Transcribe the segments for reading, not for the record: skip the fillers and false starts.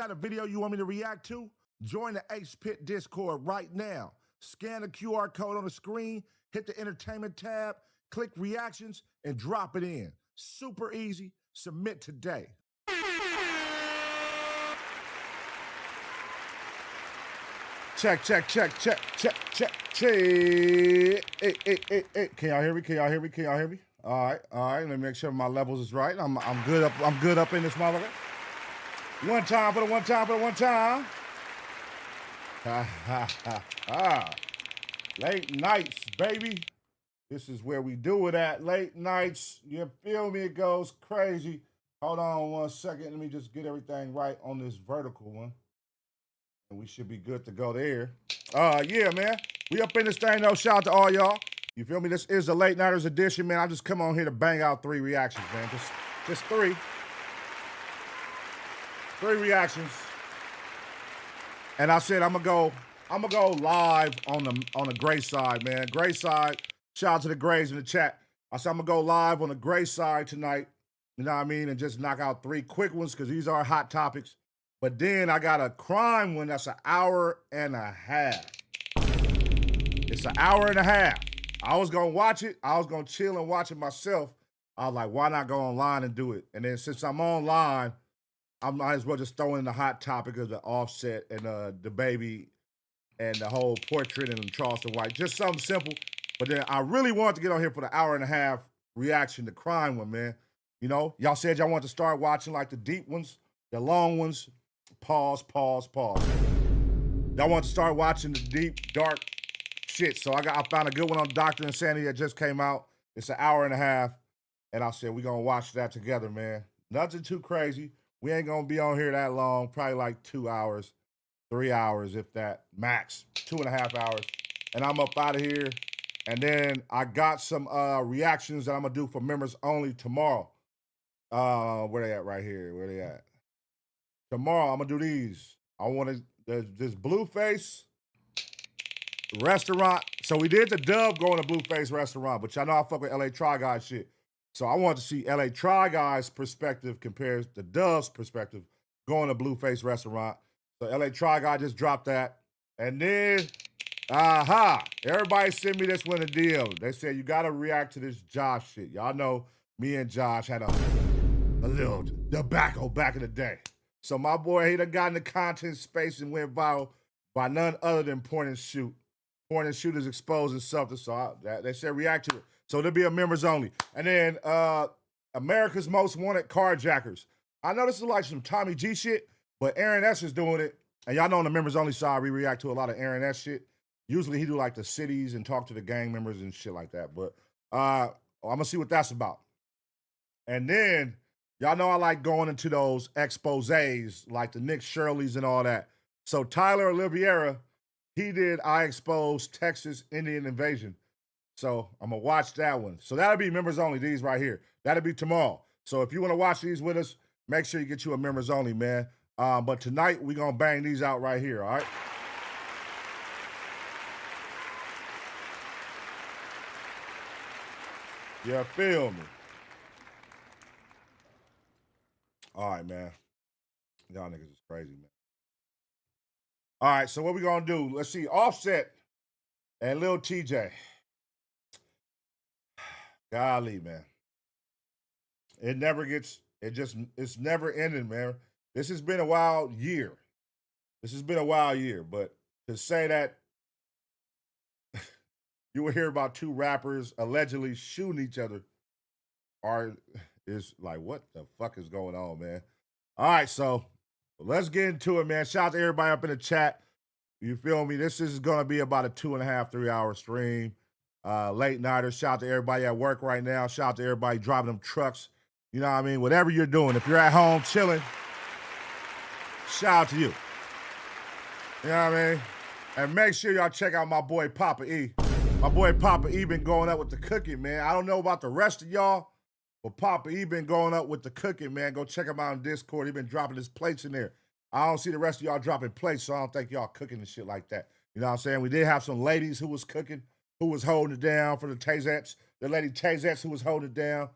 got a video you want me to react to? Join the Ace Pit Discord right now. Scan the QR code on the screen, hit the entertainment tab, click reactions, and drop it in. Super easy. Submit today. Check. Hey. Can y'all hear me? All right. Let me make sure my levels is right. I'm good up in this motherfucker. One time for the one time. Late nights, baby. This is where we do it at. Late nights. You feel me? It goes crazy. Hold on 1 second. Let me just get everything right on this vertical one. And we should be good to go there. Yeah, man. We up in this thing, though. Shout out to all y'all. You feel me? This is the Late Nighters edition, man. I just come on here to bang out 3 reactions, man. Just 3. 3 reactions. And I said I'm gonna go live on the gray side, man. Gray side. Shout out to the Grays in the chat. I said I'm gonna go live on the gray side tonight. You know what I mean? And just knock out 3 quick ones because these are hot topics. But then I got a crime one that's 1.5 hours. It's 1.5 hours. I was gonna watch it. I was gonna chill and watch it myself. I was like, why not go online and do it? And then since I'm online, I might as well just throw in the hot topic of the Offset and DaBaby and the whole portrait and Charleston White. Just something simple. But then I really wanted to get on here for the 1.5 hour reaction to crime one, man. You know, y'all said y'all want to start watching like the deep ones, the long ones. Pause. Y'all want to start watching the deep, dark shit. So I found a good one on Dr. Insanity that just came out. It's 1.5 hours. And I said, we're going to watch that together, man. Nothing too crazy. We ain't going to be on here that long. Probably like 2 hours, 3 hours, if that, max. 2.5 hours. And I'm up out of here. And then I got some reactions that I'm going to do for members only tomorrow. Where they at right here? Where they at? Tomorrow, I'm going to do these. I want this Blueface restaurant. So we did the dub going to Blueface restaurant, but y'all know I fuck with LA Try Guys shit. So I want to see LA Try Guys perspective compared to Dub's perspective going to Blueface restaurant. So LA Try Guy just dropped that. And then, everybody sent me this one a DM. They said, you got to react to this Josh shit. Y'all know me and Josh had a little tobacco back in the day. So my boy, he done got in the content space and went viral by none other than Point and Shoot. Point and Shoot is exposing something, so they said react to it. So there'll be a members only. And then America's Most Wanted Carjackers. I know this is like some Tommy G shit, but Aaron S is doing it. And y'all know on the members only side, we react to a lot of Aaron S shit. Usually he do like the cities and talk to the gang members and shit like that. But I'm going to see what that's about. And then, y'all know I like going into those exposés, like the Nick Shirleys and all that. So Tyler Oliveira, he did I Expose Texas Indian Invasion. So I'm going to watch that one. So that'll be members only, these right here. That'll be tomorrow. So if you want to watch these with us, make sure you get you a members only, man. But tonight, we're going to bang these out right here, all right? You feel me? All right, man. Y'all niggas is crazy, man. All right, so what we gonna do? Let's see, Offset and Lil TJ. Golly, man. It's never ending, man. This has been a wild year. But to say that you will hear about 2 rappers allegedly shooting each other is like, what the fuck is going on, man? All right, so let's get into it, man. Shout out to everybody up in the chat. You feel me? This is going to be about a 2.5, 3 hour stream. Late nighters. Shout out to everybody at work right now. Shout out to everybody driving them trucks. You know what I mean? Whatever you're doing. If you're at home chilling, shout out to you. You know what I mean? And make sure y'all check out my boy Papa E. My boy Papa E been going up with the cooking, man. I don't know about the rest of y'all, but Papa E been going up with the cooking, man. Go check him out on Discord. He been dropping his plates in there. I don't see the rest of y'all dropping plates, so I don't think y'all cooking and shit like that. You know what I'm saying? We did have some ladies who was cooking, who was holding it down for the Tasettes. The lady Tasettes who was holding it down.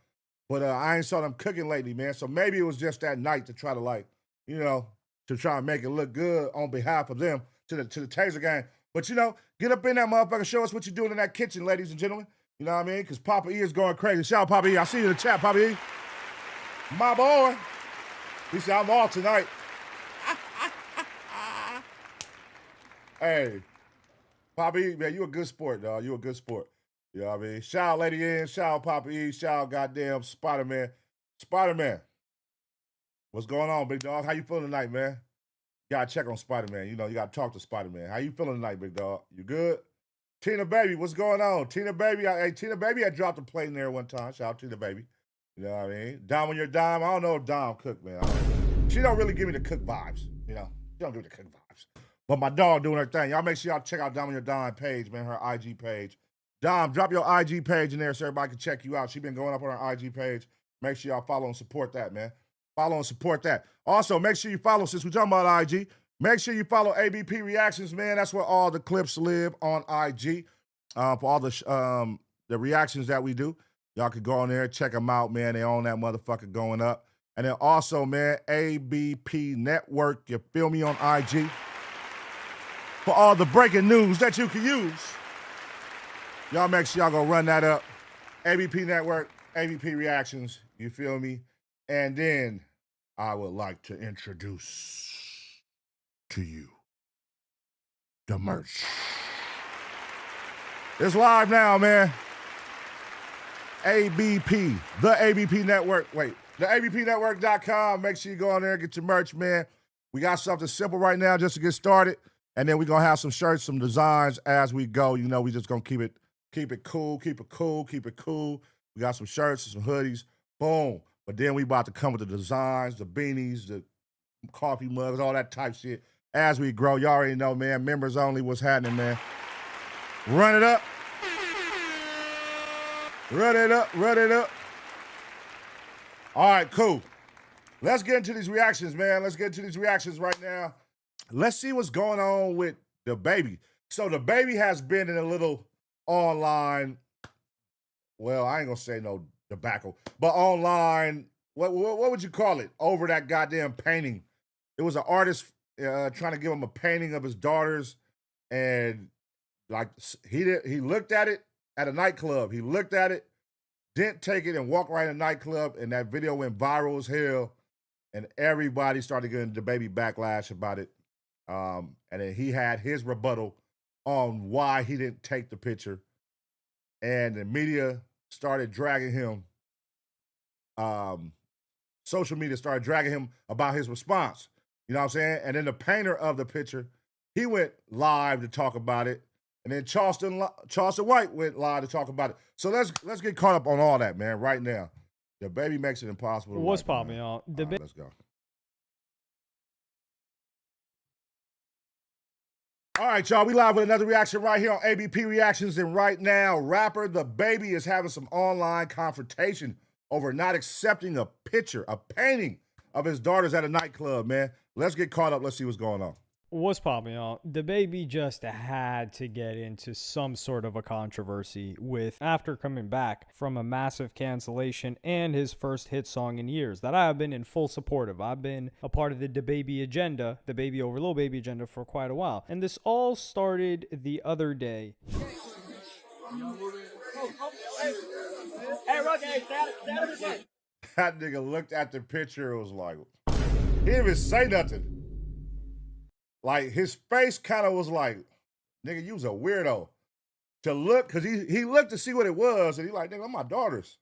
But I ain't saw them cooking lately, man. So maybe it was just that night to try to, like, you know, to try and make it look good on behalf of them to the Taser gang. But you know, get up in that motherfucker, show us what you're doing in that kitchen, ladies and gentlemen. You know what I mean? Because Papa E is going crazy. Shout out Papa E. I see you in the chat, Papa E. My boy. He said, I'm off tonight. Hey, Papa E, man, you a good sport, dog. You a good sport. You know what I mean? Shout out Lady N, shout out Papa E, shout out goddamn Spider-Man. Spider-Man. What's going on, big dog? How you feeling tonight, man? You gotta check on Spider-Man. You know, you gotta talk to Spider-Man. How you feeling tonight, big dog? You good? Tina Baby, what's going on? Tina Baby, hey, Tina Baby, I dropped a plate in there one time. Shout out to Tina Baby. You know what I mean? Dom on your dime. I don't know if Dom cook, man. She don't really give me the cook vibes, you know? She don't give me the cook vibes. But my dog doing her thing. Y'all make sure y'all check out Dom on your dime page, man, her IG page. Dom, drop your IG page in there so everybody can check you out. She been going up on her IG page. Make sure y'all follow and support that, man. Follow and support that. Also, make sure you follow, since we're talking about IG, make sure you follow ABP Reactions, man. That's where all the clips live on IG for all the reactions that we do. Y'all can go on there, check them out, man. They own that motherfucker going up. And then also, man, ABP Network, you feel me, on IG, for all the breaking news that you can use. Y'all make sure y'all go run that up. ABP Network, ABP Reactions, you feel me? And then I would like to introduce to you the merch. It's live now, man. ABP, the ABP Network. Wait, the ABPnetwork.com. Make sure you go on there and get your merch, man. We got something simple right now just to get started. And then we're going to have some shirts, some designs as we go. You know, we just going to keep it cool, keep it cool, keep it cool. We got some shirts, some hoodies, boom. But then we about to come with the designs, the beanies, the coffee mugs, all that type shit as we grow. Y'all already know, man. Members only, what's happening, man. Run it up. Run it up, run it up. All right, cool. Let's get into these reactions, man. Let's get into these reactions right now. Let's see what's going on with DaBaby. So DaBaby has been in a little online, well, I ain't gonna say no debacle, but online, what would you call it? Over that goddamn painting. It was an artist trying to give him a painting of his daughters, and like he looked at it at a nightclub. He looked at it, didn't take it, and walked right in a nightclub, and that video went viral as hell, and everybody started getting DaBaby backlash about it. And then he had his rebuttal on why he didn't take the picture, and the media started dragging him. Social media started dragging him about his response. You know what I'm saying? And then the painter of the picture, he went live to talk about it. And then Charleston White went live to talk about it. So let's get caught up on all that, man, right now. DaBaby makes it impossible to What's popping, y'all? Right, let's go. All right, y'all, we live with another reaction right here on ABP Reactions. And right now, rapper DaBaby is having some online confrontation over not accepting a picture, a painting of his daughters at a nightclub, man. Let's get caught up. Let's see what's going on. What's popping, y'all? DaBaby just had to get into some sort of a controversy after coming back from a massive cancellation and his first hit song in years that I have been in full support of. I've been a part of the DaBaby agenda, the Baby over Lil Baby agenda, for quite a while. And this all started the other day. That nigga looked at the picture and was like, he didn't even say nothing. Like, his face kind of was like, nigga, you was a weirdo. To look, because he looked to see what it was, and he like, nigga, I'm my daughters.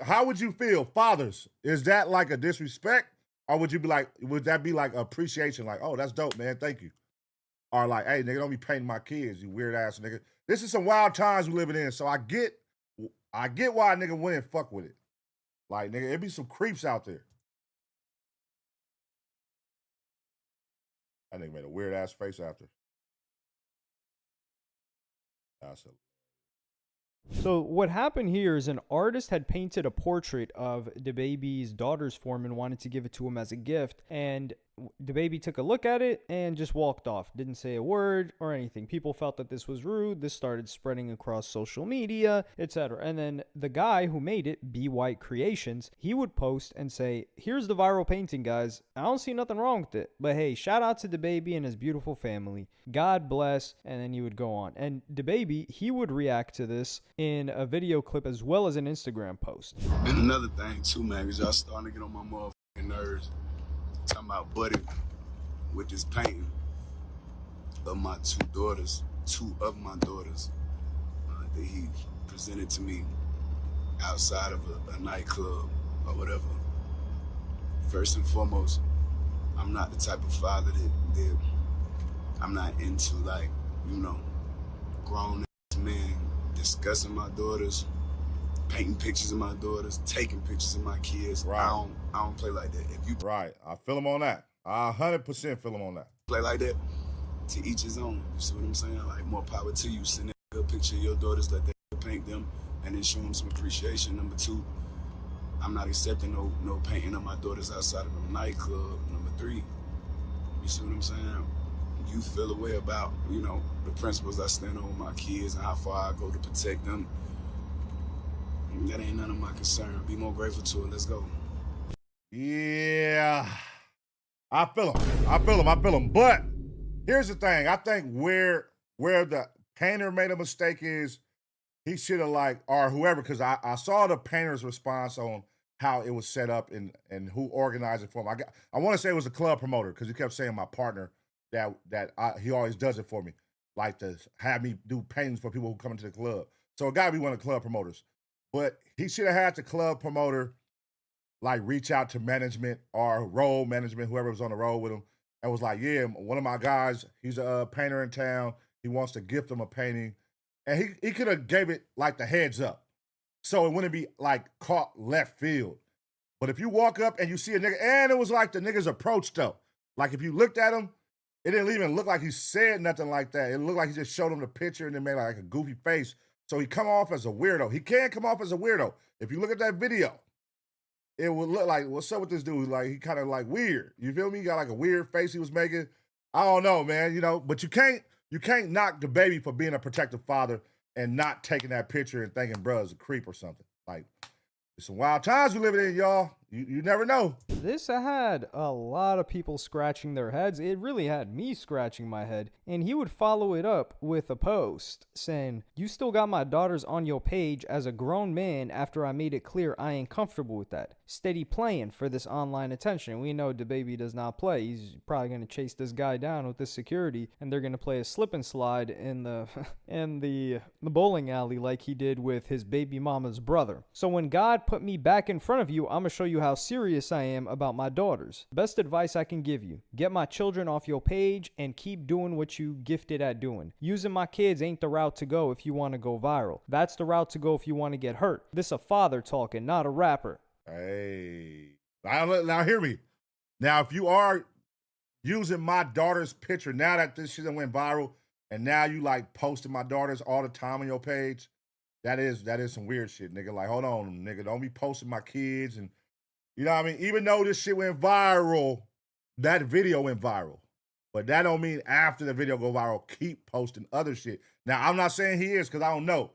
How would you feel, fathers? Is that like a disrespect? Or would you be like, would that be like appreciation? Like, oh, that's dope, man, thank you. Or like, hey, nigga, don't be painting my kids, you weird ass nigga. This is some wild times we living in, so I get why a nigga went and fuck with it. Like, nigga, it be some creeps out there. That nigga made a weird ass face after. So what happened here is an artist had painted a portrait of DaBaby's daughters for him and wanted to give it to him as a gift. And DaBaby took a look at it and just walked off. Didn't say a word or anything. People felt that this was rude. This started spreading across social media, etc. And then the guy who made it, Be White Creations, he would post and say, here's the viral painting, guys. I don't see nothing wrong with it. But hey, shout out to DaBaby and his beautiful family. God bless. And then you would go on. And DaBaby, he would react to this in a video clip as well as an Instagram post. And another thing too, man, is y'all starting to get on my motherfucking nerves. Talking about Buddy with this painting of my two of my daughters that he presented to me outside of a nightclub or whatever. First and foremost, I'm not the type of father that I'm not into, like, you know, grown men discussing my daughters, painting pictures of my daughters, taking pictures of my kids. Right. I don't play like that. If you Right. I feel him on that. I 100% feel him on that. play like that, to each his own. You see what I'm saying? Like, more power to you. Send a picture of your daughters, let them paint them, and then show them some appreciation. Number two, I'm not accepting no painting of my daughters outside of a nightclub. Number three, you see what I'm saying? You feel a way about, you know, the principles I stand on with my kids and how far I go to protect them. That ain't none of my concern. Be more grateful to it. Let's go. Yeah. I feel him. But here's the thing. I think where the painter made a mistake is he should have, like, or whoever, because I saw the painter's response on how it was set up and who organized it for him. I want to say it was a club promoter, because he kept saying my partner he always does it for me, like to have me do paintings for people who come into the club. So it got to be one of the club promoters. But he should have had the club promoter, like, reach out to management or road management, whoever was on the road with him, and was like, yeah, one of my guys, he's a painter in town. He wants to gift him a painting. And he could have gave it, like, the heads up, so it wouldn't be, like, caught left field. But if you walk up and you see a nigga, and it was like the nigga's approach, though. Like, if you looked at him, it didn't even look like he said nothing like that. It looked like he just showed him the picture and then made, like, a goofy face. So he come off as a weirdo. He can come off as a weirdo. If you look at that video, it would look like, what's up with this dude? Like, he kind of, like, weird. You feel me? He got, like, a weird face he was making. I don't know, man, you know. But you can't knock DaBaby for being a protective father and not taking that picture and thinking bruh's a creep or something. Like, it's some wild times we living in, y'all. You never know. This had a lot of people scratching their heads. It really had me scratching my head. And he would follow it up with a post saying, you still got my daughters on your page as a grown man after I made it clear I ain't comfortable with that. Steady playing for this online attention. We know DaBaby does not play. He's probably going to chase this guy down with this security, and they're going to play a slip and slide in the bowling alley like he did with his baby mama's brother. So when God put me back in front of you, I'm going to show you how serious I am about my daughters. Best advice I can give you: get my children off your page and keep doing what you gifted at doing. Using my kids ain't the route to go if you want to go viral. That's the route to go if you want to get hurt. This a father talking, not a rapper. Hey, now hear me. Now, if you are using my daughter's picture, now that this shit went viral, and now you, like, posting my daughters all the time on your page, that is some weird shit, nigga. Like, hold on, nigga. Don't be posting my kids, and you know what I mean? Even though this shit went viral, that video went viral. But that don't mean after the video go viral, keep posting other shit. Now, I'm not saying he is, because I don't know.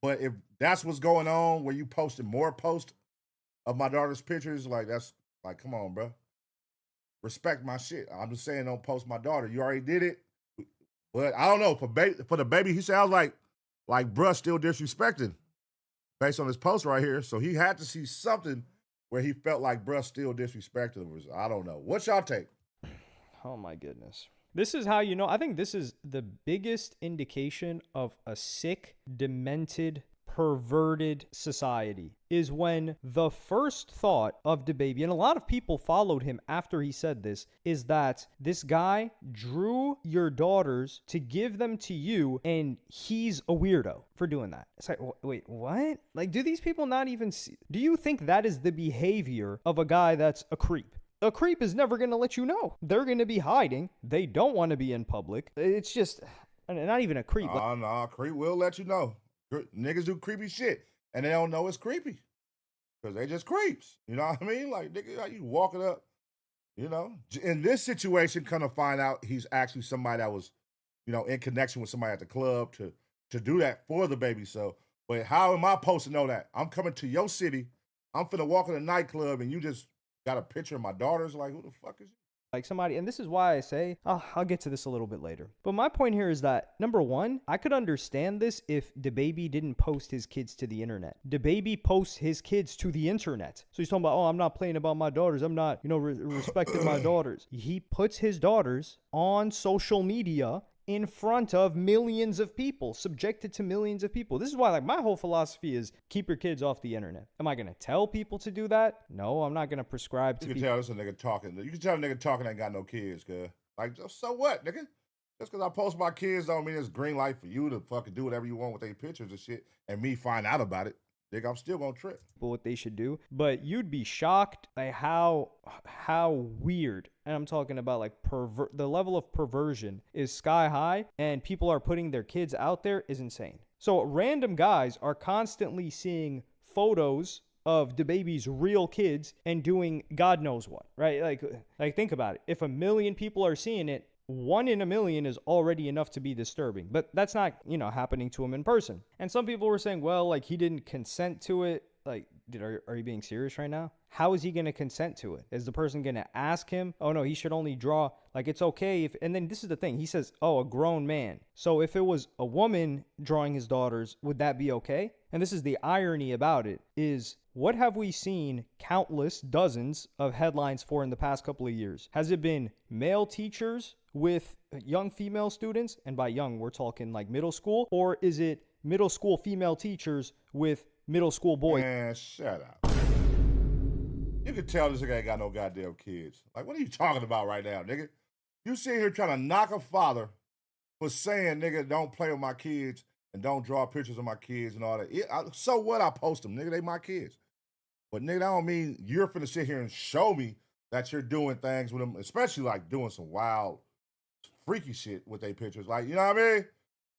But if that's what's going on, where you posted more posts of my daughter's pictures, like, that's, like, come on, bro. Respect my shit. I'm just saying, don't post my daughter. You already did it. But I don't know. For DaBaby, he sounds like bruh still disrespected based on his post right here. So he had to see something where he felt like bruh still disrespected. I don't know. What's y'all take? Oh my goodness. This is how you know. I think this is the biggest indication of a sick, demented, perverted society, is when the first thought of DaBaby, and a lot of people followed him after he said this, is that this guy drew your daughters to give them to you, and he's a weirdo for doing that. It's like, wait, what? Like, do these people not even see? Do you think that is the behavior of a guy that's a creep? A creep is never going to let you know. They're going to be hiding. They don't want to be in public. It's just, not even a creep. Nah, creep will let you know. Niggas do creepy shit, and they don't know it's creepy because they just creeps. You know what I mean? Like, nigga, how you walking up You know, in this situation, kind of find out he's actually somebody that was, in connection with somebody at the club to do that for the baby. So, but how am I supposed to know that? I'm coming to your city. I'm finna walk in a nightclub and you just got a picture of my daughters. Like, who the fuck is you? Like somebody, and this is why I say, I'll get to this a little bit later. But my point here is that, number one, I could understand this if DaBaby didn't post his kids to the internet. DaBaby posts his kids to the internet. So he's talking about, I'm not playing about my daughters. I'm not, respecting my daughters. He puts his daughters on social media in front of millions of people, subjected to millions of people. This is why, my whole philosophy is keep your kids off the internet. Am I going to tell people to do that? No, I'm not going to prescribe to You can tell this a nigga talking. You can tell a nigga talking ain't got no kids, cuz. Like, so what, nigga? Just because I post my kids don't mean it's green light for you to fucking do whatever you want with their pictures and shit and me find out about it. Nigga, I'm still gonna trip. What they should do, but you'd be shocked at how weird, and I'm talking about the level of perversion is sky high, and people are putting their kids out there is insane. So random guys are constantly seeing photos of DaBaby's real kids and doing God knows what, right? Like think about it. If 1 million people are seeing it, 1 in 1 million is already enough to be disturbing, but that's not, happening to him in person. And some people were saying, well, he didn't consent to it. Are you being serious right now? How is he going to consent to it? Is the person going to ask him? Oh no, he should only draw, it's okay if, and then this is the thing. He says, a grown man. So if it was a woman drawing his daughters, would that be okay? And this is the irony about it is, what have we seen countless dozens of headlines for in the past couple of years? Has it been male teachers with young female students? And by young, we're talking middle school. Or is it middle school female teachers with middle school boys? Man, shut up. You can tell this nigga ain't got no goddamn kids. What are you talking about right now, nigga? You sitting here trying to knock a father for saying, nigga, don't play with my kids and don't draw pictures of my kids and all that. So what? I post them, nigga. They my kids. But nigga, that don't mean you're finna sit here and show me that you're doing things with them, especially doing some wild, freaky shit with their pictures. You know what I mean?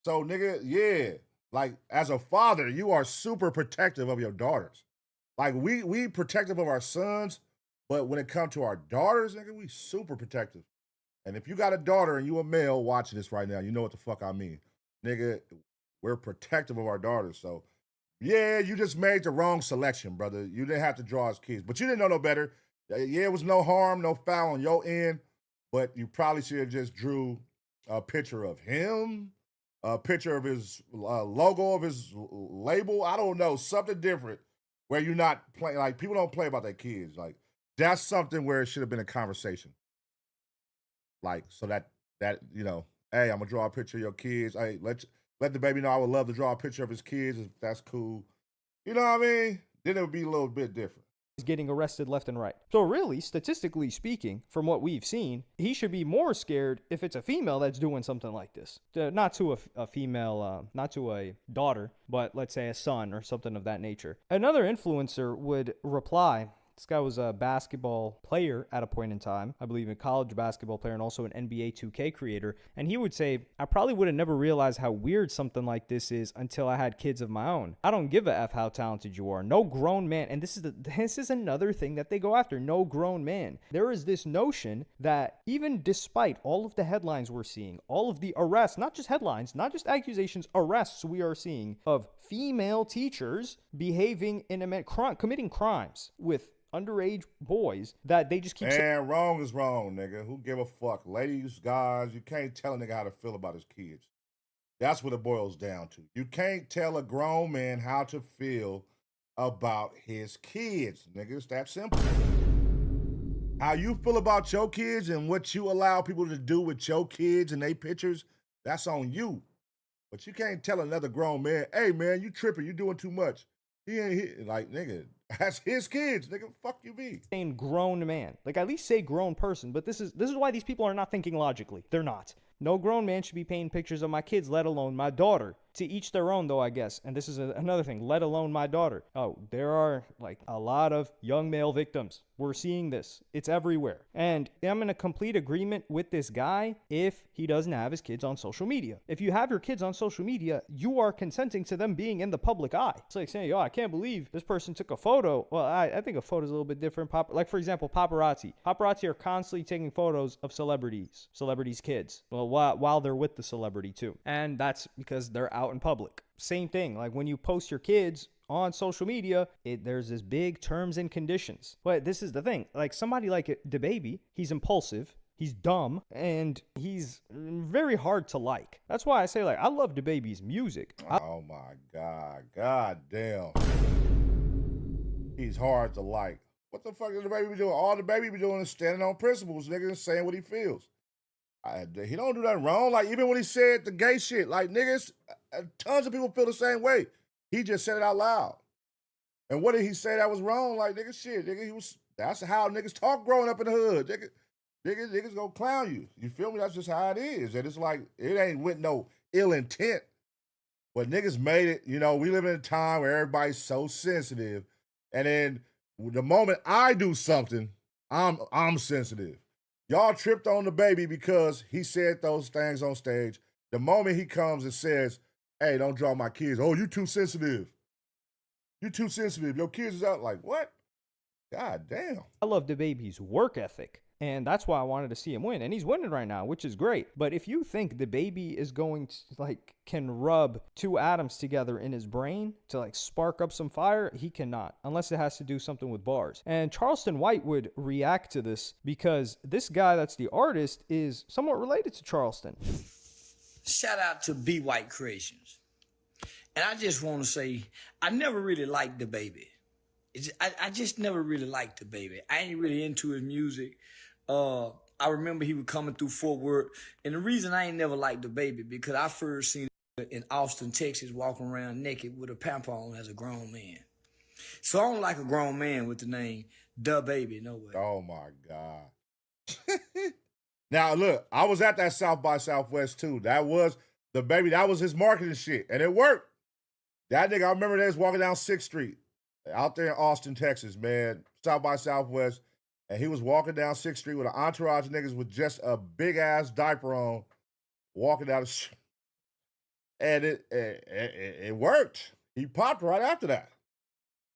So nigga, yeah. As a father, you are super protective of your daughters. We protective of our sons, but when it comes to our daughters, nigga, we super protective. And if you got a daughter and you a male watching this right now, you know what the fuck I mean. Nigga, we're protective of our daughters. So yeah, you just made the wrong selection, brother. You didn't have to draw his kids, but you didn't know no better. Yeah, it was no harm, no foul on your end, but you probably should have just drew a picture of him, a picture of his logo of his label. I don't know, something different where you're not playing. People don't play about their kids. That's something where it should have been a conversation. So that hey, I'm gonna draw a picture of your kids. Hey, let DaBaby know I would love to draw a picture of his kids if that's cool. You know what I mean? Then it would be a little bit different. He's getting arrested left and right. So really, statistically speaking, from what we've seen, he should be more scared if it's a female that's doing something like this. Not to a female, not to a daughter, but let's say a son or something of that nature. Another influencer would reply. This guy was a basketball player at a point in time, I believe a college basketball player and also an NBA 2K creator. And he would say, I probably would have never realized how weird something like this is until I had kids of my own. I don't give a F how talented you are. No grown man. And this is another thing that they go after. No grown man. There is this notion that even despite all of the headlines we're seeing, all of the arrests, not just headlines, not just accusations, arrests we are seeing of female teachers behaving committing crimes with underage boys, that they just keep saying wrong is wrong, nigga. Who give a fuck? Ladies, guys, you can't tell a nigga how to feel about his kids. That's what it boils down to. You can't tell a grown man how to feel about his kids, nigga. It's that simple. How you feel about your kids and what you allow people to do with your kids and their pictures, that's on you. But you can't tell another grown man, hey man, you tripping, you doing too much. He ain't nigga, that's his kids, nigga. Fuck you be. Saying grown man. At least say grown person. But this is why these people are not thinking logically. They're not. No grown man should be painting pictures of my kids, let alone my daughter. To each their own, though, I guess. And this is another thing, let alone my daughter. Oh, there are a lot of young male victims We're seeing this. It's everywhere. And I'm in a complete agreement with this guy if he doesn't have his kids on social media. If you have your kids on social media, you are consenting to them being in the public eye. It's like saying, oh, I can't believe this person took a photo. Well, I think a photo is a little bit different. Like, for example, paparazzi. Paparazzi are constantly taking photos of celebrities' kids, well, while they're with the celebrity too. And that's because they're out in public. Same thing. Like when you post your kids on social media, there's this big terms and conditions. But this is the thing. Like somebody like DaBaby, he's impulsive, he's dumb, and he's very hard to like. That's why I say, like, I love DaBaby's music. Oh my God. God damn. He's hard to like. What the fuck is DaBaby be doing? All DaBaby be doing is standing on principles, nigga, and saying what he feels. He don't do nothing wrong. Like, even when he said the gay shit, like, niggas, tons of people feel the same way. He just said it out loud. And what did he say that was wrong? Like, nigga, shit, nigga, that's how niggas talk growing up in the hood. Niggas gonna clown you. You feel me? That's just how it is. And it's like, it ain't with no ill intent. But niggas made it, you know, we live in a time where everybody's so sensitive. And then the moment I do something, I'm sensitive. Y'all tripped on DaBaby because he said those things on stage. The moment he comes and says, hey, don't draw my kids. Oh, you too sensitive. You too sensitive. Your kids is out. Like, what? God damn. I love DaBaby's work ethic. And that's why I wanted to see him win. And he's winning right now, which is great. But if you think DaBaby is going to, like, can rub two atoms together in his brain to, like, spark up some fire, he cannot. Unless it has to do something with bars. And Charleston White would react to this because this guy that's the artist is somewhat related to Charleston. Shout out to B White Creations. And I just want to say, I never really liked DaBaby. I just never really liked DaBaby. I ain't really into his music. I remember he was coming through Fort Worth. And the reason I ain't never liked DaBaby, because I first seen him in Austin, Texas, walking around naked with a pamper on as a grown man. So I don't like a grown man with the name DaBaby, no way. Oh, my God. Now, look, I was at that South by Southwest, too. That was DaBaby. That was his marketing shit, and it worked. That nigga, I remember they was walking down 6th Street out there in Austin, Texas, man, South by Southwest, and he was walking down 6th Street with an entourage of niggas with just a big-ass diaper on, walking down the street. And it worked. He popped right after that.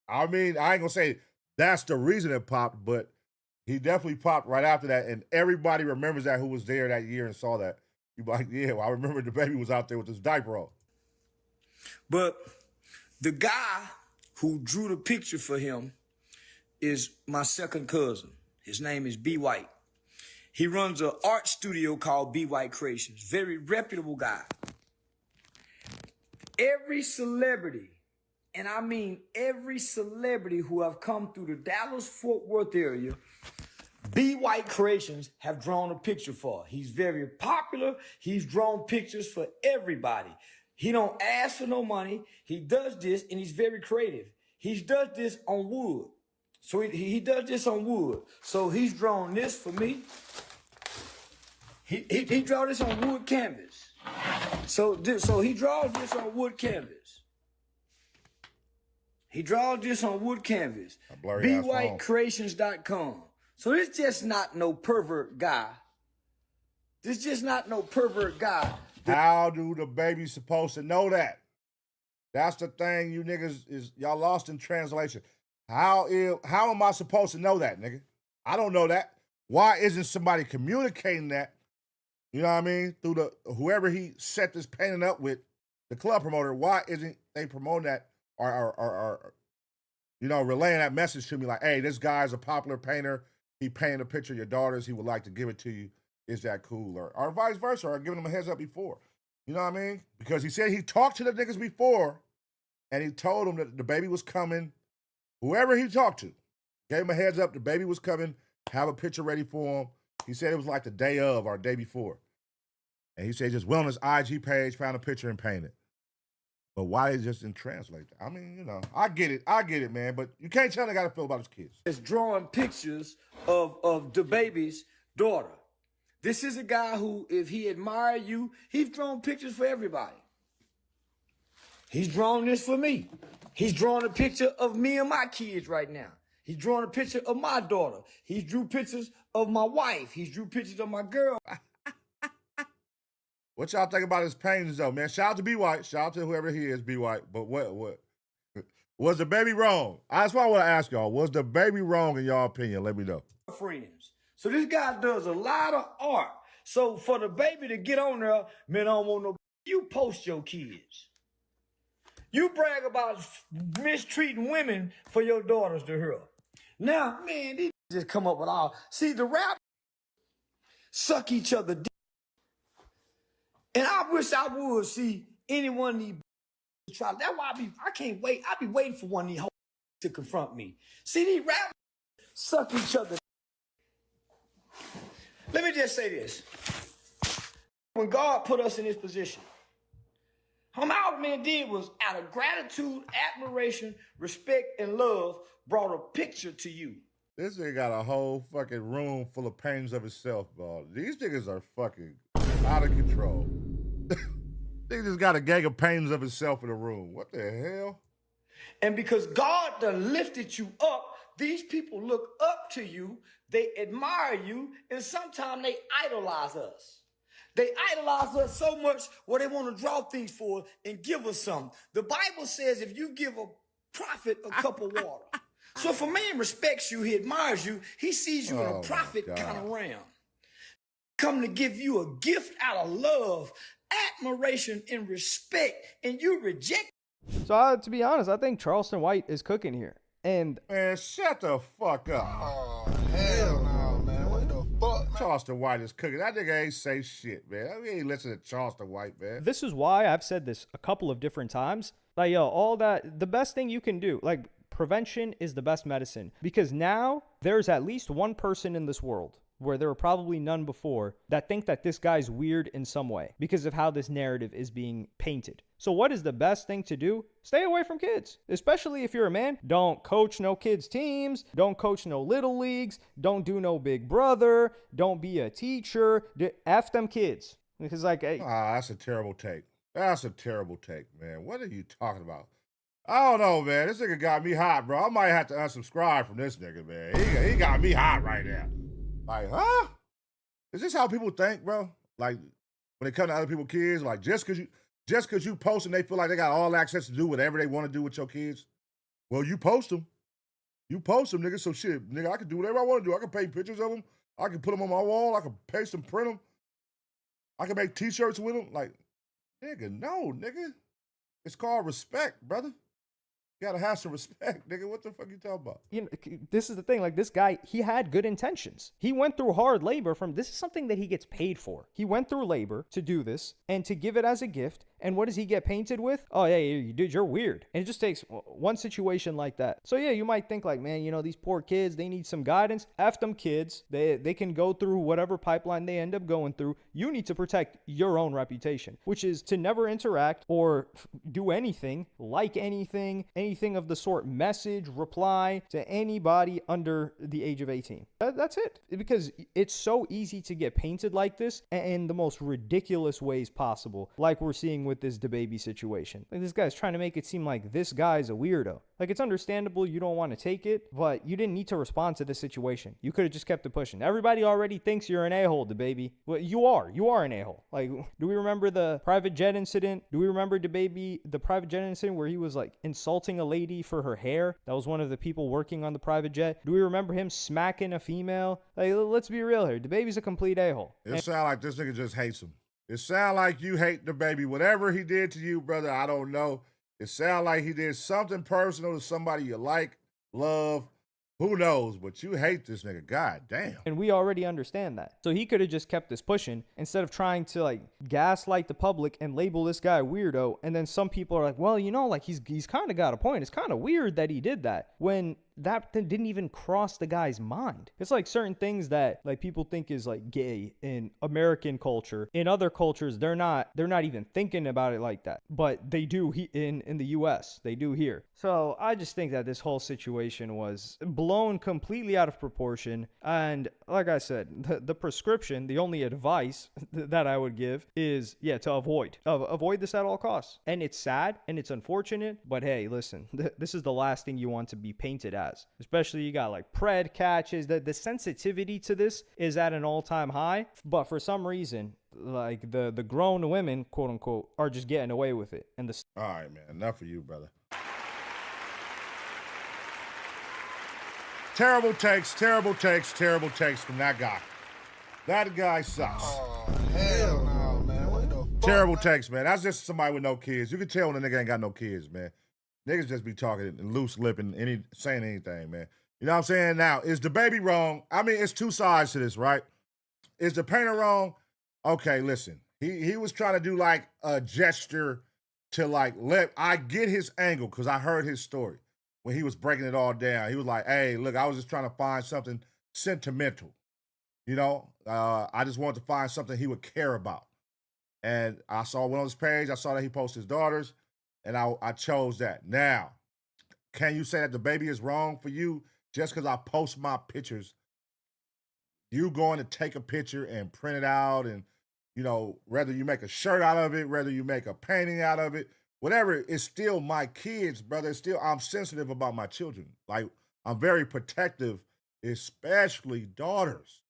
I mean, I ain't gonna say that's the reason it popped, but he definitely popped right after that, and everybody remembers that who was there that year and saw that. You be like, yeah, well, I remember DaBaby was out there with his diaper on. But the guy who drew the picture for him is my second cousin. His name is B White. He runs an art studio called B White Creations. Very reputable guy. Every celebrity, and I mean every celebrity who have come through the Dallas-Fort Worth area, B White Creations have drawn a picture for. He's very popular. He's drawn pictures for everybody. He don't ask for no money. He does this, and he's very creative. He does this on wood. So he does this on wood. So he's drawn this for me. He draw this on wood canvas. So he draws this on wood canvas. He draws this on wood canvas. BWhiteCreations.com. So it's just not no pervert guy. This just not no pervert guy. How do DaBaby supposed to know that? That's the thing, you niggas is y'all lost in translation. How am I supposed to know that, nigga? I don't know that. Why isn't somebody communicating that? You know what I mean? Through the whoever he set this painting up with, the club promoter. Why isn't they promoting that or you know, relaying that message to me like, hey, this guy's a popular painter. He painted a picture of your daughters. He would like to give it to you. Is that cool? Or vice versa, or giving them a heads up before. You know what I mean? Because he said he talked to the niggas before, and he told them that DaBaby was coming. Whoever he talked to, gave him a heads up, DaBaby was coming, have a picture ready for him. He said it was like the day of or day before. And he said he just went on his IG page, found a picture, and painted. But why they just didn't translate that? I mean, you know, I get it, man. But you can't tell me how to feel about his kids. It's drawing pictures of DaBaby's daughter. This is a guy who, if he admired you, he's drawn pictures for everybody. He's drawn this for me. He's drawing a picture of me and my kids right now. He's drawing a picture of my daughter. He drew pictures of my wife. He drew pictures of my girl. What y'all think about his paintings though, man? Shout out to Be White. Shout out to whoever he is, Be White. But what? Was DaBaby wrong? That's why I want to ask y'all. Was DaBaby wrong in y'all opinion? Let me know. Friends. So this guy does a lot of art. So for DaBaby to get on there, man, I don't want no. You post your kids. You brag about mistreating women for your daughters to her. Now, man, these just come up with all. See, the rap suck each other deep. And I wish I would see any one of these try. That's why I can't wait. I be waiting for one of these hoes to confront me. See, these rap suck each other. Let me just say this. When God put us in this position, all the man did was, out of gratitude, admiration, respect, and love, brought a picture to you. This nigga got a whole fucking room full of paintings of himself, bro. These niggas are fucking out of control. Nigga just got a gang of paintings of himself in a room. What the hell? And because God done lifted you up, these people look up to you, they admire you, and sometimes they idolize us. They idolize us so much where they want to draw things for us and give us something. The Bible says if you give a prophet a cup of water. So if a man respects you, he admires you, he sees you in a prophet kind of realm. Come to give you a gift out of love, admiration, and respect, and you reject. So to be honest, I think Charleston White is cooking here. And man, shut the fuck up. Oh, hell no, man. What the fuck, man? Charleston White is cooking. That nigga ain't say shit, man. We ain't listen to Charleston White, man. This is why I've said this a couple of different times. Like, yo, all that, the best thing you can do, like, prevention is the best medicine. Because now there's at least one person in this world, where there were probably none before, that think that this guy's weird in some way because of how this narrative is being painted. So what is the best thing to do? Stay away from kids, especially if you're a man. Don't coach no kids' teams. Don't coach no little leagues. Don't do no big brother. Don't be a teacher. F them kids. Because like, that's a terrible take. That's a terrible take, man. What are you talking about? I don't know, man. This nigga got me hot, bro. I might have to unsubscribe from this nigga, man. He got me hot right now. Like, huh? Is this how people think, bro? Like, when it comes to other people's kids, like, just because you post and they feel like they got all access to do whatever they want to do with your kids, well, you post them. You post them, nigga. So shit, nigga, I can do whatever I want to do. I can paint pictures of them. I can put them on my wall. I can paste them, print them. I can make T-shirts with them. Like, nigga, no, nigga. It's called respect, brother. You gotta have some respect, nigga. What the fuck you talking about? You know, this is the thing. Like, this guy, he had good intentions. He went through hard labor this is something that he gets paid for. He went through labor to do this and to give it as a gift. And what does he get painted with? Oh, yeah, dude, you're weird. And it just takes one situation like that. So yeah, you might think like, man, you know, these poor kids, they need some guidance. F them kids. They can go through whatever pipeline they end up going through. You need to protect your own reputation, which is to never interact or do anything, like anything of the sort, message, reply to anybody under the age of 18. That's it. Because it's so easy to get painted like this in the most ridiculous ways possible, like we're seeing with this DaBaby situation. Like, this guy's trying to make it seem like this guy's a weirdo. Like, it's understandable you don't want to take it, but you didn't need to respond to this situation. You could have just kept it pushing. Everybody already thinks you're an a-hole, DaBaby. Well, you are an a-hole. Like, do we remember the private jet incident? Do we remember DaBaby, the private jet incident where he was like insulting a lady for her hair? That was one of the people working on the private jet. Do we remember him smacking a female? Like, let's be real here. DaBaby's a complete a-hole. It sounds like this nigga just hates him. It sound like you hate DaBaby. Whatever he did to you, brother, I don't know. It sound like he did something personal to somebody you like, love. Who knows? But you hate this nigga. God damn. And we already understand that. So he could have just kept this pushing instead of trying to like gaslight the public and label this guy a weirdo. And then some people are like, well, you know, like he's kind of got a point. It's kind of weird that he did that, when that didn't even cross the guy's mind. It's like certain things that like people think is like gay in American culture. In other cultures, they're not even thinking about it like that. But they do in the US. They do here. So I just think that this whole situation was blown completely out of proportion. And like I said, the prescription, the only advice that I would give is, yeah, to avoid this at all costs. And it's sad and it's unfortunate, but hey, listen, this is the last thing you want to be painted as. has. Especially you got like pred catches. The sensitivity to this is at an all-time high. But for some reason, like the grown women, quote unquote, are just getting away with it. And all right, man, enough of you, brother. Terrible takes from that guy. That guy sucks. Oh, hell no, man. What the fuck? Terrible takes, man. That's just somebody with no kids. You can tell when a nigga ain't got no kids, man. Niggas just be talking and loose lipping, saying anything, man. You know what I'm saying? Now, is DaBaby wrong? I mean, it's two sides to this, right? Is the painter wrong? Okay, listen. He was trying to do like a gesture to like I get his angle because I heard his story when he was breaking it all down. He was like, hey, look, I was just trying to find something sentimental. You know, I just wanted to find something he would care about. And I went on his page, I saw that he posted his daughters, and I chose that. Now, can you say that DaBaby is wrong for you just because I post my pictures? You going to take a picture and print it out, and, you know, whether you make a shirt out of it, whether you make a painting out of it, whatever, it's still my kids, brother. It's still, I'm sensitive about my children. Like, I'm very protective, especially daughters.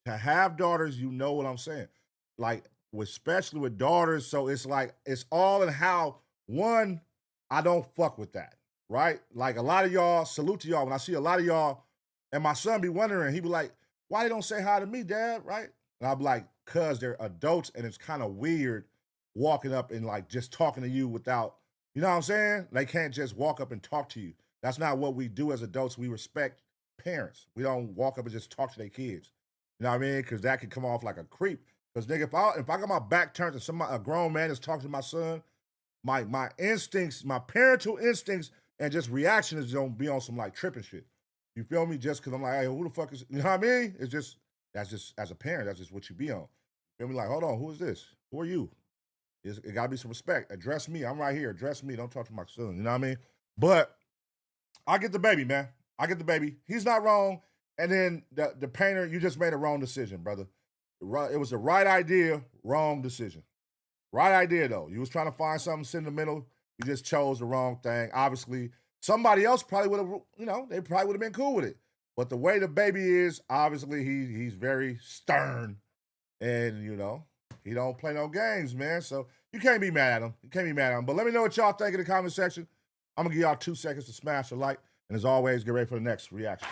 To have daughters, you know what I'm saying. Like, especially with daughters, so it's like, it's all in how, one, I don't fuck with that, right? Like, a lot of y'all, salute to y'all, when I see a lot of y'all, and my son be wondering, he be like, why they don't say hi to me, Dad, right? And I'll be like, cause they're adults, and it's kind of weird walking up and like just talking to you without, you know what I'm saying? They can't just walk up and talk to you. That's not what we do as adults. We respect parents. We don't walk up and just talk to their kids. You know what I mean? Because that could come off like a creep. Because nigga, if I got my back turned to a grown man is talking to my son, my instincts, my parental instincts, and just reaction is gonna be on some like tripping shit. You feel me? Just because I'm like, hey, who the fuck is? You know what I mean? It's just that's just as a parent, that's just what you be on. You feel me? Like, hold on, who is this? Who are you? It gotta be some respect. Address me. I'm right here. Address me. Don't talk to my son. You know what I mean? But I get DaBaby, man. I get DaBaby. He's not wrong. And then the painter, you just made a wrong decision, brother. It was the right idea, wrong decision. Right idea, though. You was trying to find something sentimental. You just chose the wrong thing. Obviously, somebody else probably would have, you know, they probably would have been cool with it. But the way DaBaby is, obviously, he's very stern. And, you know, he don't play no games, man. So you can't be mad at him. You can't be mad at him. But let me know what y'all think in the comment section. I'm going to give y'all 2 seconds to smash a like. And as always, get ready for the next reaction.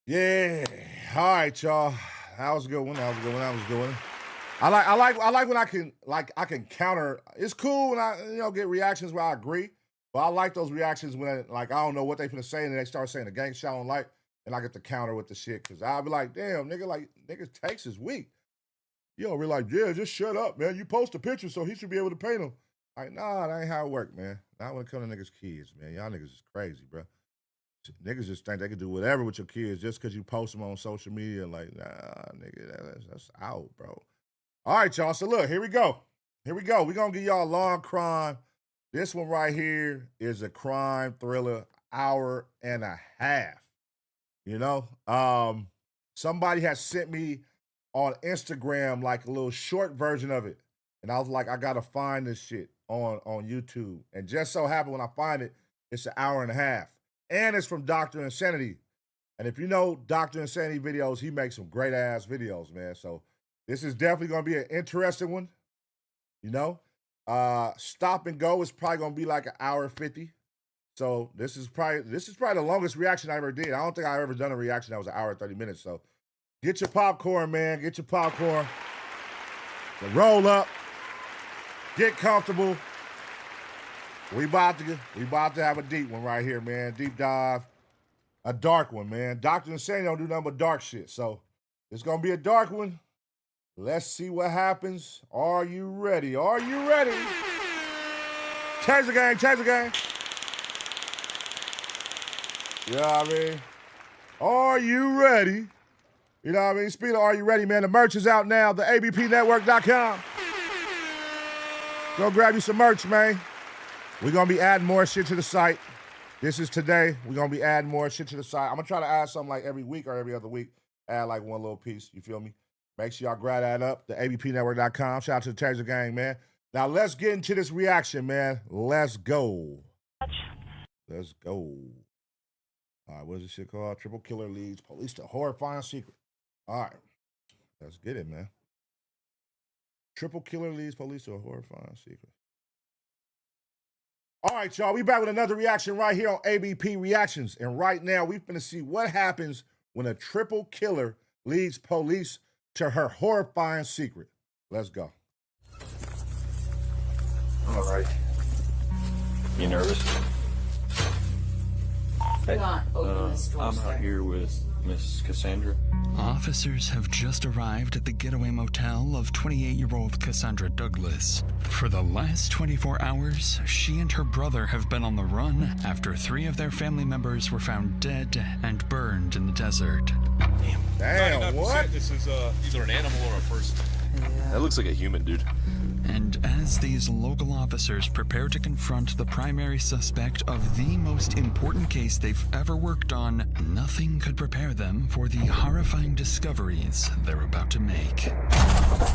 Yeah. All right, y'all. That was a good one. I like when I can counter. It's cool when I get reactions where I agree, but I like those reactions when I don't know what they finna say and they start saying the gang shot on light and I get to counter with the shit because I'll be like, damn, nigga's takes is weak. You don't be like, yeah, just shut up, man. You post a picture so he should be able to paint them. Like, nah, that ain't how it work, man. Not when it comes to niggas' kids, man. Y'all niggas is crazy, bro. Niggas just think they can do whatever with your kids just because you post them on social media. Like, nah, nigga, that's out, bro. All right, y'all. So look, here we go. We're going to give y'all a long crime. This one right here is a crime thriller, hour and a half. You know? Somebody has sent me on Instagram like a little short version of it. And I was like, I got to find this shit on YouTube. And just so happened when I find it, it's an hour and a half. And it's from Dr. Insanity. And if you know Dr. Insanity videos, he makes some great-ass videos, man. So this is definitely going to be an interesting one, you know. Stop and go is probably going to be like an hour 50. So this is probably the longest reaction I ever did. I don't think I ever done a reaction that was an hour and 30 minutes. So get your popcorn, man. Get your popcorn. Roll up. Get comfortable. We about to have a deep one right here, man. Deep dive. A dark one, man. Dr. Insanity don't do nothing but dark shit. So it's going to be a dark one. Let's see what happens. Are you ready? Are you ready? Taser gang, Taser gang. You know what I mean? Are you ready? You know what I mean? Speed of Are You Ready, man? The merch is out now. The ABPnetwork.com. Go grab you some merch, man. We're going to be adding more shit to the site. This is today. We're going to be adding more shit to the site. I'm going to try to add something like every week or every other week. Add like one little piece. You feel me? Make sure y'all grab that up, the abpnetwork.com. Shout out to the Taser gang, man. Now let's get into this reaction, man. Let's go. Let's go. All right, what's this shit called? Triple killer leads police to horrifying secret. All right, let's get it, man. Triple killer leads police to a horrifying secret. All right, y'all, we back with another reaction right here on ABP Reactions. And right now, we're going to see what happens when a triple killer leads police to her horrifying secret. Let's go. All right. You nervous? Hey, I'm out here with Miss Cassandra. Officers have just arrived at the getaway motel of 28-year-old Cassandra Douglas. For the last 24 hours, she and her brother have been on the run after 3 of their family members were found dead and burned in the desert. Damn, what? This is either an animal or a person. Yeah. That looks like a human, dude. And as these local officers prepare to confront the primary suspect of the most important case they've ever worked on, nothing could prepare them for the horrifying discoveries they're about to make.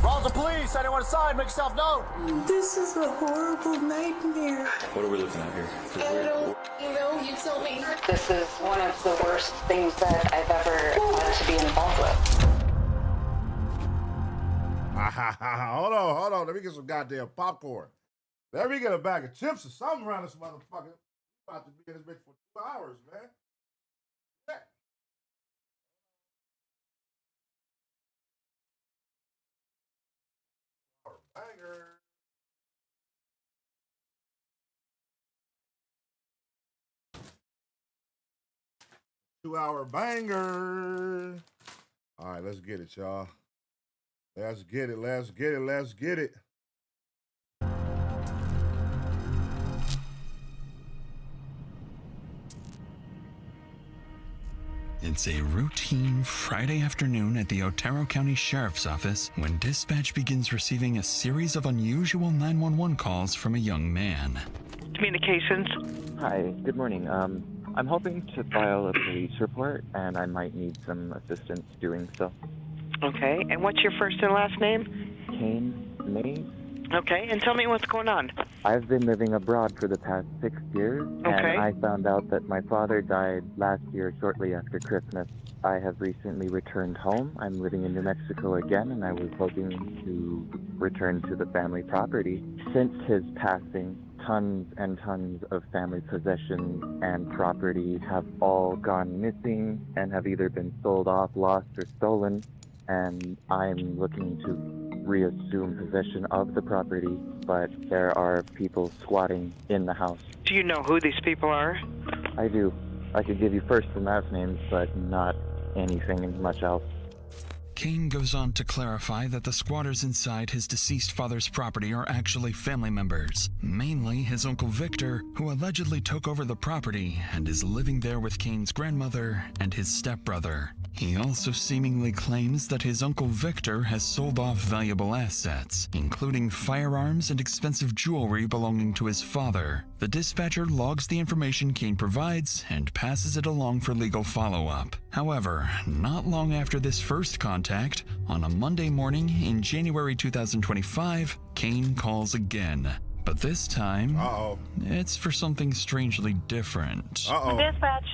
Roll the police! Anyone inside, make yourself known! This is a horrible nightmare. What are we looking at here? You tell me. This is one of the worst things that I've ever had to be involved with. Hold on. Let me get some goddamn popcorn. Let me get a bag of chips or something around this motherfucker. I'm about to be in this bitch for 2 hours, man. Yeah. Banger. Two-hour banger. All right, let's get it, y'all. Let's get it. It's a routine Friday afternoon at the Otero County Sheriff's Office when dispatch begins receiving a series of unusual 911 calls from a young man. Communications. Hi, good morning. I'm hoping to file a police report, and I might need some assistance doing so. Okay, and what's your first and last name? Kane Mays. Okay, and tell me what's going on. I've been living abroad for the past 6 years, and I found out that my father died last year shortly after Christmas. I have recently returned home. I'm living in New Mexico again, and I was hoping to return to the family property. Since his passing, tons and tons of family possessions and property have all gone missing and have either been sold off, lost, or stolen. And I'm looking to reassume possession of the property, but there are people squatting in the house. Do you know who these people are? I do. I could give you first and last names, but not anything much else. Kane goes on to clarify that the squatters inside his deceased father's property are actually family members, mainly his Uncle Victor, who allegedly took over the property and is living there with Kane's grandmother and his stepbrother. He also seemingly claims that his Uncle Victor has sold off valuable assets, including firearms and expensive jewelry belonging to his father. The dispatcher logs the information Kane provides and passes it along for legal follow-up. However, not long after this first contact, on a Monday morning in January 2025, Kane calls again. But this time, it's for something strangely different. Dispatch.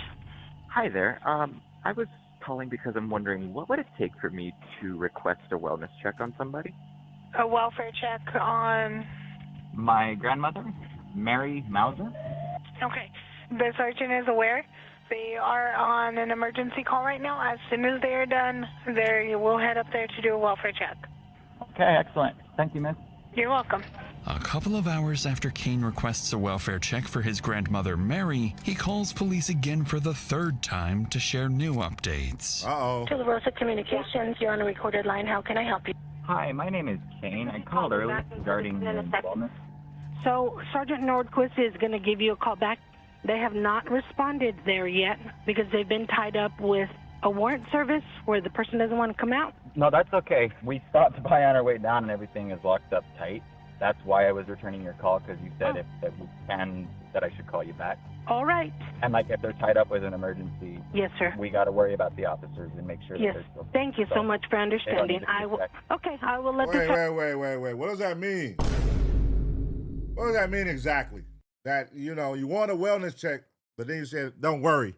Hi there. I was calling because I'm wondering, what would it take for me to request a wellness check on somebody? A welfare check on... My grandmother, Mary Mauser. Okay. The sergeant is aware. They are on an emergency call right now. As soon as they are done, we'll head up there to do a welfare check. Okay, excellent. Thank you, miss. You're welcome. A couple of hours after Kane requests a welfare check for his grandmother Mary, he calls police again for the third time to share new updates. To the Rosa Communications, you're on a recorded line. How can I help you? Hi, my name is Kane. I called earlier regarding wellness. So Sergeant Nordquist is going to give you a call back. They have not responded there yet because they've been tied up with a warrant service where the person doesn't want to come out. No, that's okay. We stopped by on our way down and everything is locked up tight. That's why I was returning your call, because you said if we can that I should call you back. All right. And like if they're tied up with an emergency, Yes, sir. we got to worry about the officers and make sure that Yes. they're still. Thank you so much for understanding. I will. Okay, I will let the. Wait. What does that mean? What does that mean exactly? That, you know, you want a wellness check, but then you said, don't worry.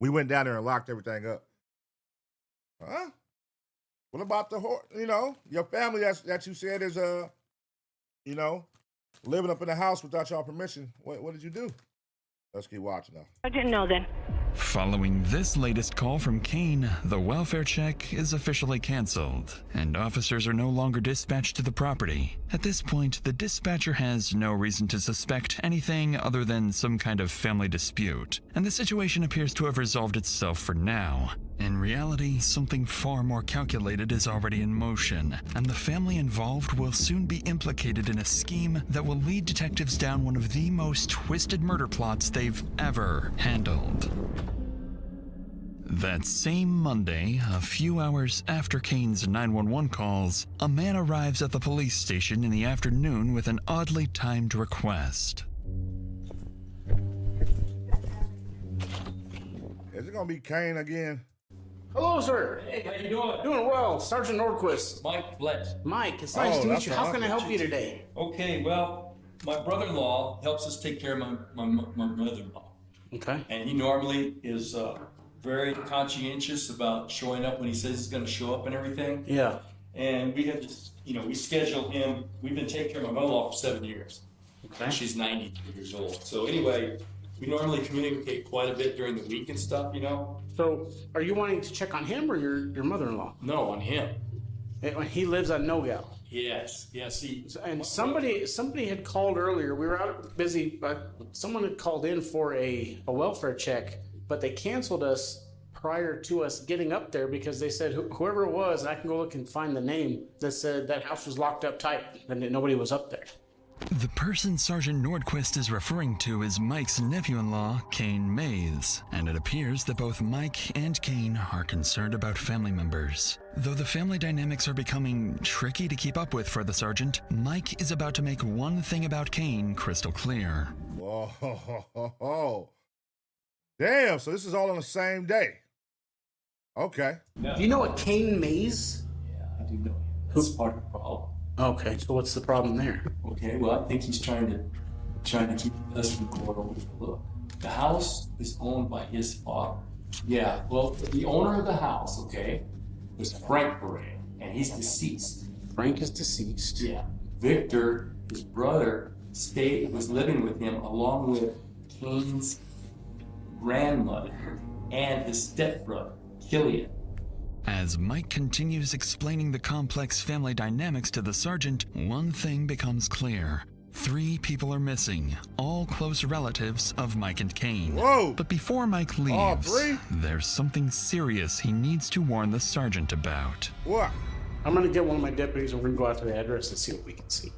We went down there and locked everything up. Huh? What about your family that you said is, living up in the house without y'all permission? What did you do? Let's keep watching now. I didn't know then. Following this latest call from Kane, the welfare check is officially canceled, and officers are no longer dispatched to the property. At this point, the dispatcher has no reason to suspect anything other than some kind of family dispute, and the situation appears to have resolved itself for now. In reality, something far more calculated is already in motion, and the family involved will soon be implicated in a scheme that will lead detectives down one of the most twisted murder plots they've ever handled. That same Monday, a few hours after Kane's 911 calls, a man arrives at the police station in the afternoon with an oddly timed request. Is it gonna be Kane again? Hello, sir. Hey, how you doing? Doing well. Sergeant Nordquist. Mike Blitz. Mike, it's nice to meet you. How can I help you today? Okay, well, my brother-in-law helps us take care of my mother-in-law. Okay. And he normally is very conscientious about showing up when he says he's going to show up and everything. Yeah. And we had to, we scheduled him. We've been taking care of my mother-in-law for 7 years. Okay. She's 93 years old. So anyway, we normally communicate quite a bit during the week and stuff, So, are you wanting to check on him or your mother-in-law? No, on him. He lives on Nogal. Yes. And somebody had called earlier. We were out busy, but someone had called in for a welfare check, but they canceled us prior to us getting up there because they said whoever it was, and I can go look and find the name, that said that house was locked up tight and that nobody was up there. The person Sergeant Nordquist is referring to is Mike's nephew-in-law, Kane Mays, and it appears that both Mike and Kane are concerned about family members. Though the family dynamics are becoming tricky to keep up with for the sergeant, Mike is about to make one thing about Kane crystal clear. Whoa. Damn, so this is all on the same day. Okay. Do you know what Kane Mays? Yeah, I do know him. That's part of the problem. Okay, so what's the problem there? Okay, well, I think he's trying to keep us from going over the look. The house is owned by his father. Yeah, well, the owner of the house, okay, was Frank Beret, and he's deceased. Frank is deceased. Yeah. Victor, his brother, was living with him along with Kane's grandmother and his stepbrother, Killian. As Mike continues explaining the complex family dynamics to the sergeant, one thing becomes clear. 3 people are missing, all close relatives of Mike and Kane. Whoa! But before Mike leaves, All 3? there's something serious he needs to warn the sergeant about. What? I'm gonna get one of my deputies and we're gonna go out to the address and see what we can see.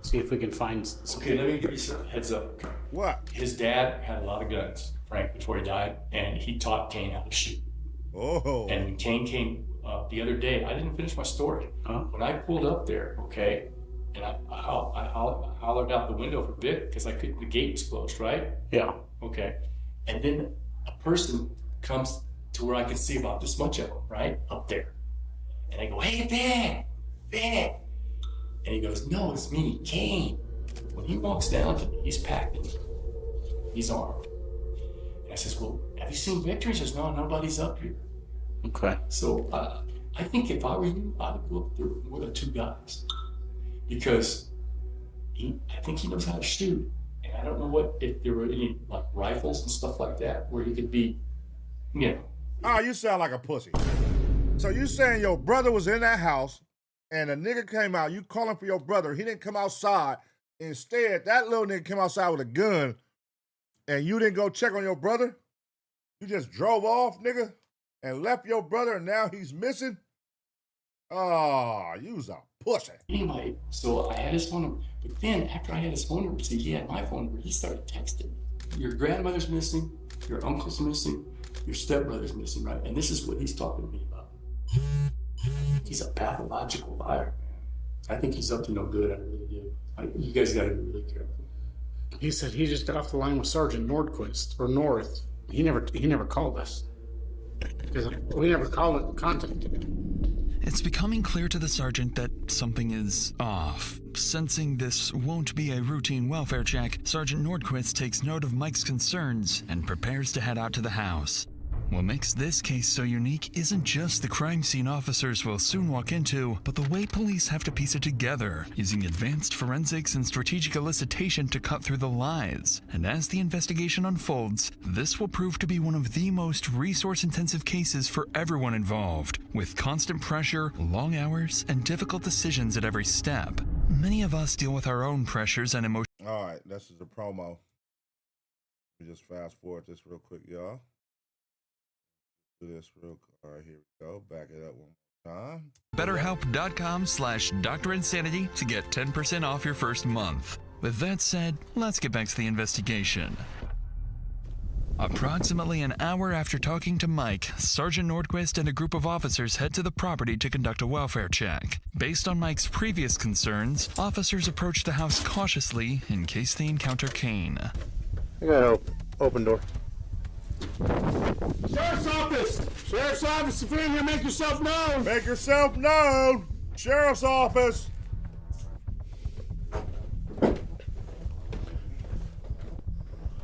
See if we can find something. Okay, let me give you some heads up. What? His dad had a lot of guns, Frank, before he died, and he taught Kane how to shoot. Oh. And when Kane came the other day, I didn't finish my story. When I pulled up there, okay, and I hollered out the window for Vic because the gate was closed, right? Yeah. Okay. And then a person comes to where I can see about this much of him, right? Up there. And I go, hey, Vic. And he goes, no, it's me, Kane. When he walks down to me, he's packed in. He's armed. And I says, well, have you seen Victor? He says, no, nobody's up here. Okay. So I think if I were you, I would go up there with the 2 guys. Because I think he knows how to shoot. And I don't know if there were any like rifles and stuff like that where he could be, Oh, you sound like a pussy. So you saying your brother was in that house and a nigga came out, you calling for your brother, he didn't come outside. Instead, that little nigga came outside with a gun and you didn't go check on your brother? You just drove off, nigga, and left your brother and now he's missing? Oh, you's a pussy. Anyway, so I had his phone number. But then after I had his phone number, he had my phone number, he started texting me. Your grandmother's missing, your uncle's missing, your stepbrother's missing, right? And this is what he's talking to me about. He's a pathological liar, man. I think he's up to no good, I really do. You guys gotta be really careful. He said he just got off the line with Sergeant Nordquist, or North. He never called us. Because we never contacted him. It's becoming clear to the sergeant that something is off. Sensing this won't be a routine welfare check, Sergeant Nordquist takes note of Mike's concerns and prepares to head out to the house. What makes this case so unique isn't just the crime scene officers will soon walk into, but the way police have to piece it together, using advanced forensics and strategic elicitation to cut through the lies. And as the investigation unfolds, this will prove to be one of the most resource-intensive cases for everyone involved, with constant pressure, long hours, and difficult decisions at every step. Many of us deal with our own pressures and emotions. All right, this is a promo. Let me just fast forward this real quick, y'all. Do this real quick. All right, here we go. Back it up one more time. BetterHelp.com/Dr. Insanity to get 10% off your first month. With that said, let's get back to the investigation. Approximately an hour after talking to Mike, Sergeant Nordquist and a group of officers head to the property to conduct a welfare check. Based on Mike's previous concerns, officers approach the house cautiously in case they encounter Kane. I got open door. Sheriff's office! Sheriff's office, if you're in here, make yourself known! Make yourself known! Sheriff's office!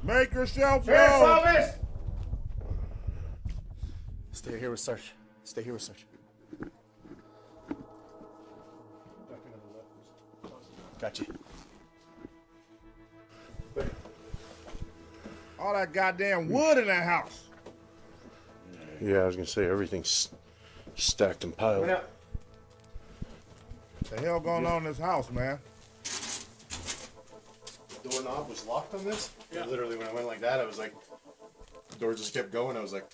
Make yourself known! Sheriff's office! Stay here with Sarge. Stay here with Sarge. Gotcha. All that goddamn wood in that house. Yeah, I was gonna say everything's stacked and piled. What the hell going on in this house, man? The doorknob was locked on this. Yeah. Literally, when I went like that, I was like, the door just kept going. I was like,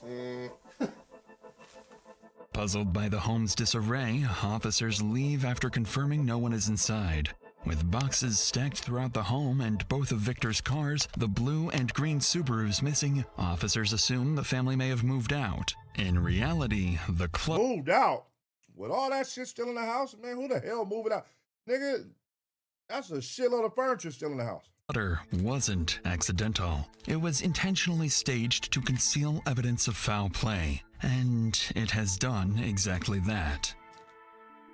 Puzzled by the home's disarray, officers leave after confirming no one is inside. With boxes stacked throughout the home and both of Victor's cars, the blue and green Subarus missing, officers assume the family may have moved out. In reality, the moved out? With all that shit still in the house? Man, who the hell moving out? Nigga, that's a shitload of furniture still in the house. Clutter wasn't accidental. It was intentionally staged to conceal evidence of foul play, and it has done exactly that.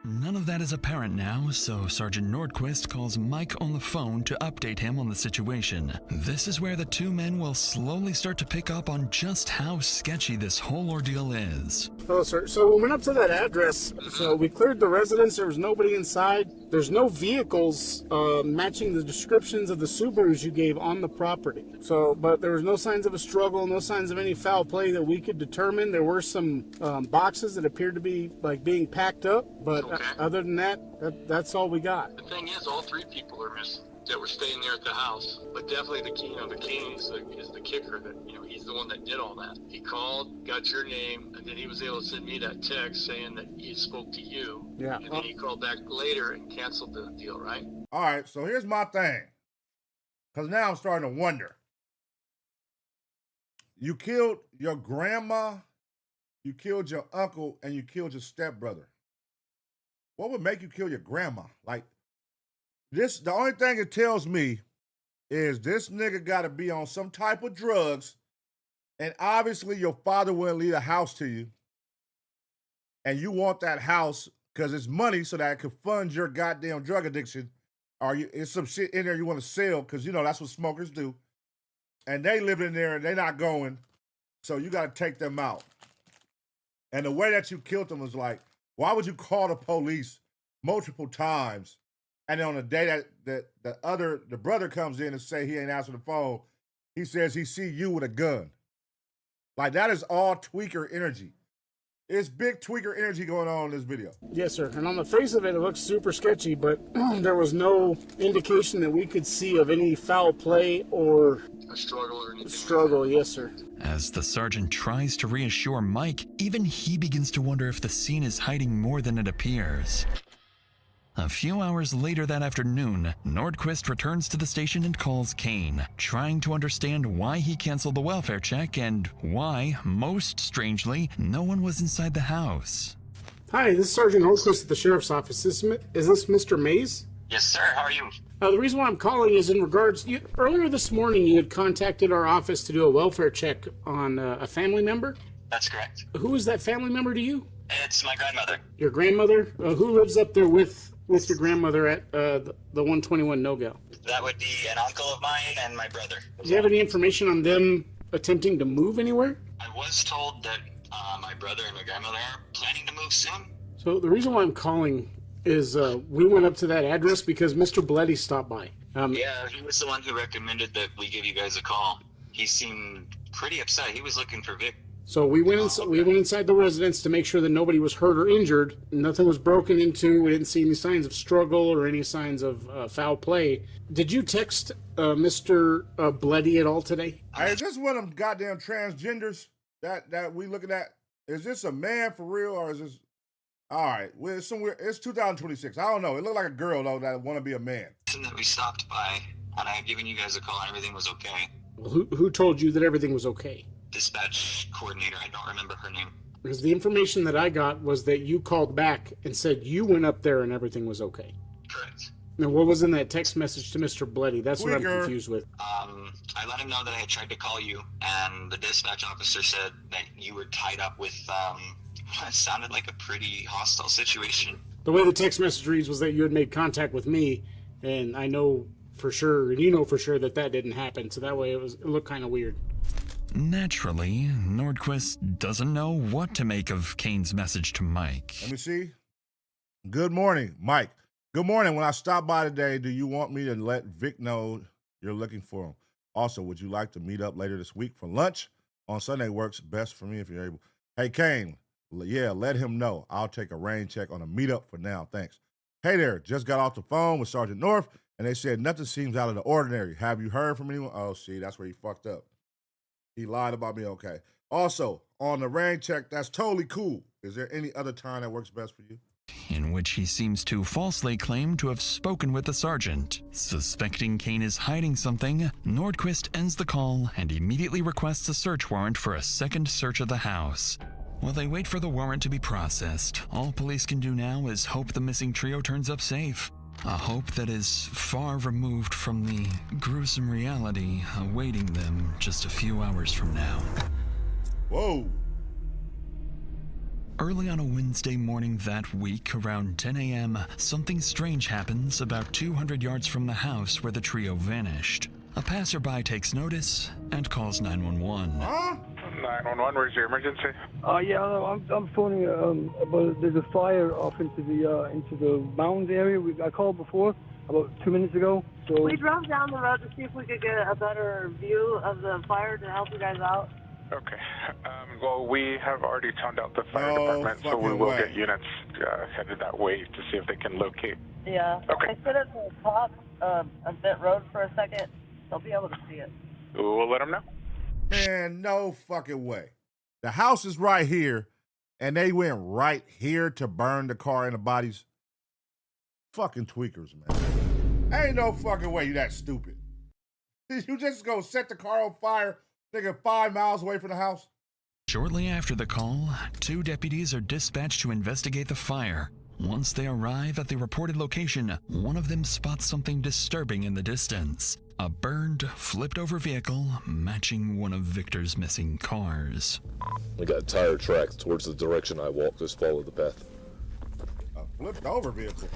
None of that is apparent now, so Sergeant Nordquist calls Mike on the phone to update him on the situation. This is where the two men will slowly start to pick up on just how sketchy this whole ordeal is. Hello, sir. So we went up to that address. So we cleared the residence. There was nobody inside. There's no vehicles matching the descriptions of the Subarus you gave on the property. So, but there was no signs of a struggle, no signs of any foul play that we could determine. There were some boxes that appeared to be like being packed up, but other than that, that's all we got. The thing is, all three people are missing that were staying there at the house. But definitely the king is the kicker. That he's the one that did all that. He called, got your name, and then he was able to send me that text saying that he spoke to you. Yeah. And then he called back later and canceled the deal, right? All right, so here's my thing. Because now I'm starting to wonder. You killed your grandma, you killed your uncle, and you killed your stepbrother. What would make you kill your grandma? Like, this, the only thing it tells me is this nigga got to be on some type of drugs, and obviously your father wouldn't leave a house to you, and you want that house because it's money so that it could fund your goddamn drug addiction, or it's some shit in there you want to sell because, that's what smokers do, and they live in there and they not going, so you got to take them out. And the way that you killed them was like, why would you call the police multiple times, and then on the day that the brother comes in and say he ain't answering the phone, he says he see you with a gun? Like, that is all tweaker energy. It's big tweaker energy going on in this video. Yes, sir. And on the face of it, it looks super sketchy, but there was no indication that we could see of any foul play or a struggle or anything. Struggle, yes, sir. As the sergeant tries to reassure Mike, even he begins to wonder if the scene is hiding more than it appears. A few hours later that afternoon, Nordquist returns to the station and calls Kane, trying to understand why he canceled the welfare check and why, most strangely, no one was inside the house. Hi, this is Sergeant Nordquist at the Sheriff's Office. Is this Mr. Mays? Yes, sir. How are you? The reason why I'm calling is in regards... earlier this morning, you had contacted our office to do a welfare check on a family member. That's correct. Who is that family member to you? It's my grandmother. Your grandmother? Who lives up there with your grandmother at the 121 No-Go? That would be an uncle of mine and my brother. Do you have any information on them attempting to move anywhere? I was told that my brother and my grandmother are planning to move soon. So the reason why I'm calling is we went up to that address because Mr. Bloody stopped by. Yeah, he was the one who recommended that we give you guys a call. He seemed pretty upset. He was looking for Vic. So we went inside the residence to make sure that nobody was hurt or injured. Nothing was broken into. We didn't see any signs of struggle or any signs of foul play. Did you text Mr. Bloody at all today? Is this one of them goddamn transgenders that we looking at? Is this a man for real or is this... All right, well, it's 2026. I don't know. It looked like a girl, though, that want to be a man. That we stopped by, and I had given you guys a call and everything was okay. Well, who told you that everything was okay? Dispatch coordinator. I don't remember her name. Because the information that I got was that you called back and said you went up there and everything was okay. Correct. Now, what was in that text message to Mr. Bloody? That's what I'm confused with. I let him know that I had tried to call you, and the dispatch officer said that you were tied up with, it sounded like a pretty hostile situation. The way the text message reads was that you had made contact with me, and I know for sure, and you know for sure that didn't happen, so that way it looked kind of weird. Naturally, Nordquist doesn't know what to make of Kane's message to Mike. Let me see. Good morning, Mike. Good morning. When I stop by today, do you want me to let Vic know you're looking for him? Also, would you like to meet up later this week for lunch? On Sunday works best for me if you're able. Hey, Kane. Yeah, let him know. I'll take a rain check on a meetup for now. Thanks. Hey there. Just got off the phone with Sergeant North, and they said nothing seems out of the ordinary. Have you heard from anyone? Oh, see, that's where he fucked up. He lied about me. Okay. Also, on the rain check, that's totally cool. Is there any other time that works best for you? In which he seems to falsely claim to have spoken with the sergeant. Suspecting Kane is hiding something, Nordquist ends the call and immediately requests a search warrant for a second search of the house. While they wait for the warrant to be processed, all police can do now is hope the missing trio turns up safe. A hope that is far removed from the gruesome reality awaiting them just a few hours from now. Whoa. Early on a Wednesday morning that week, around 10 a.m., something strange happens about 200 yards from the house where the trio vanished. A passerby takes notice and calls 911. 911, where's your emergency? Yeah, I'm phoning about there's a fire off into the mounds area. I called before about 2 minutes ago. So we drove down the road to see if we could get a better view of the fire to help you guys out. Okay. Well, we have already toned out the fire department, so we will get units headed that way to see if they can locate. Yeah. Okay. I stood at the top of that road for a second. They'll be able to see it. We'll let them know. Man, no fucking way. The house is right here, and they went right here to burn the car and the bodies. Fucking tweakers, man. Ain't no fucking way you that stupid. You just go set the car on fire, nigga, 5 miles away from the house? Shortly after the call, 2 deputies are dispatched to investigate the fire. Once they arrive at the reported location, one of them spots something disturbing in the distance. A burned, flipped-over vehicle matching one of Victor's missing cars. We got tire tracks towards the direction I walked. Just follow the path. A flipped-over vehicle?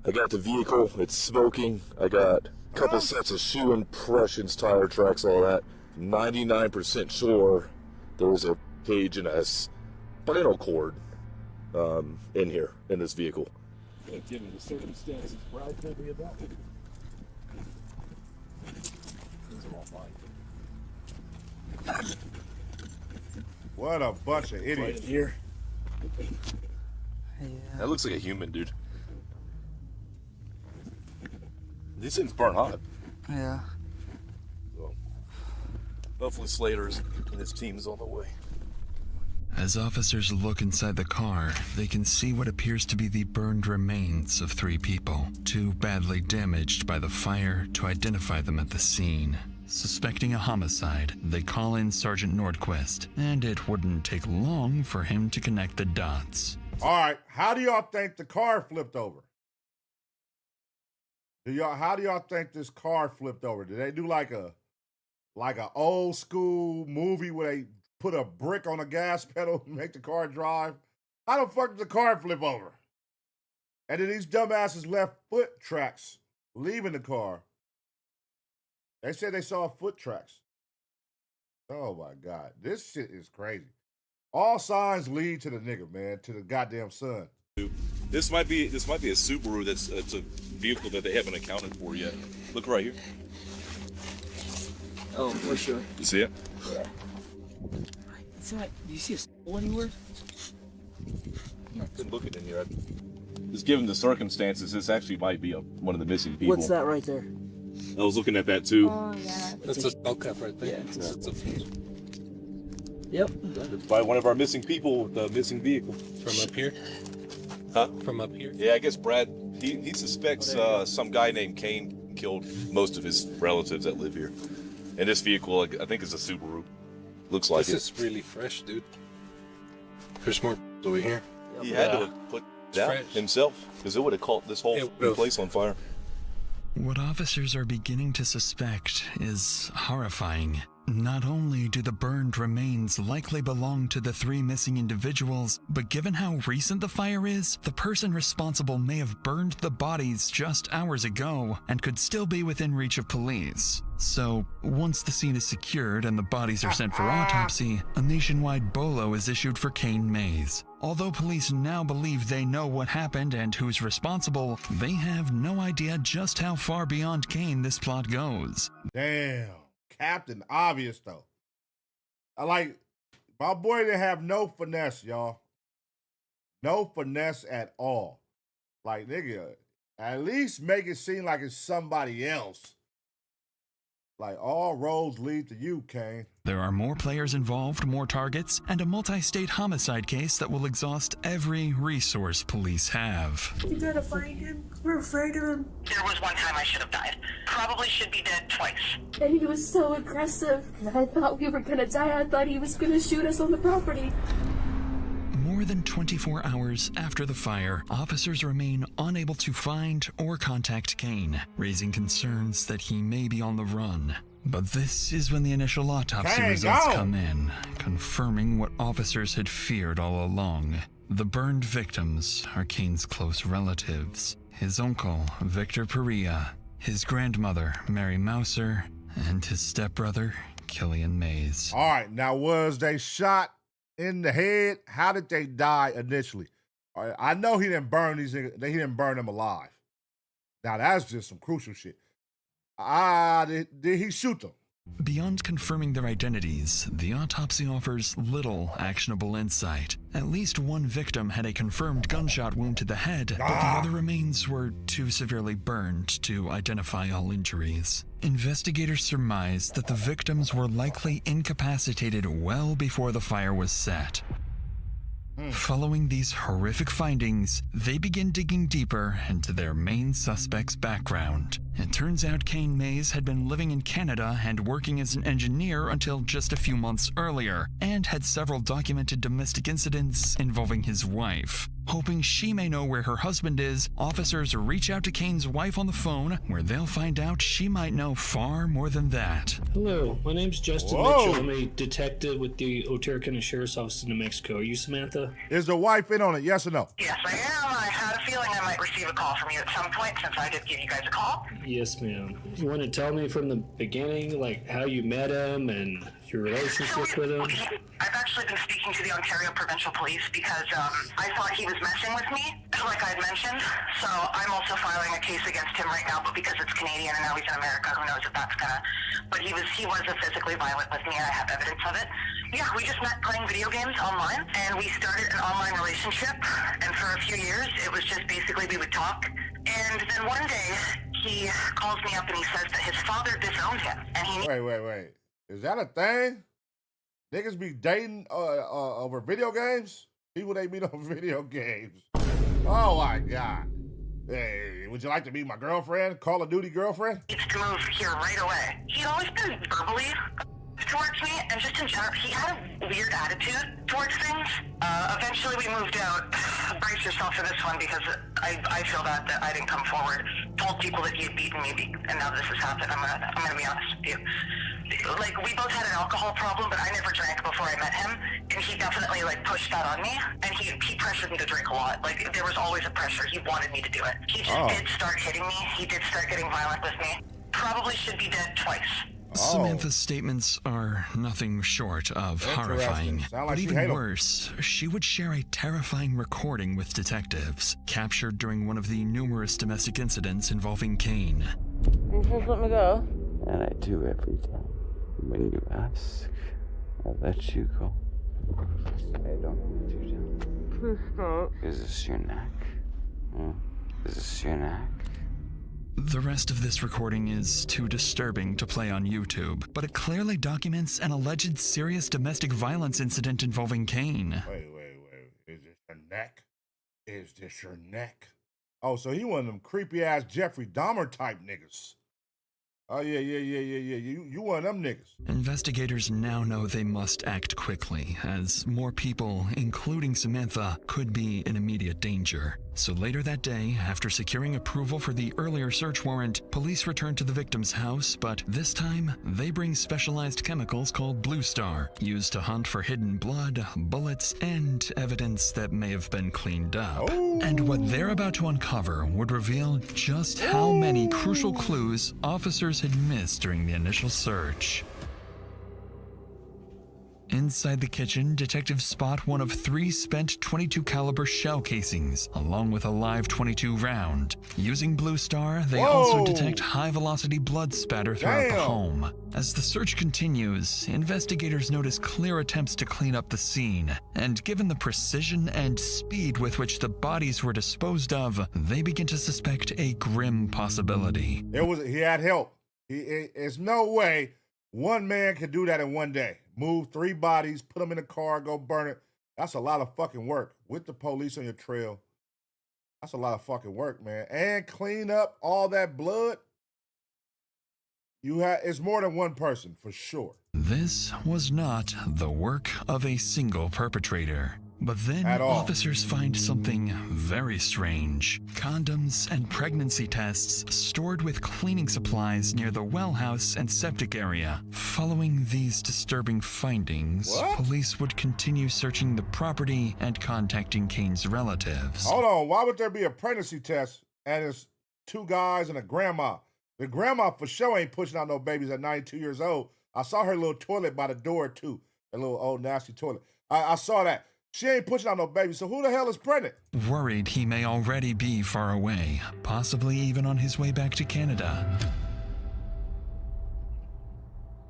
I got the vehicle. It's smoking. I got a couple sets of shoe impressions, tire tracks, all that. 99% sure there was a cage and a spinal cord in here, in this vehicle. Given the circumstances, Bride's gonna be about it. What a bunch of idiots. Right in here. Yeah. That looks like a human, dude. These things burn hot. Yeah. So, hopefully Slater's and his team's on the way. As officers look inside the car, they can see what appears to be the burned remains of 3 people, too badly damaged by the fire to identify them at the scene. Suspecting a homicide, they call in Sergeant Nordquist, and it wouldn't take long for him to connect the dots. All right, how do y'all think the car flipped over? How do y'all think this car flipped over? Did they do like a old school movie where they put a brick on a gas pedal and make the car drive? How the fuck did the car flip over? And then these dumbasses left foot tracks leaving the car. They said they saw foot tracks. Oh my God, this shit is crazy. All signs lead to the nigga, man, to the goddamn son. This might be a Subaru. It's a vehicle that they haven't accounted for yet. Look right here. Oh, for sure. You see it? Yeah. It's not. Do you see a soul anywhere? I couldn't look it in here. Just given the circumstances, this actually might be one of the missing people. What's that right there? I was looking at that too. Oh yeah. That's a skull cap right there. Yeah. Yep. It's by one of our missing people with the missing vehicle. From up here? Huh? From up here? Yeah, I guess Brad, he suspects some guy named Kane killed most of his relatives that live here. And this vehicle, I think, is a Subaru. Looks like This is really fresh, dude. There's more over here. He had to have put it out himself, because it would have caught this whole place on fire. What officers are beginning to suspect is horrifying. Not only do the burned remains likely belong to the 3 missing individuals, but given how recent the fire is, the person responsible may have burned the bodies just hours ago and could still be within reach of police. So, once the scene is secured and the bodies are sent for autopsy, a nationwide BOLO is issued for Kane Mays. Although police now believe they know what happened and who's responsible, they have no idea just how far beyond Kane this plot goes. Damn. Captain Obvious, though. My boy didn't have no finesse, y'all. No finesse at all. Like, nigga, at least make it seem like it's somebody else. Like, all roads lead to you, Kane. There are more players involved, more targets, and a multi-state homicide case that will exhaust every resource police have. You gotta find him. We're afraid of him. There was one time I should have died. Probably should be dead twice. And he was so aggressive. I thought we were gonna die. I thought he was gonna shoot us on the property. More than 24 hours after the fire, officers remain unable to find or contact Kane, raising concerns that he may be on the run. But this is when the initial autopsy results come in, confirming what officers had feared all along. The burned victims are Kane's close relatives, his uncle, Victor Perea, his grandmother, Mary Mouser, and his stepbrother, Killian Mays. All right, now was they shot in the head? How did they die initially? All right, I know he didn't burn these niggas. He didn't burn them alive. Now that's just some crucial shit. Did he shoot them? Beyond confirming their identities, the autopsy offers little actionable insight. At least one victim had a confirmed gunshot wound to the head, but the other remains were too severely burned to identify all injuries. Investigators surmise that the victims were likely incapacitated well before the fire was set. Following these horrific findings, they begin digging deeper into their main suspect's background. It turns out Kane Mays had been living in Canada and working as an engineer until just a few months earlier, and had several documented domestic incidents involving his wife. Hoping she may know where her husband is, officers reach out to Kane's wife on the phone, where they'll find out she might know far more than that. Hello, my name's Justin Mitchell. I'm a detective with the Otero County Sheriff's Office in New Mexico. Are you Samantha? Is the wife in on it, yes or no? Yes, I am. I had a feeling I might receive a call from you at some point since I did give you guys a call. Yes, ma'am. You want to tell me from the beginning, like how you met him and your relationship with him? I've actually been speaking to the Ontario Provincial Police because I thought he was messing with me, like I had mentioned. So I'm also filing a case against him right now, but because it's Canadian and now he's in America, who knows if that's gonna... But he was physically violent with me, and I have evidence of it. Yeah, we just met playing video games online, and we started an online relationship, and for a few years, it was just basically we would talk. And then one day, he calls me up and he says that his father disowned him, and he... Wait. Is that a thing? Niggas be dating over video games? People they meet on video games. Oh my God. Hey, would you like to be my girlfriend? Call of Duty girlfriend? Needs to move here right away. He'd always been verbally towards me, and just in general, he had a weird attitude towards things. Eventually we moved out. Brace yourself for this one, because I feel bad that I didn't come forward. Told people that he had beaten me, and now this has happened. I'm gonna be honest with you. Like, we both had an alcohol problem, but I never drank before I met him, and he definitely, like, pushed that on me, and he pressured me to drink a lot. Like, there was always a pressure. He wanted me to do it. He just did start hitting me. He did start getting violent with me. Probably should be dead twice. Samantha's statements are nothing short of horrifying. Sound like But she even hate 'em. worse, she would share a terrifying recording with detectives, captured during one of the numerous domestic incidents involving Kane. You just let me go. And I do every time. When you ask, I let you go. I don't want you to. Please stop. Is this your neck? Is this your neck? The rest of this recording is too disturbing to play on YouTube, but it clearly documents an alleged serious domestic violence incident involving Kane. Wait. Is this your neck? Is this your neck? Oh, so he one of them creepy-ass Jeffrey Dahmer type niggas. Oh, yeah. You one of them niggas. Investigators now know they must act quickly, as more people, including Samantha, could be in immediate danger. So later that day, after securing approval for the earlier search warrant, police return to the victim's house, but this time, they bring specialized chemicals called Blue Star, used to hunt for hidden blood, bullets, and evidence that may have been cleaned up. And what they're about to uncover would reveal just how many crucial clues officers had missed during the initial search. Inside the kitchen, detectives spot one of 3 spent .22 caliber shell casings, along with a live .22 round. Using Blue Star, they also detect high-velocity blood spatter throughout the home. As the search continues, investigators notice clear attempts to clean up the scene, and given the precision and speed with which the bodies were disposed of, they begin to suspect a grim possibility. He had help. There's no way one man could do that in one day. Move 3 bodies, put them in a car, go burn it. That's a lot of fucking work. With the police on your trail, that's a lot of fucking work, man. And clean up all that blood. It's more than one person, for sure. This was not the work of a single perpetrator. But then officers find something very strange. Condoms and pregnancy tests stored with cleaning supplies near the well house and septic area. Following these disturbing findings, police would continue searching the property and contacting Kane's relatives. Hold on, why would there be a pregnancy test and it's 2 guys and a grandma? The grandma for sure ain't pushing out no babies at 92 years old. I saw her little toilet by the door too. That little old nasty toilet. I saw that. She ain't pushing out no baby, so who the hell is pregnant? Worried he may already be far away, possibly even on his way back to Canada.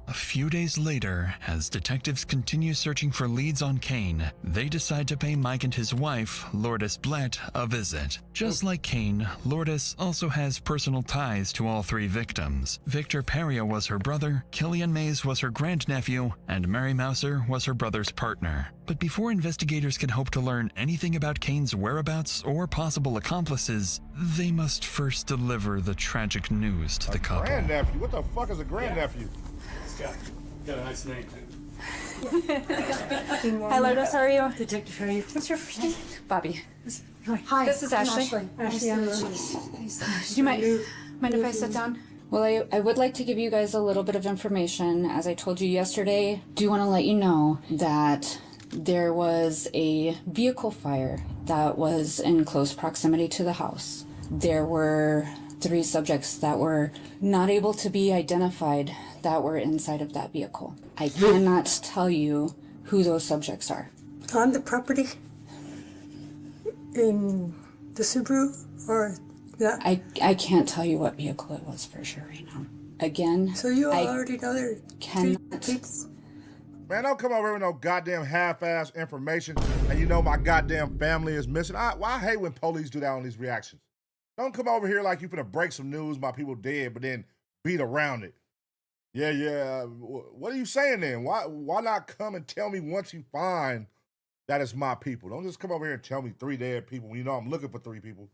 A few days later, as detectives continue searching for leads on Kane, they decide to pay Mike and his wife, Lourdes Blett, a visit. Just like Kane, Lourdes also has personal ties to all 3 victims. Victor Peria was her brother, Killian Mays was her grandnephew, and Mary Mouser was her brother's partner. But before investigators can hope to learn anything about Kane's whereabouts or possible accomplices, they must first deliver the tragic news to the couple. Grandnephew? What the fuck is a grandnephew? Got a nice name. Hi, Lourdes, how are you? Detective, how are you? What's your first name? Bobby. Hi. This is Ashley. Ashley, Do you mind if I sit down? Well, I would like to give you guys a little bit of information. As I told you yesterday, do want to let you know that there was a vehicle fire that was in close proximity to the house. There were 3 subjects that were not able to be identified that were inside of that vehicle. I cannot tell you who those subjects are. On the property? In the Subaru? Or that? I can't tell you what vehicle it was for sure right now. Again, so you already know there cannot. Man, don't come over here with no goddamn half-ass information and you know my goddamn family is missing. I hate when police do that on these reactions. Don't come over here like you finna break some news, my people dead, but then beat around it. Yeah. What are you saying then? Why not come and tell me once you find that it's my people? Don't just come over here and tell me 3 dead people when you know I'm looking for 3 people.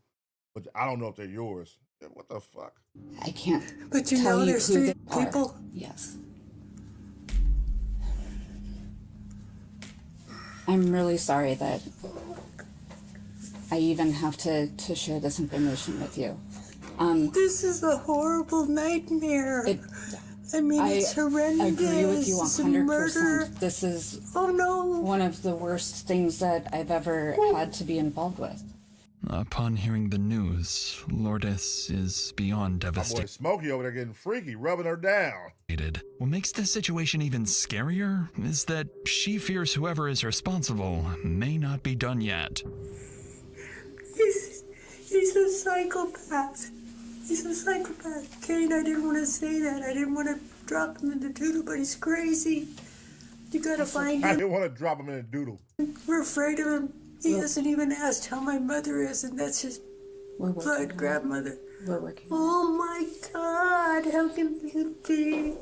but I don't know if they're yours. What the fuck? I can't. But you tell know you there's who three they are. people? Yes. I'm really sorry that I even have to share this information with you. This is a horrible nightmare. It's horrendous. I agree with you It's 100%. murder. This is no. one of the worst things that I've ever had to be involved with. Upon hearing the news, Lourdes is beyond My boy devastated. Smokey over there getting freaky, rubbing her down. What makes the situation even scarier is that she fears whoever is responsible may not be done yet. He's a psychopath. He's a psychopath. Kane, I didn't want to say that. I didn't want to drop him in the doodle, but he's crazy. You gotta find I him. didn't want to drop him in a doodle. We're afraid of him. He hasn't even asked how my mother is, and that's his blood grandmother. We're working. Oh my God, how can you be?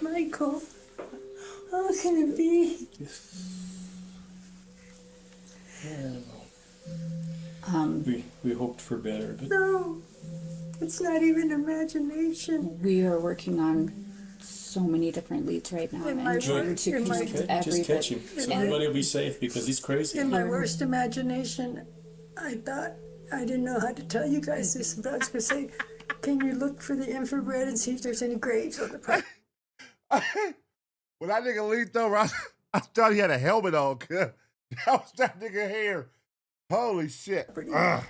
Michael, how can it be? We hoped for better, but No, it's not even imagination. We are working on so many different leads right now and trying to connect everybody. just catch him. So everybody will be safe because he's crazy. In my worst imagination, I thought, I didn't know how to tell you guys this, but I was going to say, can you look for the infrared and see if there's any graves on the property? When that nigga leaped over, I thought he had a helmet on. That was that nigga hair. Holy shit.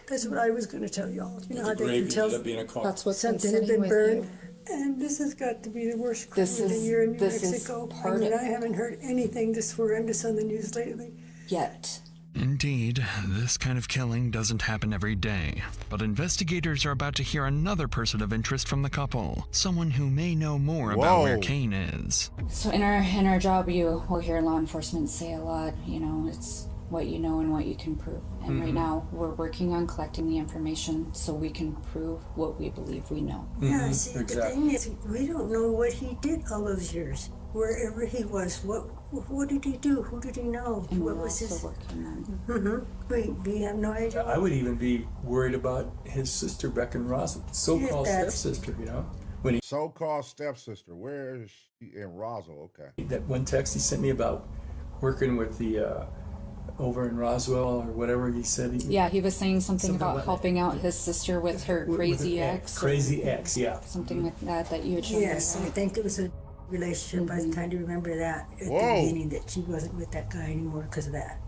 That's what I was going to tell y'all. You know how The they grave can tell ended up being a car. That's what's something been had sitting been with burned. you. And this has got to be the worst crime This of the is- year in New this is Mexico. part I mean, of- I haven't heard anything this horrendous on the news lately. Yet. Indeed, this kind of killing doesn't happen every day. But investigators are about to hear another person of interest from the couple. Someone who may know more about where Whoa. Kane is. So in our job, you will hear law enforcement say a lot, it's what you know and what you can prove. And right now, we're working on collecting the information so we can prove what we believe we know. Yeah, see, the thing is, we don't know what he did all those years. Wherever he was, what did he do? Who did he know? And What we're was also his... working on We have no idea. I would even be worried about his sister, Beck and Ross, so-called Yeah, that's- stepsister, When he, So-called stepsister. Where is she? In Roswell. Okay. that one text he sent me about working with the, over in Roswell or whatever he said. Yeah, he was saying something about about- helping out his sister with her crazy ex. Crazy ex, yeah. Something like that you had shown Yes, me. I think it was a relationship. I was trying to remember that at the Whoa. beginning, that she wasn't with that guy anymore because of that.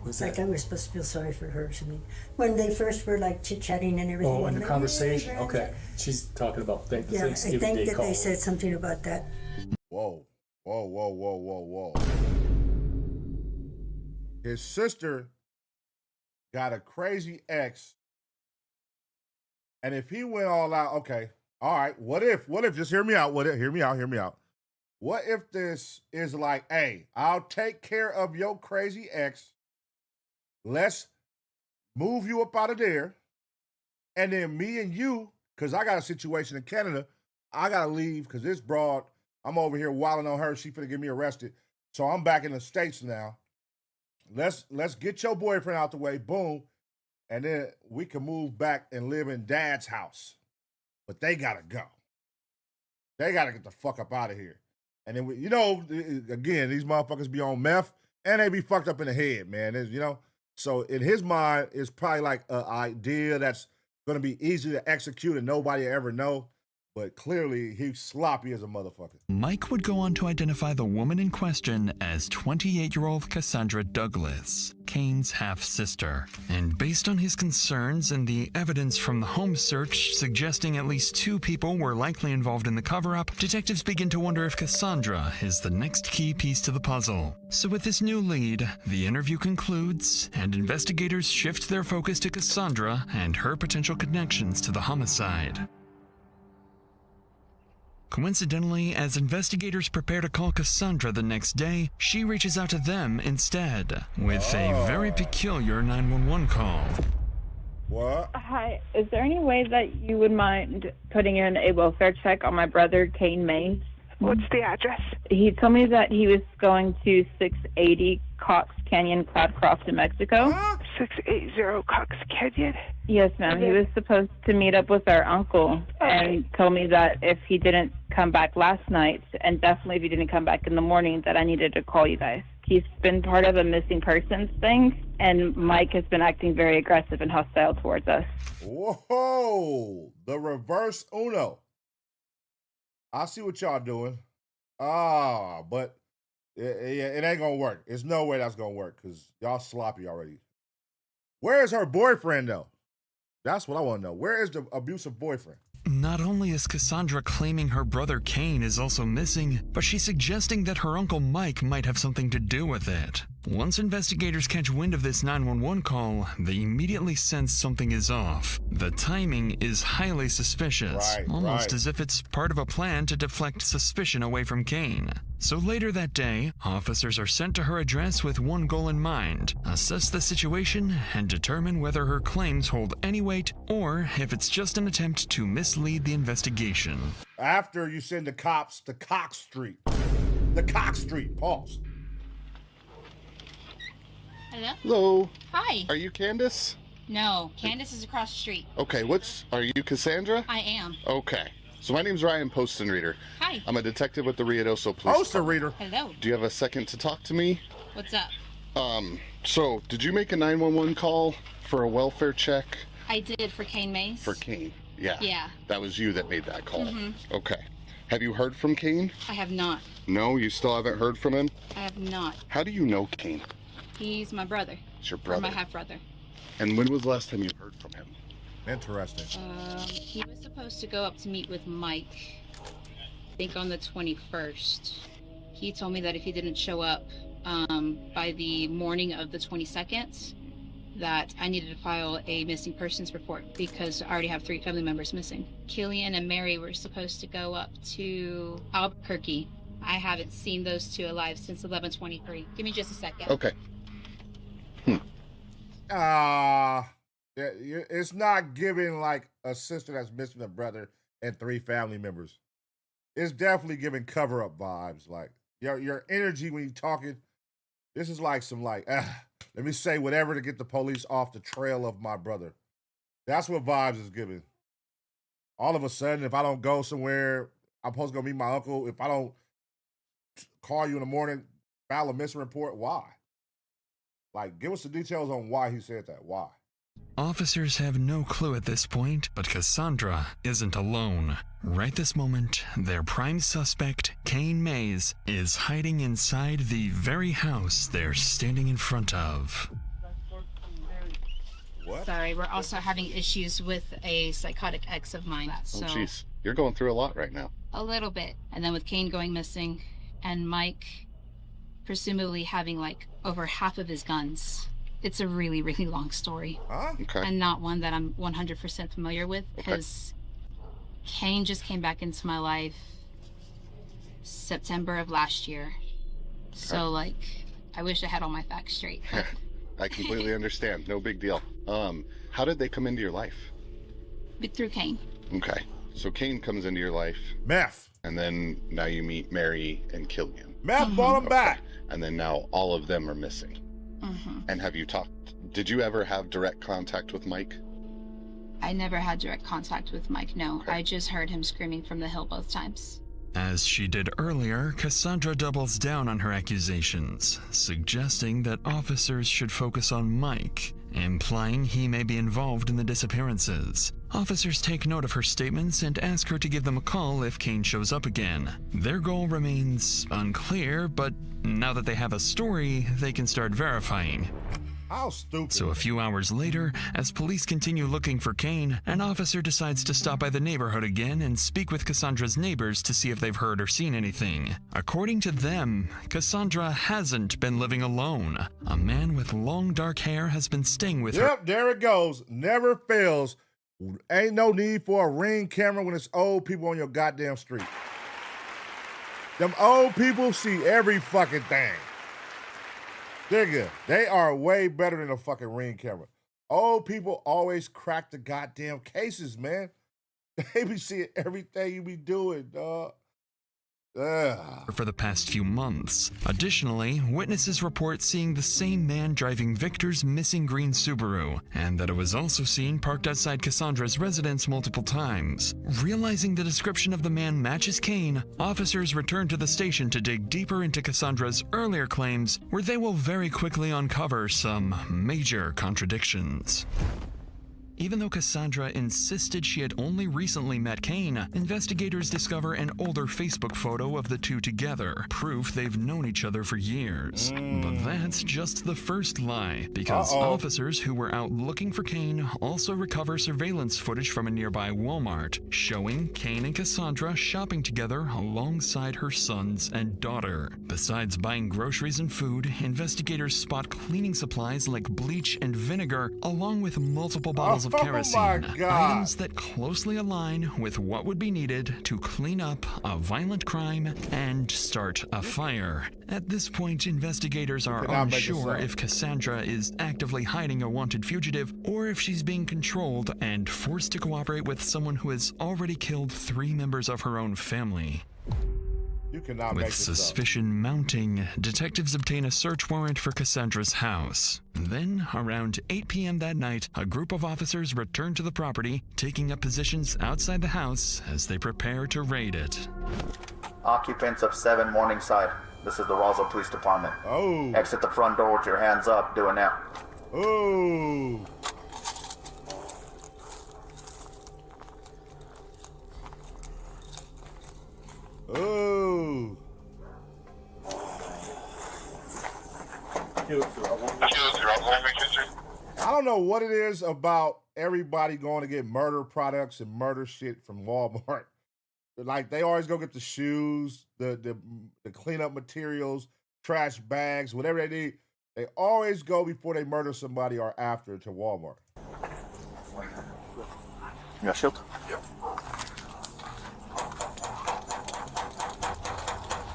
Was Like that? I was supposed to feel sorry for her or something. When they first were like chit-chatting and everything. Oh, in and the like, conversation. "Yeah, Okay. She's talking about the Yeah, I Thanksgiving think Day that call. they said something about that. Whoa. Whoa, whoa, whoa, whoa, whoa. His sister got a crazy ex. And if he went all out, okay, all right, what if, just hear me out, hear me out. What if this is like, hey, I'll take care of your crazy ex. Let's move you up out of there. And then me and you, because I got a situation in Canada, I got to leave because this broad, I'm over here wilding on her. She finna get me arrested. So I'm back in the States now. Let's get your boyfriend out the way. Boom. And then we can move back and live in Dad's house. But they got to go. They got to get the fuck up out of here. And then, again, these motherfuckers be on meth and they be fucked up in the head, man. So in his mind, it's probably like an idea that's going to be easy to execute and nobody ever know. But clearly, he's sloppy as a motherfucker. Mike would go on to identify the woman in question as 28-year-old Cassandra Douglas, Kane's half-sister. And based on his concerns and the evidence from the home search suggesting at least 2 people were likely involved in the cover-up, detectives begin to wonder if Cassandra is the next key piece to the puzzle. So with this new lead, the interview concludes, and investigators shift their focus to Cassandra and her potential connections to the homicide. Coincidentally, as investigators prepare to call Cassandra the next day, she reaches out to them instead, with a very peculiar 911 call. What? Hi, is there any way that you would mind putting in a welfare check on my brother, Kane Mays? What's the address? He told me that he was going to 680 Cox Canyon Cloud Cross in Mexico. 680 Cox Canyon? Yes, ma'am. He was supposed to meet up with our uncle and told me that if he didn't come back last night, and definitely if he didn't come back in the morning, that I needed to call you guys. He's been part of a missing persons thing, and Mike has been acting very aggressive and hostile towards us. Whoa, the reverse Uno. I see what y'all doing. But it ain't gonna work. There's no way that's gonna work because y'all sloppy already. Where is her boyfriend though? That's what I want to know. Where is the abusive boyfriend? Not only is Cassandra claiming her brother Kane is also missing, but she's suggesting that her uncle Mike might have something to do with it. Once investigators catch wind of this 911 call, they immediately sense something is off. The timing is highly suspicious, almost as if it's part of a plan to deflect suspicion away from Kane. So later that day, officers are sent to her address with one goal in mind: assess the situation and determine whether her claims hold any weight or if it's just an attempt to mislead the investigation. After you send the cops to Cox Street. Pause. Hello? Hello. Hi. Are you Candace? No, Candace is across the street. Okay, are you Cassandra? I am. Okay. So my name's Ryan, Poston Reader. Hi. I'm a detective with the Ruidoso Police. Poston Reader. Hello. Do you have a second to talk to me? What's up? So did you make a 911 call for a welfare check? I did for Kane Mays. For Kane, yeah. Yeah. That was you that made that call. Mm-hmm. Okay. Have you heard from Kane? I have not. No, you still haven't heard from him? I have not. How do you know Kane? He's my brother. It's your Or brother? my half-brother. And when was the last time you heard from him? Interesting. He was supposed to go up to meet with Mike, I think on the 21st. He told me that if he didn't show up by the morning of the 22nd, that I needed to file a missing persons report because I already have 3 family members missing. Killian and Mary were supposed to go up to Albuquerque. I haven't seen those 2 alive since 11/23. Give me just a second. Okay. It's not giving like a sister that's missing a brother and 3 family members. It's definitely giving cover-up vibes. Like your energy when you're talking, this is like some let me say whatever to get the police off the trail of my brother. That's what vibes is giving. All of a sudden, if I don't go somewhere, I'm supposed to go meet my uncle. If I don't call you in the morning, file a missing report, why? Like, give us the details on why he said that. Why? Officers have no clue at this point, but Cassandra isn't alone. Right this moment, their prime suspect, Kane Mays, is hiding inside the very house they're standing in front of. What? Sorry, we're also having issues with a psychotic ex of mine. So Oh, jeez. You're going through a lot right now. a little bit. And then with Kane going missing and Mike presumably having like over half of his guns. It's a really, really long story. Okay. And not one that I'm 100% familiar with because Kane just came back into my life September of last year. So like, I wish I had all my facts straight. But I completely understand. No big deal. How did they come into your life? through Kane. Okay. So Kane comes into your life. Meth. And then now you meet Mary and Killian. Meth brought him back. And then now all of them are missing. And have you did you ever have direct contact with Mike? I never had direct contact with Mike, no. I just heard him screaming from the hill both times. As she did earlier, Cassandra doubles down on her accusations, suggesting that officers should focus on Mike, implying he may be involved in the disappearances. Officers take note of her statements and ask her to give them a call if Kane shows up again. Their goal remains unclear, but now that they have a story, they can start verifying. How stupid. So a few hours later, as police continue looking for Kane, an officer decides to stop by the neighborhood again and speak with Cassandra's neighbors to see if they've heard or seen anything. According to them, Cassandra hasn't been living alone. A man with long dark hair has been staying with her. Yep, there it goes. Never fails. Ain't no need for a ring camera when it's old people on your goddamn street. Them old people see every fucking thing. Nigga, they are way better than a fucking ring camera. Old people always crack the goddamn cases, man. They be seeing everything you be doing, dog. for the past few months. Additionally, witnesses report seeing the same man driving Victor's missing green Subaru, and that it was also seen parked outside Cassandra's residence multiple times. Realizing the description of the man matches Kane, officers return to the station to dig deeper into Cassandra's earlier claims, where they will very quickly uncover some major contradictions. Even though Cassandra insisted she had only recently met Kane, investigators discover an older Facebook photo of the two together, proof they've known each other for years. But that's just the first lie, because officers who were out looking for Kane also recover surveillance footage from a nearby Walmart, showing Kane and Cassandra shopping together alongside her sons and daughter. Besides buying groceries and food, investigators spot cleaning supplies like bleach and vinegar, along with multiple bottles of kerosene, items that closely align with what would be needed to clean up a violent crime and start a fire. At this point, investigators are unsure if Cassandra is actively hiding a wanted fugitive or if she's being controlled and forced to cooperate with someone who has already killed 3 members of her own family. You cannot With suspicion mounting, detectives obtain a search warrant for Cassandra's house. Then, around 8 p.m. that night, a group of officers return to the property, taking up positions outside the house as they prepare to raid it. Occupants of 7 Morningside. This is the Roswell Police Department. Exit the front door with your hands up. Do it now. Ooh. I don't know what it is about everybody going to get murder products and murder shit from Walmart. Like, they always go get the shoes, the cleanup materials, trash bags, whatever they need. They always go before they murder somebody or after to Walmart. You got shield? Yep.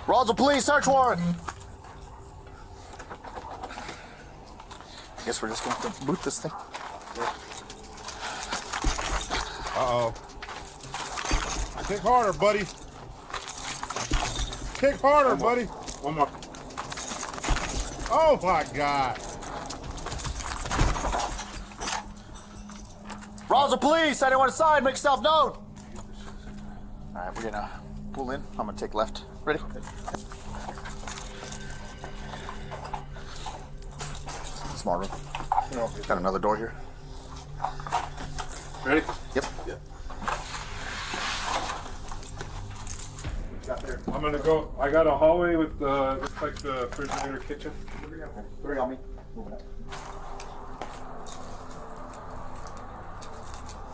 Roswell Police, search warrant! Guess we're just going to boot this thing. Uh-oh. Kick harder, buddy. Kick harder, buddy. One more. Oh, my God. Roswell Police, anyone inside, make yourself known. All right, we're gonna pull in. I'm gonna take left. Ready? Small room. Got another door here. Ready? Yep. I'm gonna go. I got a hallway with looks like the refrigerator kitchen. 3 on me. Moving up.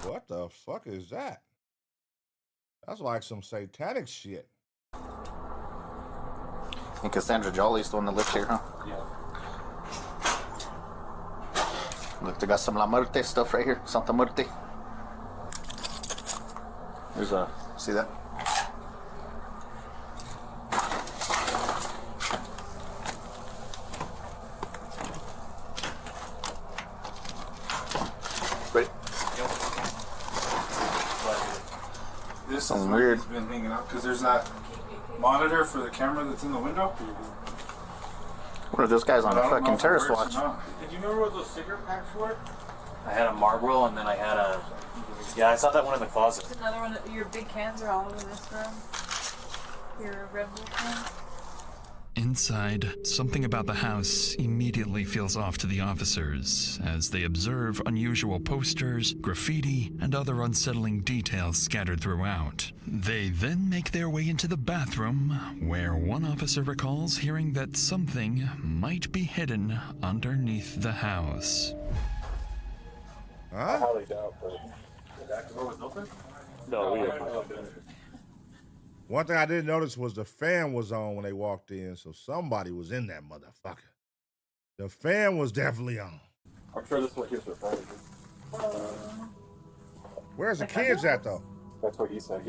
What the fuck is that? That's like some satanic shit. And Cassandra Jolly's the one that lives here, huh? Yeah. Look, they got some La Muerte stuff right here. Santa Muerte. There's a, see that? Ready? This Something is where weird. he's been hanging out because there's that monitor for the camera that's in the window. What if this guy's on a fucking terrorist watch? Did you remember what those cigarette packs were? I had a Marlboro and then I had a... Yeah, I saw that one in the closet. Another one. Your big cans are all over this room. Your Red Bull cans. Inside, something about the house immediately feels off to the officers as they observe unusual posters, graffiti, and other unsettling details scattered throughout. They then make their way into the bathroom, where one officer recalls hearing that something might be hidden underneath the house. Huh? I highly doubt, but the back door was open? No, we didn't. One thing I didn't notice was the fan was on when they walked in, so somebody was in that motherfucker. The fan was definitely on. I'm sure this one gives her phone. Where's the kids at, though? That's what he said.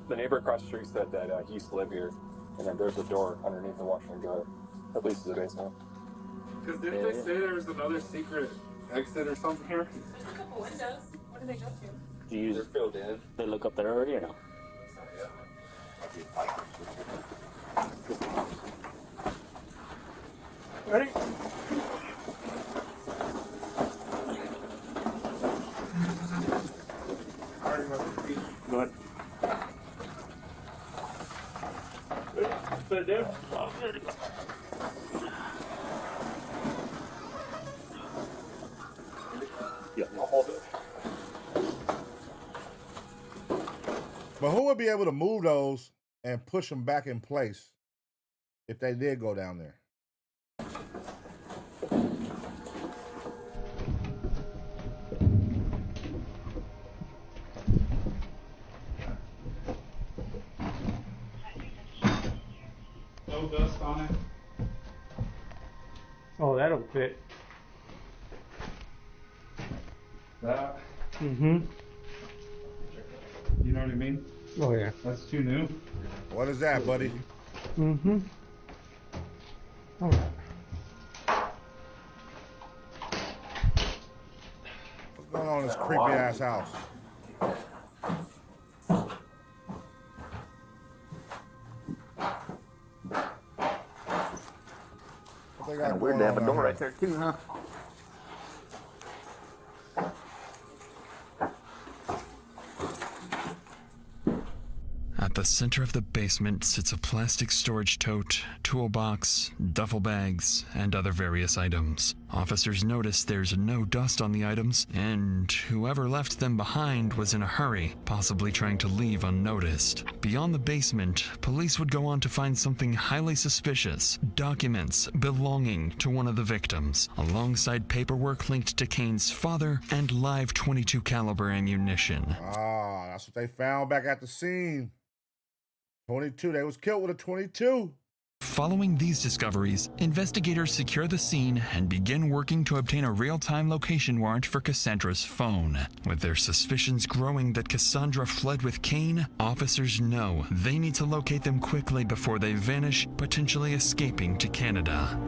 The neighbor across the street said that he used to live here, and then there's a door underneath the washer and dryer. At least it's a basement. Because didn't they say there was another secret exit or something here? There's a couple windows. What do they go to? Do you use... They're filled in. They look up there already or no? Ready? Go ahead. Put it down. Yeah, I'll hold it. But who would be able to move those and push them back in place if they did go down there? No dust on it. Oh, that'll fit. That, Mm-hmm. you know what I mean? Oh, yeah. That's too new. What is that, buddy? Mm-hmm. All right. What's going on in this creepy ass house? Kind of weird to have a door right there too, huh? At the center of the basement sits a plastic storage tote, toolbox, duffel bags, and other various items. Officers notice there's no dust on the items, and whoever left them behind was in a hurry, possibly trying to leave unnoticed. Beyond the basement, police would go on to find something highly suspicious: documents belonging to one of the victims, alongside paperwork linked to Kane's father and live .22 caliber ammunition. Ah, that's what they found back at the scene. 22. They was killed with a 22. Following these discoveries, investigators secure the scene and begin working to obtain a real-time location warrant for Cassandra's phone. With their suspicions growing that Cassandra fled with Kane, officers know they need to locate them quickly before they vanish, potentially escaping to Canada.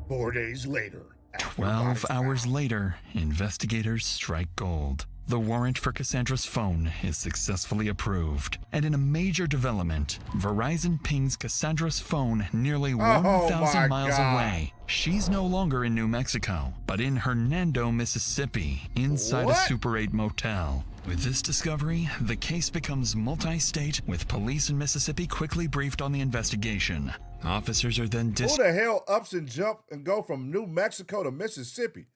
4 days later. 12 hours later, investigators strike gold. The warrant for Cassandra's phone is successfully approved. And in a major development, Verizon pings Cassandra's phone nearly 1,000 miles away. She's no longer in New Mexico, but in Hernando, Mississippi, inside a Super 8 motel. With this discovery, the case becomes multi-state, with police in Mississippi quickly briefed on the investigation. Officers are then Who the hell ups and jump and go from New Mexico to Mississippi?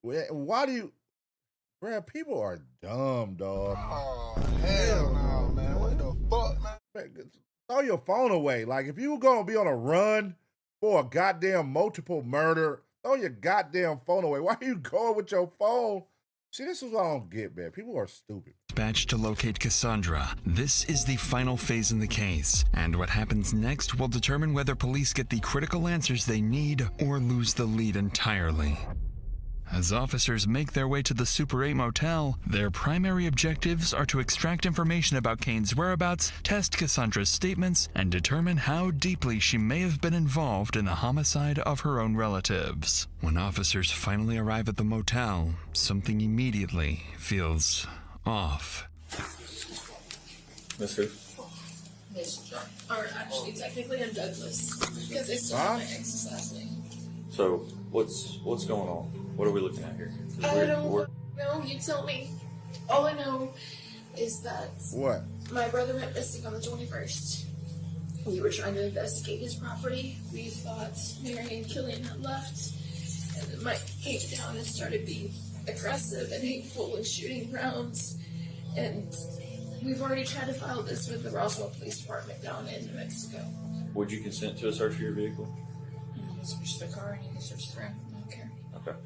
Why do you... Bruh, people are dumb, dog. Oh, hell no, man. What the fuck, man? Throw your phone away. Like, if you were going to be on a run for a goddamn multiple murder, throw your goddamn phone away. Why are you going with your phone? See, this is what I don't get, man. People are stupid. Dispatched to locate Cassandra. This is the final phase in the case, and what happens next will determine whether police get the critical answers they need or lose the lead entirely. As officers make their way to the Super 8 motel, their primary objectives are to extract information about Kane's whereabouts, test Cassandra's statements, and determine how deeply she may have been involved in the homicide of her own relatives. When officers finally arrive at the motel, something immediately feels off. Miss who? Miss John. Or actually, technically, I'm Douglas, because I still have my ex's last name. So, what's going on? What are we looking at here? I don't know. You tell me. All I know is that what? My brother went missing on the 21st. We were trying to investigate his property. We thought Mary and Killian had left, and then Mike came down and started being aggressive and hateful and shooting rounds. And we've already tried to file this with the Roswell Police Department down in New Mexico. Would you consent to a search for your vehicle? You can search the car and you can search the ground. I don't care. Okay.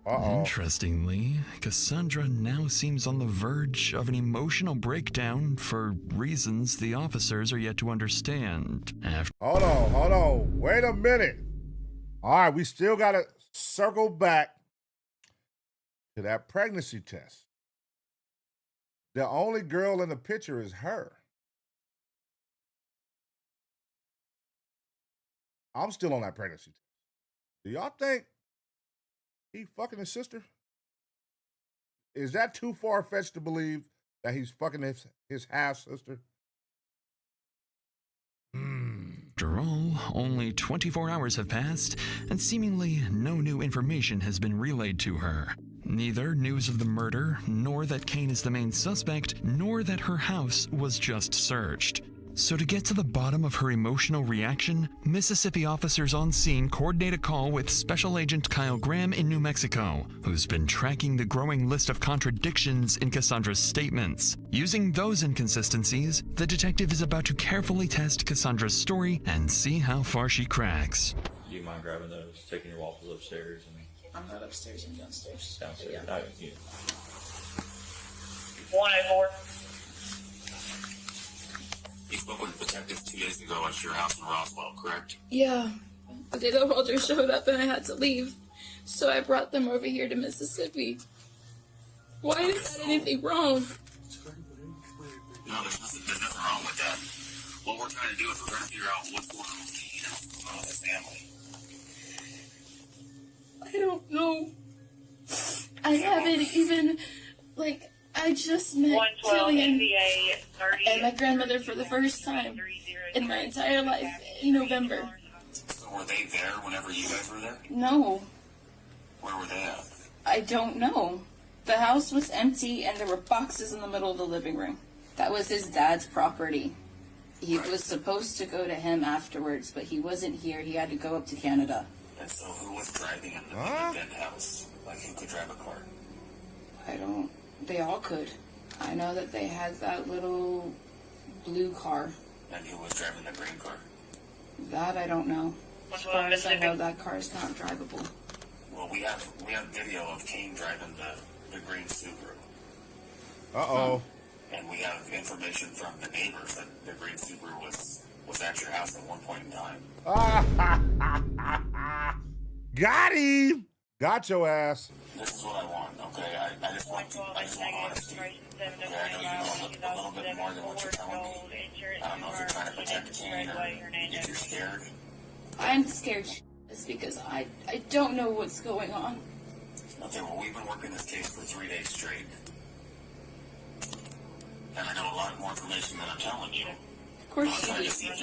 Interestingly, Cassandra now seems on the verge of an emotional breakdown for reasons the officers are yet to understand. Hold on. Wait a minute. All right, we still got to circle back to that pregnancy test. The only girl in the picture is her. I'm still on that pregnancy test. Do y'all think he fucking his sister? Is that too far-fetched to believe that he's fucking his half-sister. After all, only 24 hours have passed, and seemingly no new information has been relayed to her. Neither news of the murder, nor that Kane is the main suspect, nor that her house was just searched. So to get to the bottom of her emotional reaction, Mississippi officers on scene coordinate a call with Special Agent Kyle Graham in New Mexico, who's been tracking the growing list of contradictions in Cassandra's statements. Using those inconsistencies, the detective is about to carefully test Cassandra's story and see how far she cracks. Do you mind grabbing those, taking your waffles upstairs? I'm not upstairs, I'm downstairs. Downstairs? Yeah. Yeah. 104. You spoke with detectives 2 days ago at your house in Roswell, correct? Yeah. The day the Walter showed up and I had to leave. So I brought them over here to Mississippi. Why is that anything wrong? No, there's nothing wrong with that. What we're trying to do is we're trying to figure out what's going on with Kane and what's going on with his family. I don't know. I haven't even, I just met Killian and my grandmother for the first time in my entire life in November. So were they there whenever you guys were there? No, Where were they at? I don't know. The house was empty and there were boxes in the middle of the living room. That was his dad's property. He was supposed to go to him afterwards, but he wasn't here. He had to go up to Canada. And so who was driving in the penthouse? Like, who could drive a car? They all could. I know that they had that little blue car. And who was driving the green car? That I don't know. As far as I know, that car is not drivable. Well, we have video of Kane driving the green Subaru. Uh-oh. And we have information from the neighbors that the green Subaru was at your house at one point in time. Got him! Got your ass. This is what I want, okay? I just want honesty. Okay, I know you know a little bit more than what you're telling me. I don't know if you're trying to protect Kane or if you're scared. I'm scared it's because I don't know what's going on. Okay, well, we've been working this case for 3 days straight. And I know a lot more information than I'm telling you. Of course I'm trying to see if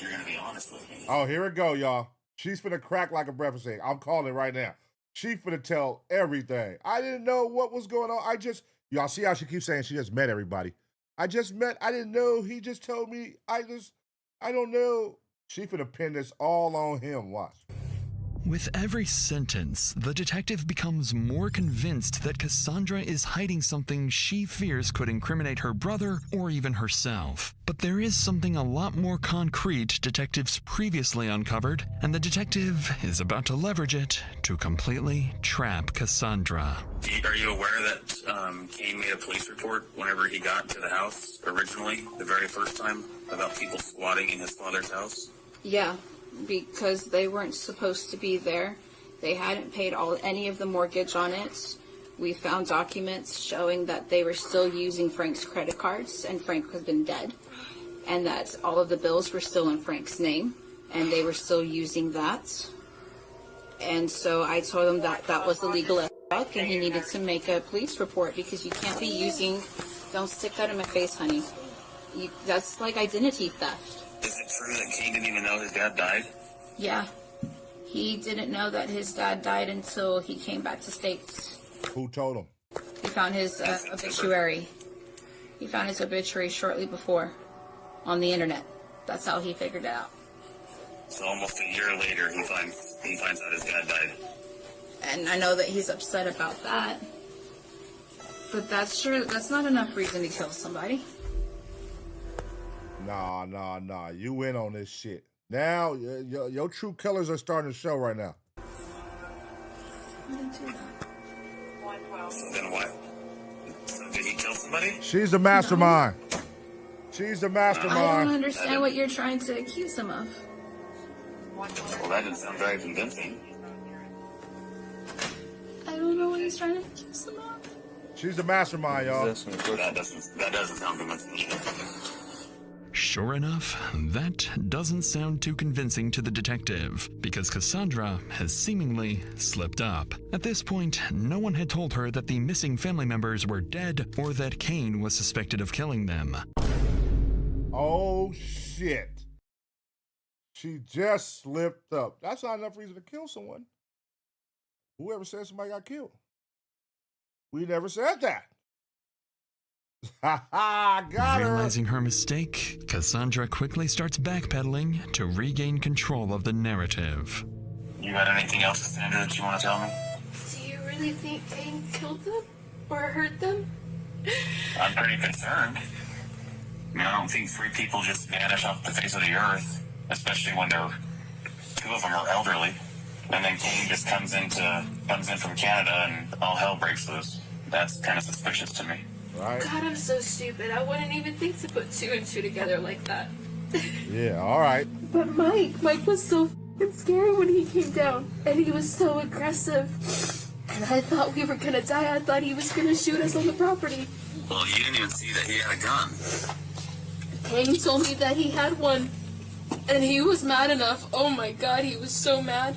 you're going to be honest with me. Oh, here it go, y'all. She's finna crack like a breakfast egg. I'm calling it right now. She finna tell everything. I didn't know what was going on. Y'all see how she keeps saying she just met everybody. I didn't know. He just told me. I don't know. She finna pin this all on him. Watch. With every sentence, the detective becomes more convinced that Cassandra is hiding something she fears could incriminate her brother or even herself. But there is something a lot more concrete detectives previously uncovered, and the detective is about to leverage it to completely trap Cassandra. Are you aware that Kane made a police report whenever he got to the house originally, the very first time, about people squatting in his father's house? Yeah, because they weren't supposed to be there. They hadn't paid any of the mortgage on it. We found documents showing that they were still using Frank's credit cards, and Frank has been dead, and that all of the bills were still in Frank's name, and they were still using that. And so I told him that that was illegal as fuck, and he needed to make a police report because you can't be using. Don't stick that in my face, honey. That's like identity theft. Is it true that Kane didn't even know his dad died? Yeah. He didn't know that his dad died until he came back to States. Who told him? He found his obituary. He found his obituary shortly before on the internet. That's how he figured it out. So almost a year later, he finds out his dad died. And I know that he's upset about that. But that's not enough reason to kill somebody. Nah. You win on this shit. Now, your true colors are starting to show right now. I didn't do that. So then what? So did he kill somebody? She's the mastermind. No. She's the mastermind. I don't understand what you're trying to accuse him of. Well, that didn't sound very convincing. I don't know what he's trying to accuse him of. She's the mastermind, y'all. That doesn't sound convincing either. Sure enough, that doesn't sound too convincing to the detective, because Cassandra has seemingly slipped up. At this point, no one had told her that the missing family members were dead or that Kane was suspected of killing them. Oh, shit. She just slipped up. That's not enough reason to kill someone. Whoever said somebody got killed. We never said that. Got Realizing her mistake, Cassandra quickly starts backpedaling to regain control of the narrative. You got anything else, Cassandra, that you want to tell me? Do you really think Kane killed them? Or hurt them? I'm pretty concerned. I mean, I don't think 3 people just vanish off the face of the earth, especially when 2 of them are elderly. And then Kane just comes in from Canada and all hell breaks loose. That's kind of suspicious to me. Right. God, I'm so stupid. I wouldn't even think to put 2 and 2 together like that. Yeah, all right. But Mike was so f***ing scary when he came down. And he was so aggressive. And I thought we were gonna die. I thought he was gonna shoot us on the property. Well, you didn't even see that he had a gun. Kane told me that he had one. And he was mad enough. Oh my God, he was so mad.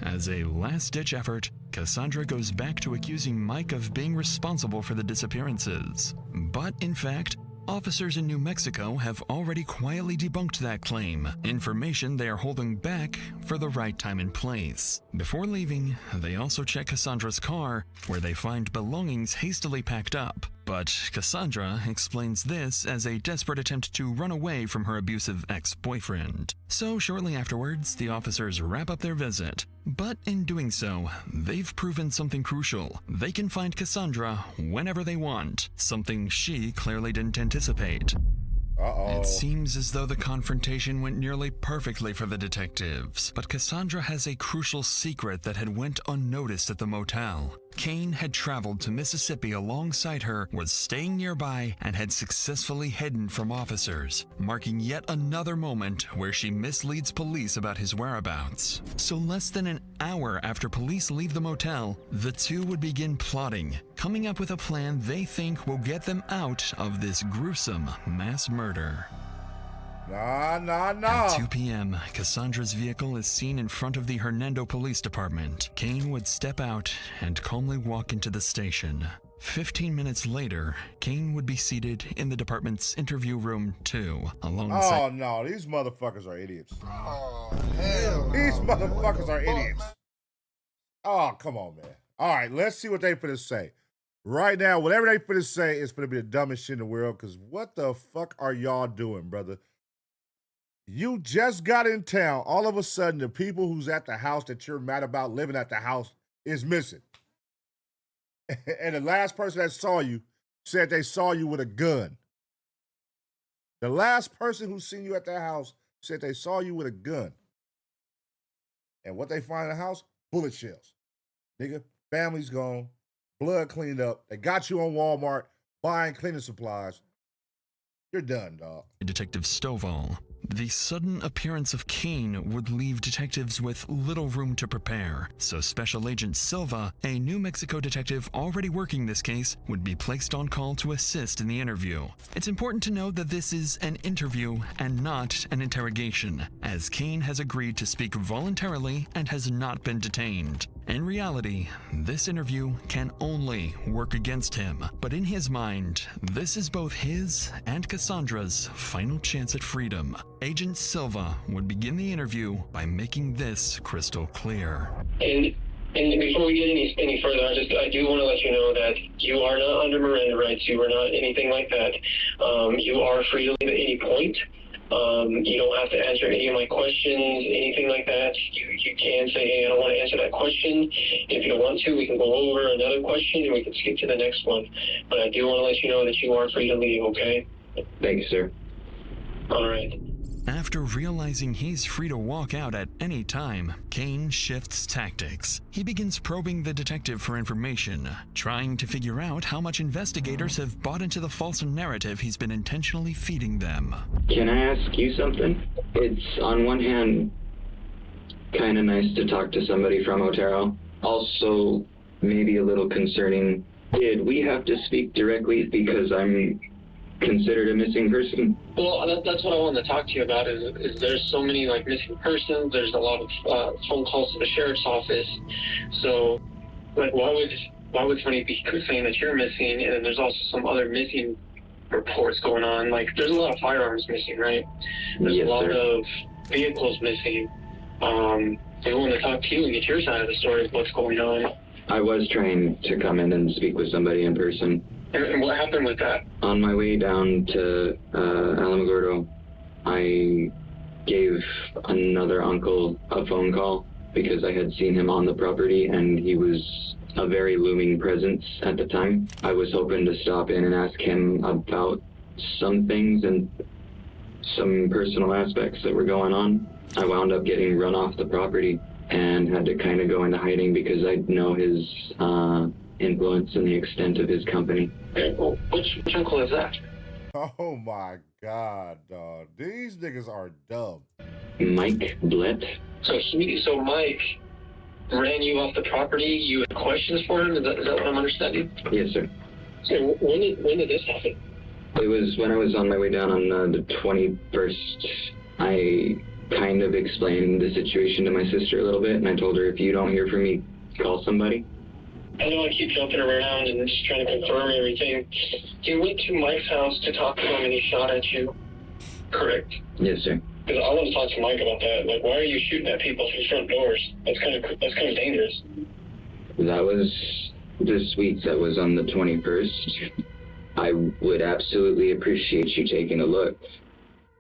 As a last-ditch effort, Cassandra goes back to accusing Mike of being responsible for the disappearances. But in fact, officers in New Mexico have already quietly debunked that claim, information they are holding back for the right time and place. Before leaving, they also check Cassandra's car, where they find belongings hastily packed up. But Cassandra explains this as a desperate attempt to run away from her abusive ex-boyfriend. So shortly afterwards, the officers wrap up their visit. But in doing so, they've proven something crucial. They can find Cassandra whenever they want, something she clearly didn't anticipate. It seems as though the confrontation went nearly perfectly for the detectives, but Cassandra has a crucial secret that had went unnoticed at the motel. Kane had traveled to Mississippi alongside her, was staying nearby, and had successfully hidden from officers, marking yet another moment where she misleads police about his whereabouts. So less than an hour after police leave the motel, the two would begin plotting, coming up with a plan they think will get them out of this gruesome mass murder. At 2 p.m., Cassandra's vehicle is seen in front of the Hernando Police Department. Kane would step out and calmly walk into the station. 15 minutes later, Kane would be seated in the department's interview room 2, alongside... Oh, no, these motherfuckers are idiots. Oh, hell These no, motherfuckers man. are idiots. Oh, come on, man. All right, let's see what they finna say. Right now, whatever they finna say is finna be the dumbest shit in the world, because what the fuck are y'all doing, brother? You just got in town. All of a sudden, the people who's at the house that you're mad about living at the house is missing. And the last person that saw you said they saw you with a gun. The last person who seen you at that house said they saw you with a gun. And what they find in the house? Bullet shells. Nigga, family's gone. Blood cleaned up. They got you on Walmart buying cleaning supplies. You're done, dog. Detective Stovall. The sudden appearance of Kane would leave detectives with little room to prepare, so Special Agent Silva, a New Mexico detective already working this case, would be placed on call to assist in the interview. It's important to note that this is an interview and not an interrogation, as Kane has agreed to speak voluntarily and has not been detained. In reality, this interview can only work against him, but in his mind, this is both his and Cassandra's final chance at freedom. Agent Silva would begin the interview by making this crystal clear. And before we get any further, I do want to let you know that you are not under Miranda rights. You are not anything like that. You are free to leave at any point. You don't have to answer any of my questions, anything like that. You can say, hey, I don't want to answer that question. If you don't want to, we can go over another question and we can skip to the next one. But I do want to let you know that you are free to leave, okay? Thank you, sir. All right. After realizing he's free to walk out at any time, Kane shifts tactics. He begins probing the detective for information, trying to figure out how much investigators have bought into the false narrative he's been intentionally feeding them. Can I ask you something? It's, on one hand, kind of nice to talk to somebody from Otero. Also, maybe a little concerning. Did we have to speak directly because I'm considered a missing person? Well, that's what I wanted to talk to you about. Is there's so many like missing persons. There's a lot of phone calls to the sheriff's office. So, like, why would somebody be saying that you're missing? And then there's also some other missing reports going on. Like, there's a lot of firearms missing, right? There's a lot of vehicles missing. I want to talk to you and get your side of the story of what's going on. I was trying to come in and speak with somebody in person. And what happened with that? On my way down to Alamogordo, I gave another uncle a phone call because I had seen him on the property and he was a very looming presence at the time. I was hoping to stop in and ask him about some things and some personal aspects that were going on. I wound up getting run off the property and had to kind of go into hiding because I know his influence and the extent of his company. Okay, well, which uncle is that? Oh my God, dog. These niggas are dumb. Mike Blett. So Mike ran you off the property. You had questions for him? Is that what I'm understanding? Yes, sir. So when did this happen? It was when I was on my way down on the 21st. I kind of explained the situation to my sister a little bit, and I told her, if you don't hear from me, call somebody. I know I keep jumping around and just trying to confirm everything. You went to Mike's house to talk to him and he shot at you, correct? Yes, sir. Because I want to talk to Mike about that. Like, why are you shooting at people through front doors? That's kind of dangerous. That was the suite that was on the 21st. I would absolutely appreciate you taking a look.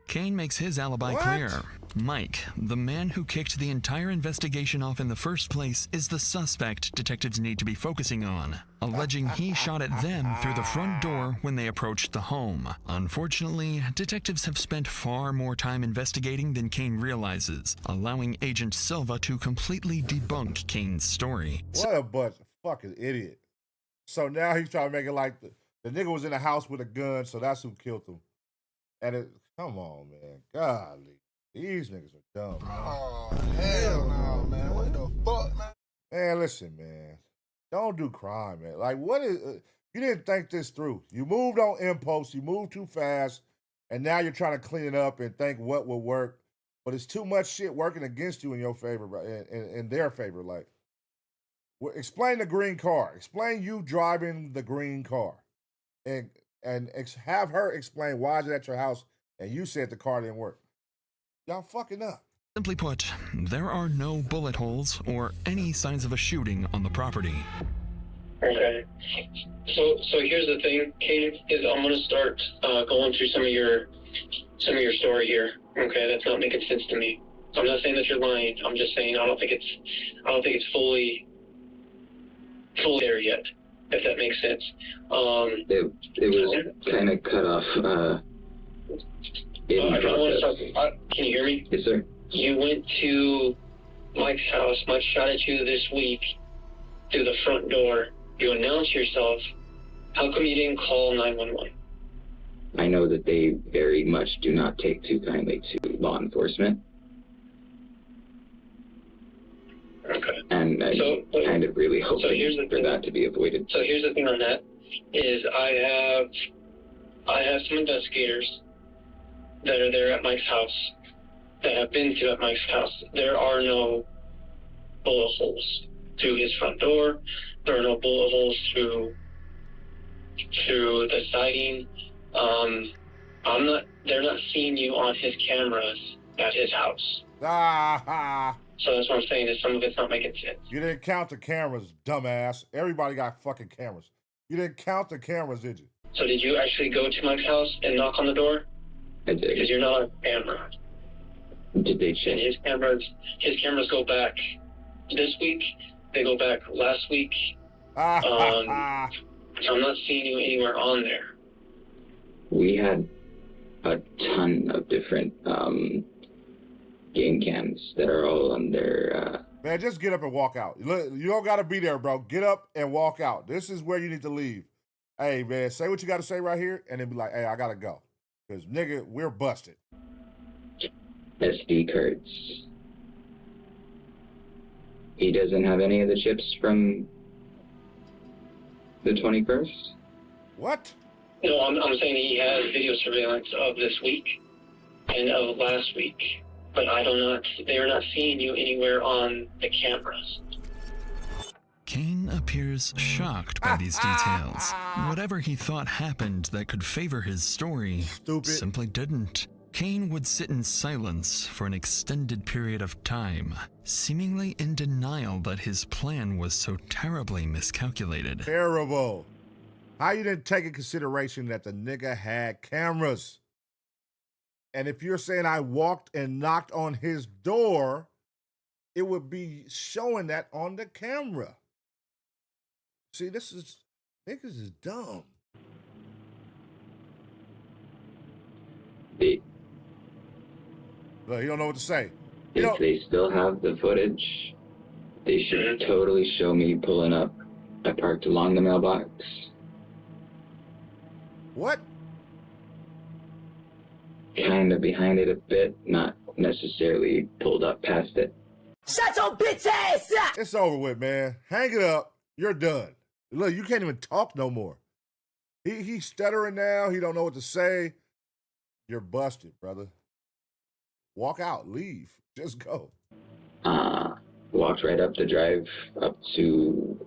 Kane makes his alibi clear. Mike, the man who kicked the entire investigation off in the first place, is the suspect detectives need to be focusing on, alleging he shot at them through the front door when they approached the home. Unfortunately, detectives have spent far more time investigating than Kane realizes, allowing Agent Silva to completely debunk Kane's story. What a bunch of fucking idiot. So now he's trying to make it like the nigga was in the house with a gun, so that's who killed him. And come on, man. Golly. These niggas are dumb. Oh, hell no, man. What the fuck, man? Man, listen, man. Don't do crime, man. Like, what is... you didn't think this through. You moved on impulse. You moved too fast. And now you're trying to clean it up and think what will work. But it's too much shit working against you in your favor, in their favor. Like, explain the green car. Explain you driving the green car. And have her explain why is it at your house and you said the car didn't work. Y'all fucking up. Simply put, there are no bullet holes or any signs of a shooting on the property. Okay. So here's the thing, Kane, is I'm gonna start going through some of your story here. Okay, that's not making sense to me. I'm not saying that you're lying. I'm just saying I don't think it's fully there yet, if that makes sense. It was kind of cut off. I don't want to talk. Can you hear me? Yes, sir. You went to Mike's house. Mike shot at you this week through the front door. You announced yourself. How come you didn't call 911? I know that they very much do not take too kindly to law enforcement. Okay. And I kind of really hope for that to be avoided. So here's the thing on that, is I have some investigators that are there at Mike's house, that have been to at Mike's house. There are no bullet holes through his front door. There are no bullet holes through the siding. They're not seeing you on his cameras at his house. So that's what I'm saying, is some of it's not making sense. You didn't count the cameras, dumbass. Everybody got fucking cameras. You didn't count the cameras, did you? So did you actually go to Mike's house and knock on the door? I did. Because you're not on camera. Did they check? And his cameras go back this week. They go back last week. I'm not seeing you anywhere on there. We had a ton of different game cams that are all on their... Man, just get up and walk out. You don't got to be there, bro. Get up and walk out. This is where you need to leave. Hey, man, say what you got to say right here, and then be like, hey, I got to go. Because, nigga, we're busted. SD cards. He doesn't have any of the chips from the 21st? What? No, I'm saying he has video surveillance of this week and of last week, but they are not seeing you anywhere on the cameras. Kane appears shocked by these details. Whatever he thought happened that could favor his story simply didn't. Kane would sit in silence for an extended period of time, seemingly in denial that his plan was so terribly miscalculated. Terrible. How you didn't take in consideration that the nigga had cameras? And if you're saying I walked and knocked on his door, it would be showing that on the camera. See, niggas is dumb. Look, you don't know what to say. If they still have the footage, they should totally show me pulling up. I parked along the mailbox. What? Kind of behind it a bit, not necessarily pulled up past it. Shut your bitch ass up! It's over with, man. Hang it up. You're done. Look, you can't even talk no more. He's stuttering now. He don't know what to say. You're busted, brother. Walk out. Leave. Just go. Walked right up the drive up to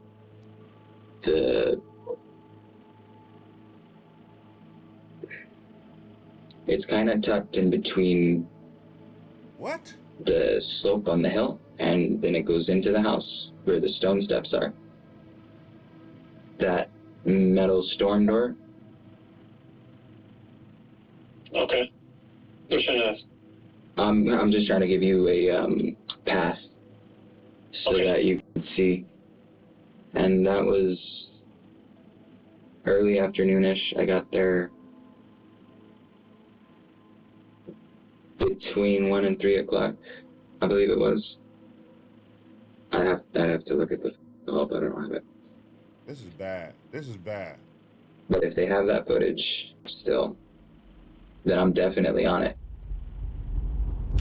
it's kind of tucked in between what? The slope on the hill, and then it goes into the house where the stone steps are. That metal storm door. Okay. Which one is? I'm just trying to give you a path so that you can see. And that was early afternoonish. I got there between 1 and 3 o'clock, I believe it was. I have to look at the help. I don't have it. This is bad. This is bad. But if they have that footage still, then I'm definitely on it.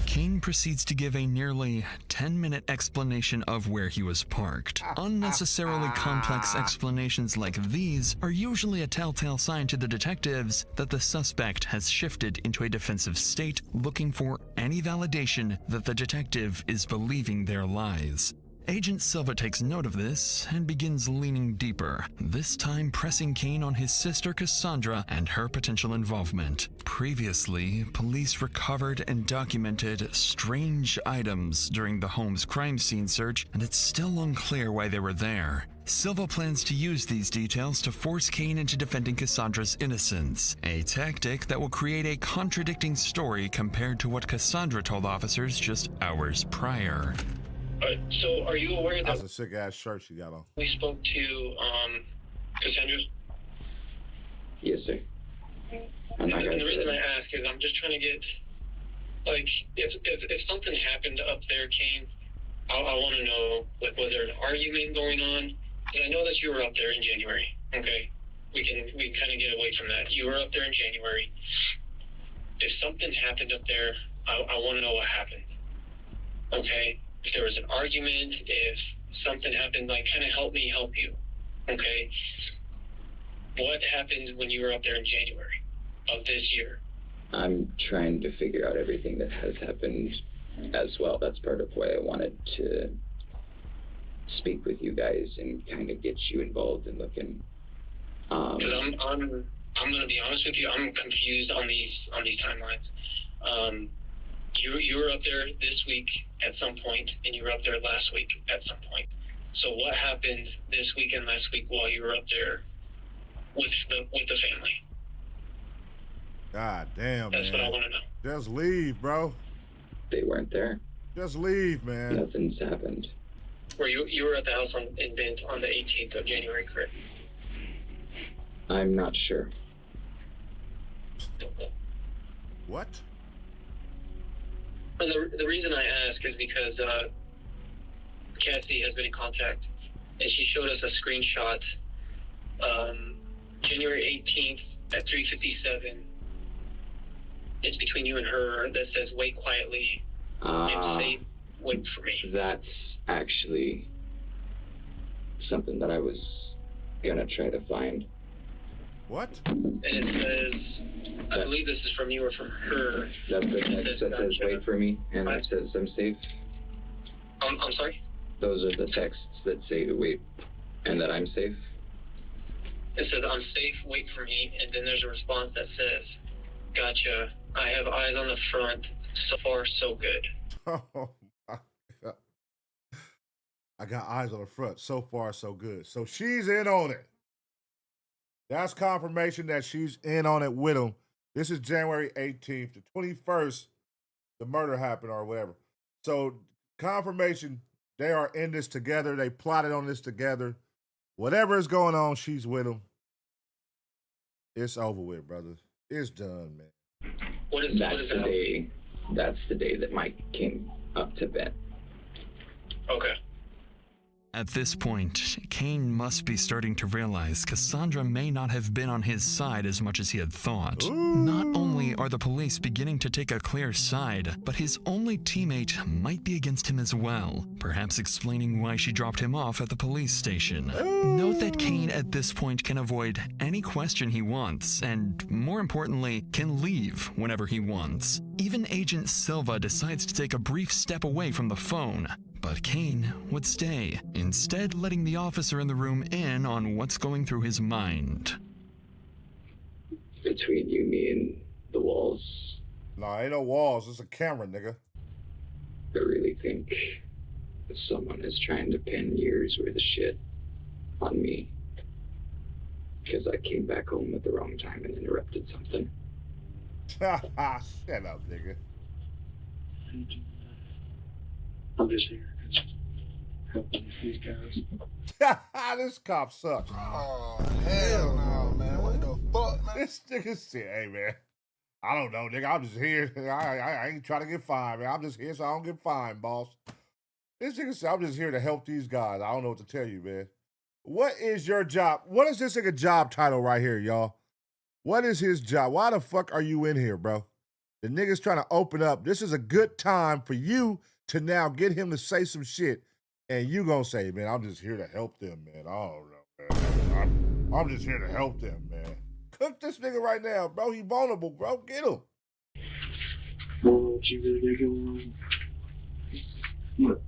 Kane proceeds to give a nearly 10-minute explanation of where he was parked. Unnecessarily complex explanations like these are usually a telltale sign to the detectives that the suspect has shifted into a defensive state, looking for any validation that the detective is believing their lies. Agent Silva takes note of this and begins leaning deeper, this time pressing Kane on his sister Cassandra and her potential involvement. Previously, police recovered and documented strange items during the home's crime scene search, and it's still unclear why they were there. Silva plans to use these details to force Kane into defending Cassandra's innocence, a tactic that will create a contradicting story compared to what Cassandra told officers just hours prior. So, are you aware that that's a sick ass shirt she got on? We spoke to Cassandra's? Yes, sir. And the reason I ask is I'm just trying to get, like, if something happened up there, Kane, I want to know, like, was there an argument going on? Because I know that you were up there in January. Okay, we can kind of get away from that. You were up there in January. If something happened up there, I want to know what happened. Okay. If there was an argument, if something happened, like, kind of help me help you, okay? What happened when you were up there in January of this year? I'm trying to figure out everything that has happened as well. That's part of why I wanted to speak with you guys and kind of get you involved in looking. Because I'm going to be honest with you, I'm confused on these timelines. You were up there this week at some point, and you were up there last week at some point. So what happened this week and last week while you were up there with the family? God damn, That's man. what I want to know. Just leave, bro. They weren't there. Just leave, man. Nothing's happened. Were you were at the house in Bent on the 18th of January, correct? I'm not sure. What? The reason I ask is because Cassie has been in contact, and she showed us a screenshot January 18th at 3:57. It's between you and her that says, "Wait quietly and say, wait for me." That's actually something that I was gonna try to find. What? And it says, I believe this is from you or from her. That's the text that says wait for me, and that says I'm safe. I'm sorry? Those are the texts that say to wait, and that I'm safe. It says, I'm safe, wait for me, and then there's a response that says, gotcha, I have eyes on the front, so far so good. Oh, my God. I got eyes on the front, so far so good. So she's in on it. That's confirmation that she's in on it with him. This is January 18th. The 21st, the murder happened or whatever. So confirmation, they are in this together. They plotted on this together. Whatever is going on, she's with him. It's over with, brother. It's done, man. That's the day that Mike came up to bed. Okay. At this point, Kane must be starting to realize Cassandra may not have been on his side as much as he had thought. Not only are the police beginning to take a clear side, but his only teammate might be against him as well, perhaps explaining why she dropped him off at the police station. Note that Kane at this point can avoid any question he wants, and more importantly, can leave whenever he wants. Even Agent Silva decides to take a brief step away from the phone, but Kane would stay, instead letting the officer in the room in on what's going through his mind. Between you, me, and the walls. No, ain't no walls. It's a camera, nigga. I really think that someone is trying to pin years worth of shit on me. Because I came back home at the wrong time and interrupted something. Shut up, nigga. I'm just here. Helping these guys. This cop sucks. Oh, hell no, man. What the fuck, man? This nigga said, hey, man, I don't know, nigga. I'm just here. I ain't trying to get fined, man. I'm just here so I don't get fined, boss. This nigga said, I'm just here to help these guys. I don't know what to tell you, man. What is your job? What is this nigga job title right here, y'all? What is his job? Why the fuck are you in here, bro? The nigga's trying to open up. This is a good time for you to now get him to say some shit. And you gonna say, man, I'm just here to help them, man. I don't know, man. I'm just here to help them, man. Cook this nigga right now, bro. He vulnerable, bro. Get him. What you really got going on? Look.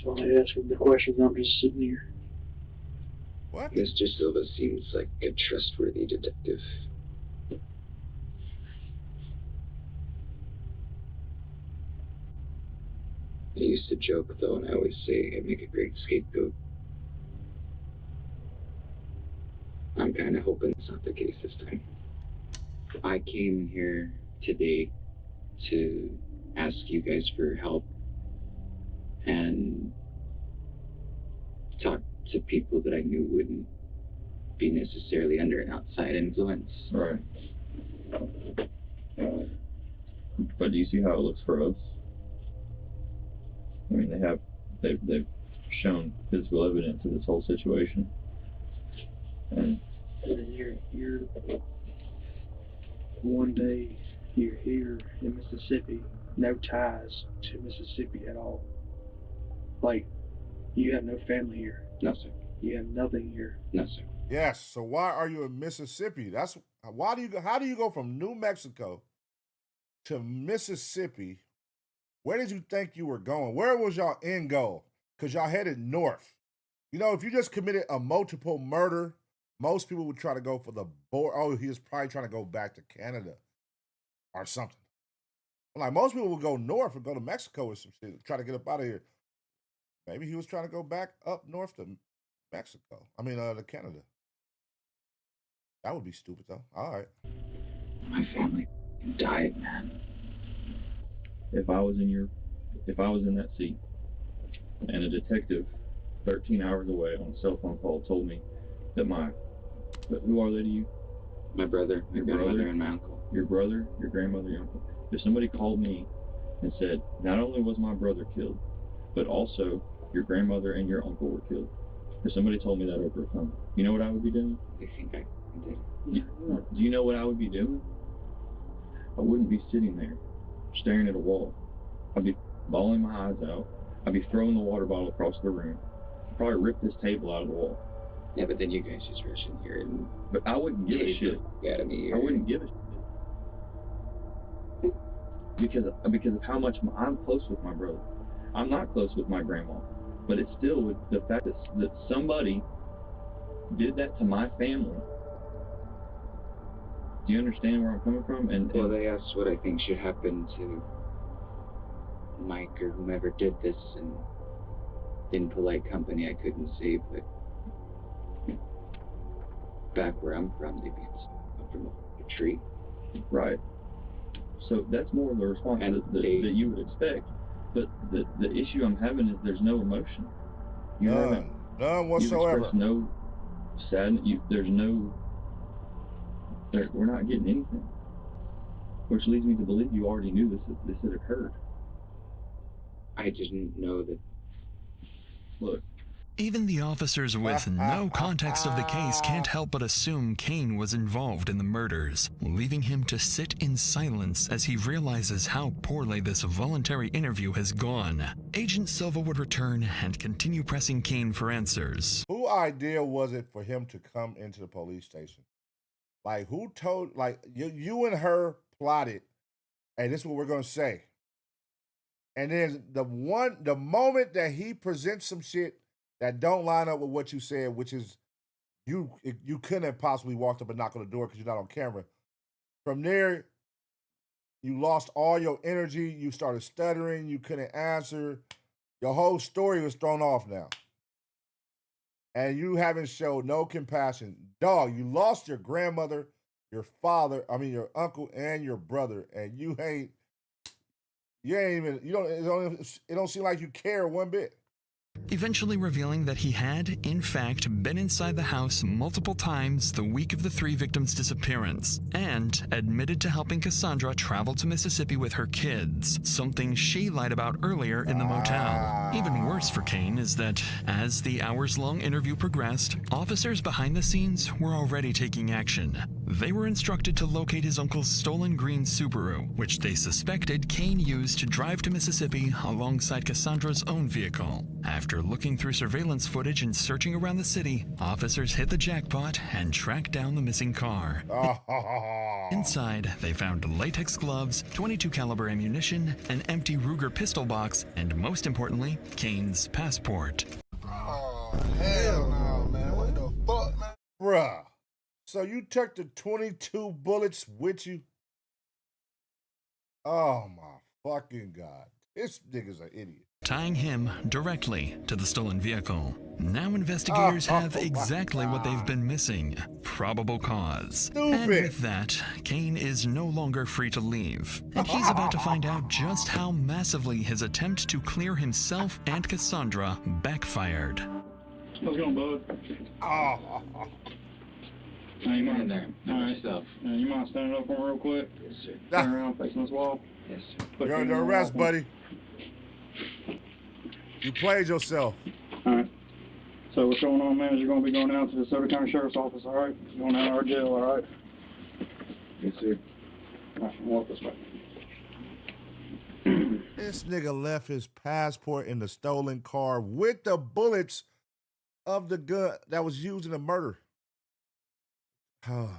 So I ask him the questions, I'm just sitting here. What? Mr. Silva seems like a trustworthy detective. I used to joke, though, and I always say I make a great scapegoat. I'm kind of hoping it's not the case this time. I came here today to ask you guys for help and talk to people that I knew wouldn't be necessarily under an outside influence. Right. But do you see how it looks for us? I mean, they've shown physical evidence of this whole situation, and you're one day you're here in Mississippi, no ties to Mississippi at all. Like, you have no family here. No, sir. You have nothing here. No, sir. Yes. So why are you in Mississippi? That's why do you go? How do you go from New Mexico to Mississippi? Where did you think you were going? Where was y'all end goal? Because y'all headed north. You know, if you just committed a multiple murder, most people would try to go for the border. Oh, he was probably trying to go back to Canada or something. Like, most people would go north and go to Mexico or some shit, try to get up out of here. Maybe he was trying to go back up north to Mexico. I mean, to Canada. That would be stupid, though. All right. My family died, man. If I was in that seat, and a detective 13 hours away on a cell phone call told me that who are they to you? My brother, my grandmother, and my uncle. Your brother, your grandmother, your uncle. If somebody called me and said, not only was my brother killed, but also your grandmother and your uncle were killed. If somebody told me that over the phone, you know what I would be doing? I think I did. Do you know what I would be doing? I wouldn't be sitting there staring at a wall. I'd be bawling my eyes out. I'd be throwing the water bottle across the room. I'd probably rip this table out of the wall. Yeah, but then you guys just rush in here and... But I wouldn't give a shit. Out of me. I wouldn't give a shit. Because of how much I'm close with my brother. I'm not close with my grandma. But it's still the fact that somebody did that to my family. Do you understand where I'm coming from? Well, they asked what I think should happen to Mike or whomever did this, and in polite company I couldn't say, but back where I'm from, they'd be up from a tree. Right. So that's more of a response that you would expect. But the issue I'm having is there's no emotion. None whatsoever. There's no sadness. We're not getting anything. Which leads me to believe you already knew this had occurred. I didn't know that. Look. Even the officers with no context of the case can't help but assume Kane was involved in the murders, leaving him to sit in silence as he realizes how poorly this voluntary interview has gone. Agent Silva would return and continue pressing Kane for answers. Whose idea was it for him to come into the police station? Like, who told, like, you and her plotted, hey, this is what we're going to say. And then the moment that he presents some shit that don't line up with what you said, which is you couldn't have possibly walked up and knocked on the door because you're not on camera. From there, you lost all your energy. You started stuttering. You couldn't answer. Your whole story was thrown off now. And you haven't showed no compassion. Dog, you lost your grandmother, your father, your uncle, and your brother. And it don't seem like you care one bit. Eventually revealing that he had, in fact, been inside the house multiple times the week of the 3 victims' disappearance, and admitted to helping Cassandra travel to Mississippi with her kids, something she lied about earlier in the motel. Even worse for Kane is that, as the hours-long interview progressed, officers behind the scenes were already taking action. They were instructed to locate his uncle's stolen green Subaru, which they suspected Kane used to drive to Mississippi alongside Cassandra's own vehicle. After looking through surveillance footage and searching around the city, officers hit the jackpot and tracked down the missing car. Inside, they found latex gloves, .22 caliber ammunition, an empty Ruger pistol box, and most importantly, Kane's passport. Oh, hell no, man. What the fuck, man? Bruh. So you took the 22 bullets with you? Oh my fucking God. This nigga's an idiot. Tying him directly to the stolen vehicle. Now investigators have exactly what they've been missing. Probable cause. Stupid. And with that, Kane is no longer free to leave. And he's about to find out just how massively his attempt to clear himself and Cassandra backfired. What's going on, bud? You mind there? All right, stuff. You mind standing up for me real quick? Yes, sir. Turn around, facing this wall. Yes, sir. You're under arrest, buddy. You played yourself. All right. So what's going on, man, is you're going to be going down to the Soda County Sheriff's Office, all right? You're going down to our jail, all right? Yes, sir. All right, walk this way. This nigga left his passport in the stolen car with the bullets of the gun that was used in the murder. Oh.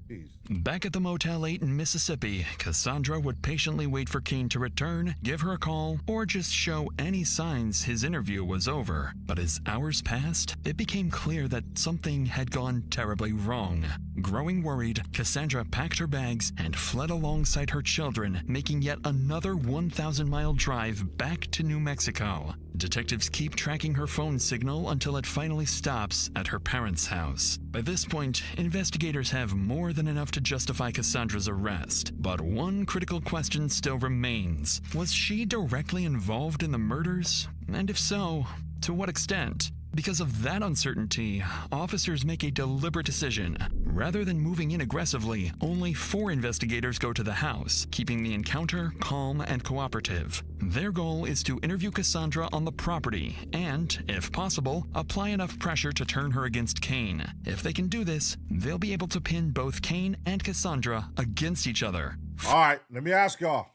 Jeez. Back at the Motel 8 in Mississippi, Cassandra would patiently wait for Kane to return, give her a call, or just show any signs his interview was over. But as hours passed, it became clear that something had gone terribly wrong. Growing worried, Cassandra packed her bags and fled alongside her children, making yet another 1,000-mile drive back to New Mexico. Detectives keep tracking her phone signal until it finally stops at her parents' house. By this point, investigators have more than enough to justify Cassandra's arrest. But one critical question still remains. Was she directly involved in the murders? And if so, to what extent? Because of that uncertainty, officers make a deliberate decision. Rather than moving in aggressively, only 4 investigators go to the house, keeping the encounter calm and cooperative. Their goal is to interview Cassandra on the property and, if possible, apply enough pressure to turn her against Kane. If they can do this, they'll be able to pin both Kane and Cassandra against each other. All right, let me ask y'all.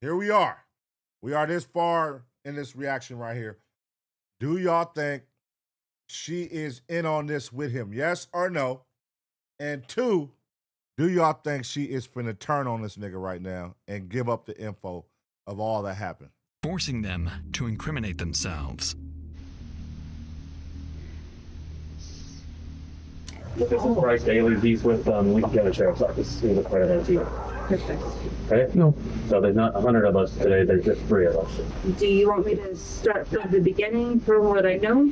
Here we are. We are this far in this reaction right here. Do y'all think she is in on this with him? Yes or no? And 2, do y'all think she is finna turn on this nigga right now and give up the info of all that happened? Forcing them to incriminate themselves. This is Bryce Daly. He's with Lincoln County Sheriff's Office. He's a part of our team. Okay? No. So there's not 100 of us today. There's just 3 of us. Do you want me to start from the beginning from what I know?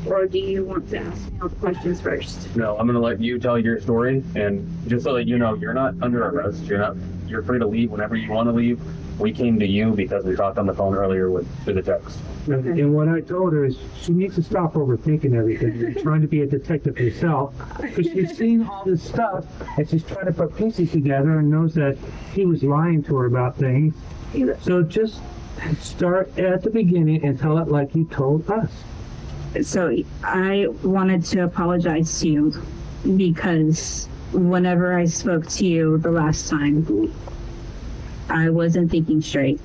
Or do you want to ask me all the questions first? No, I'm going to let you tell your story. And just so that you know, you're not under arrest. You're free to leave whenever you want to leave. We came to you because we talked on the phone earlier through the text. Okay. And what I told her is she needs to stop overthinking everything. You're trying to be a detective yourself because she's seen all this stuff and she's trying to put pieces together and knows that he was lying to her about things. So just start at the beginning and tell it like you told us. So I wanted to apologize to you because whenever I spoke to you the last time, I wasn't thinking straight.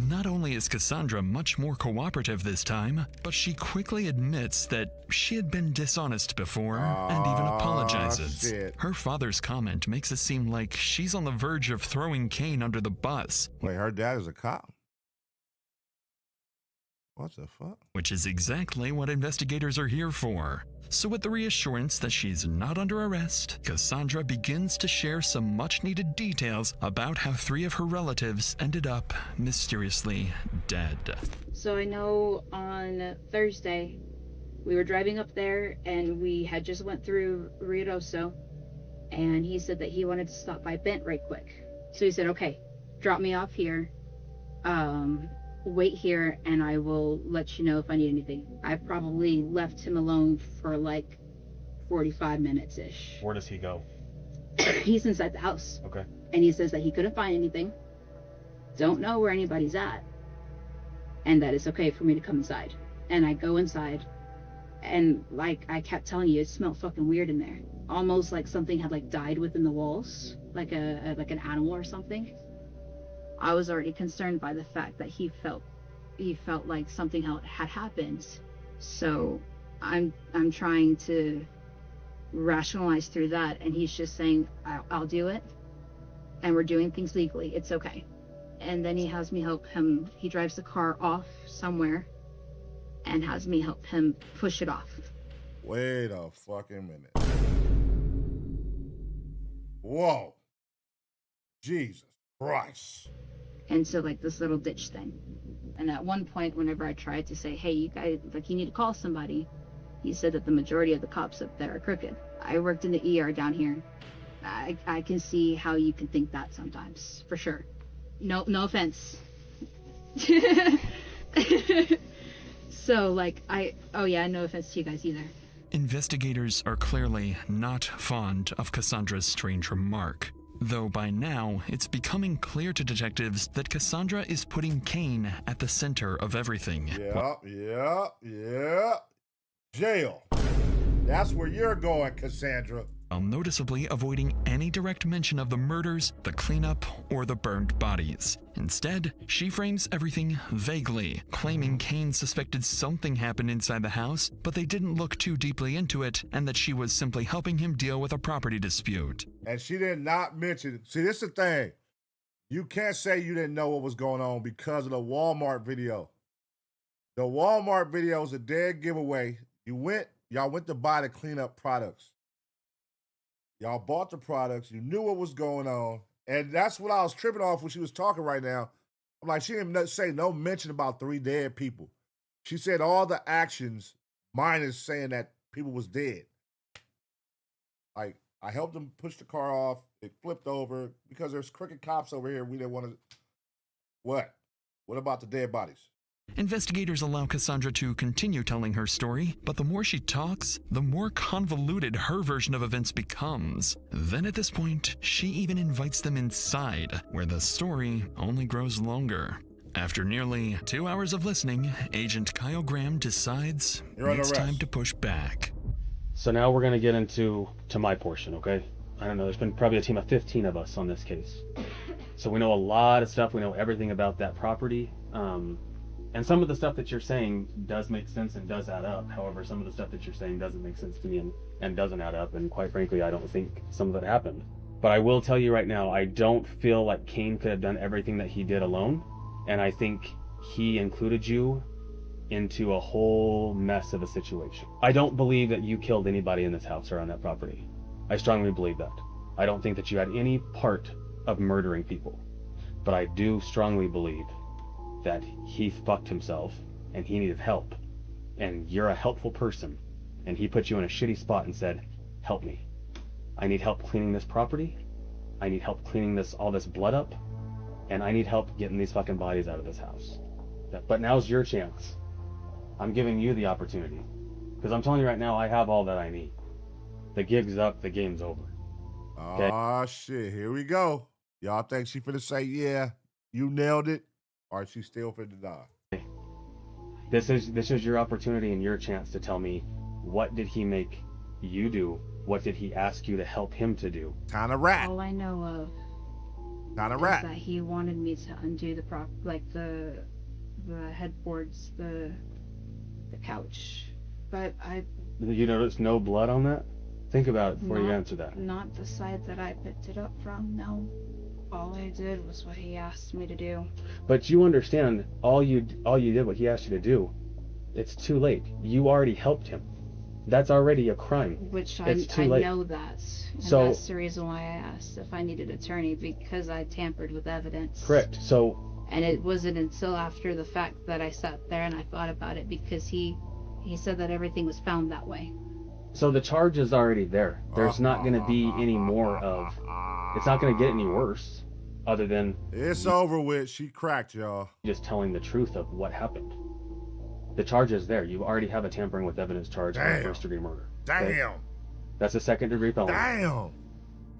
Not only is Cassandra much more cooperative this time, but she quickly admits that she had been dishonest before and even apologizes. Shit. Her father's comment makes it seem like she's on the verge of throwing Kane under the bus. Wait, her dad is a cop? What the fuck? Which is exactly what investigators are here for. So with the reassurance that she's not under arrest, Cassandra begins to share some much-needed details about how 3 of her relatives ended up mysteriously dead. So I know on Thursday, we were driving up there and we had just went through Ruidoso, and he said that he wanted to stop by Bent right quick. So he said, okay, drop me off here. Wait here and I will let you know if I need anything. I've probably left him alone for like 45 minutes-ish. Where does he go? He's inside the house. Okay. And he says that he couldn't find anything. Don't know where anybody's at. And that it's okay for me to come inside. And I go inside and like I kept telling you, it smelled fucking weird in there. Almost like something had like died within the walls. Like an animal or something. I was already concerned by the fact that he felt like something had happened. So I'm trying to rationalize through that, and he's just saying, I'll do it, and we're doing things legally, it's okay. And then he has me help him, he drives the car off somewhere and has me help him push it off. Wait a fucking minute. Whoa. Jesus Christ. And so like this little ditch thing. And at one point, whenever I tried to say, hey, you guys, like you need to call somebody, he said that the majority of the cops up there are crooked. I worked in the ER down here. I can see how you can think that sometimes, for sure. No offense. So like, oh yeah, no offense to you guys either. Investigators are clearly not fond of Cassandra's strange remark. Though by now, it's becoming clear to detectives that Cassandra is putting Kane at the center of everything. Yeah. Jail. That's where you're going, Cassandra. While noticeably avoiding any direct mention of the murders, the cleanup, or the burned bodies. Instead, she frames everything vaguely, claiming Kane suspected something happened inside the house, but they didn't look too deeply into it, and that she was simply helping him deal with a property dispute. And she did not mention, see, this is the thing. You can't say you didn't know what was going on because of the Walmart video. The Walmart video is a dead giveaway. Y'all went to buy the cleanup products. Y'all bought the products. You knew what was going on. And that's what I was tripping off when she was talking right now. I'm like, she didn't say no mention about 3 dead people. She said all the actions minus saying that people was dead. Like, I helped them push the car off. It flipped over because there's crooked cops over here. We didn't want to. What? What about the dead bodies? Investigators allow Cassandra to continue telling her story, but the more she talks, the more convoluted her version of events becomes. Then at this point, she even invites them inside, where the story only grows longer. After nearly 2 hours of listening, Agent Kyle Graham decides it's time to push back. So now we're going to get into my portion, okay? I don't know, there's been probably a team of 15 of us on this case. So we know a lot of stuff. We know everything about that property. And some of the stuff that you're saying does make sense and does add up. However, some of the stuff that you're saying doesn't make sense to me and doesn't add up. And quite frankly, I don't think some of it happened. But I will tell you right now, I don't feel like Kane could have done everything that he did alone. And I think he included you into a whole mess of a situation. I don't believe that you killed anybody in this house or on that property. I strongly believe that. I don't think that you had any part of murdering people. But I do strongly believe that he fucked himself and he needed help. And you're a helpful person. And he put you in a shitty spot and said, help me. I need help cleaning this property. I need help cleaning all this blood up. And I need help getting these fucking bodies out of this house. But now's your chance. I'm giving you the opportunity. Because I'm telling you right now, I have all that I need. The gig's up, the game's over. Okay? Oh, shit. Here we go. Y'all think she finna say, yeah, you nailed it? Or is she still finna die? This is your opportunity and your chance to tell me, what did he make you do? What did he ask you to help him to do? Kind of rat. All I know of Kind of is rat. that he wanted me to undo the headboards, the couch. But You notice no blood on that? Think about it before you answer that. Not the side that I picked it up from, no. All I did was what he asked me to do. But you understand, all you did what he asked you to do, it's too late. You already helped him. That's already a crime. Which it's too I late. know that. And So that's the reason why I asked if I needed an attorney, because I tampered with evidence. correct. So And it wasn't until after the fact that I sat there and I thought about it, because he said that everything was found that way. So the charge is already there. There's not going to be any more of. It's not going to get any worse, other than it's over with. She cracked, y'all. Just telling the truth of what happened. The charge is there. You already have a tampering with evidence charge for first-degree murder. Damn. That's a second-degree felony. Damn.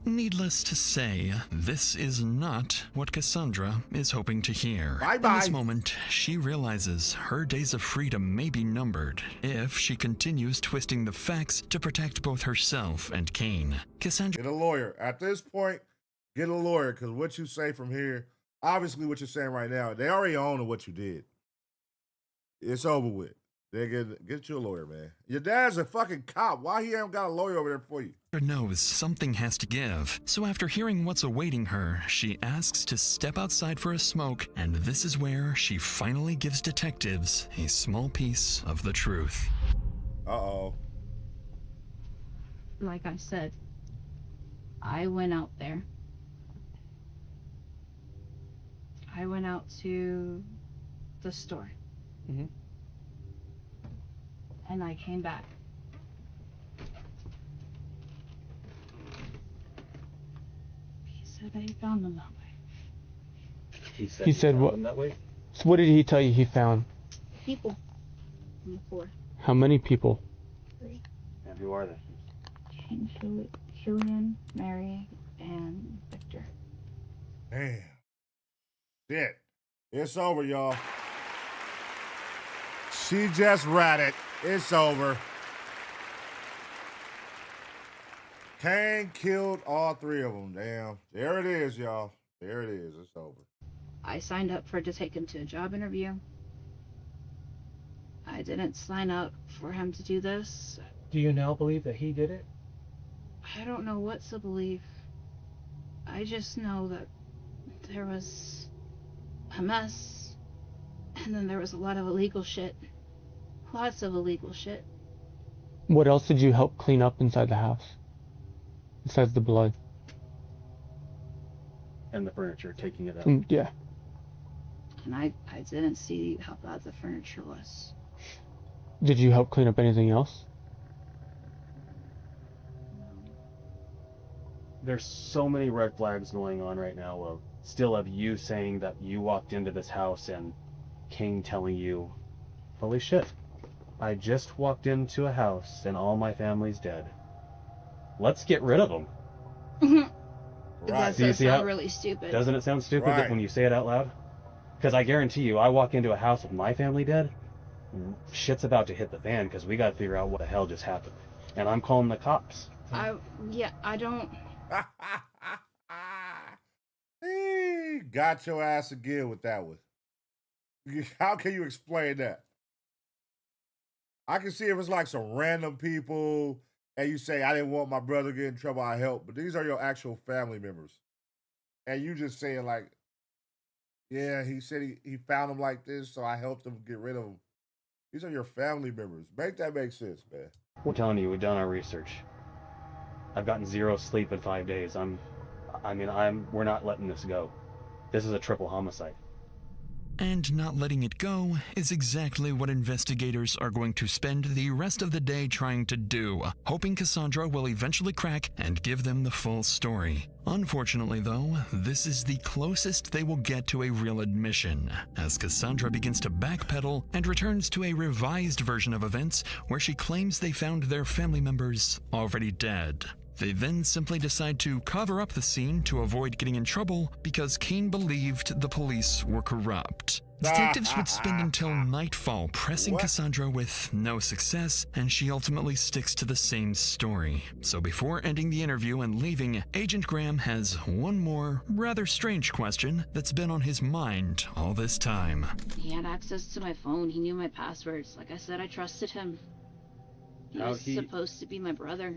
Needless to say, this is not what Cassandra is hoping to hear. Bye-bye. In this moment, she realizes her days of freedom may be numbered if she continues twisting the facts to protect both herself and Kane. Cassandra... Get a lawyer. At this point, get a lawyer, because what you say from here, obviously what you're saying right now, they already own what you did. It's over with. They get you a lawyer, man. Your dad's a fucking cop. Why he ain't got a lawyer over there for you? knows something has to give, so after hearing what's awaiting her, she asks to step outside for a smoke, and this is where she finally gives detectives a small piece of the truth. Uh-oh. Like I said, I went out there. I went out to the store. Mm-hmm. And I came back. He said that he found them that way. He said what? That way? So what did he tell you he found? People. On the floor. How many people? 3. And who are they? Killian, Mary, and Victor. Damn. Shit. It's over, y'all. She just ratted. It's over. Kane killed all 3 of them. Damn. There it is, y'all. There it is. It's over. I signed up to take him to a job interview. I didn't sign up for him to do this. Do you now believe that he did it? I don't know what to believe. I just know that there was a mess, and then there was a lot of illegal shit. Lots of illegal shit. What else did you help clean up inside the house? Besides the blood? And the furniture, taking it out. Yeah. And I didn't see how bad the furniture was. Did you help clean up anything else? There's so many red flags going on right now of you saying that you walked into this house and King telling you, holy shit, I just walked into a house and all my family's dead. Let's get rid of them. That does sound really stupid. Doesn't it sound stupid when you say it out loud? Because I guarantee you, I walk into a house with my family dead, shit's about to hit the fan because we got to figure out what the hell just happened. And I'm calling the cops. I don't... Got your ass again with that one. How can you explain that? I can see if it's like some random people and you say, I didn't want my brother to get in trouble, I helped. But these are your actual family members. And you just saying like, yeah, he said he found him like this, so I helped him get rid of him. These are your family members. Make that make sense, man. We're telling you, we've done our research. I've gotten 0 sleep in 5 days. We're not letting this go. This is a triple homicide. And not letting it go is exactly what investigators are going to spend the rest of the day trying to do, hoping Cassandra will eventually crack and give them the full story. Unfortunately, though, this is the closest they will get to a real admission, as Cassandra begins to backpedal and returns to a revised version of events where she claims they found their family members already dead. They then simply decide to cover up the scene to avoid getting in trouble because Kane believed the police were corrupt. Detectives would spend until nightfall pressing Cassandra with no success, and she ultimately sticks to the same story. So before ending the interview and leaving, Agent Graham has one more rather strange question that's been on his mind all this time. He had access to my phone. He knew my passwords. Like I said, I trusted him. He was supposed to be my brother.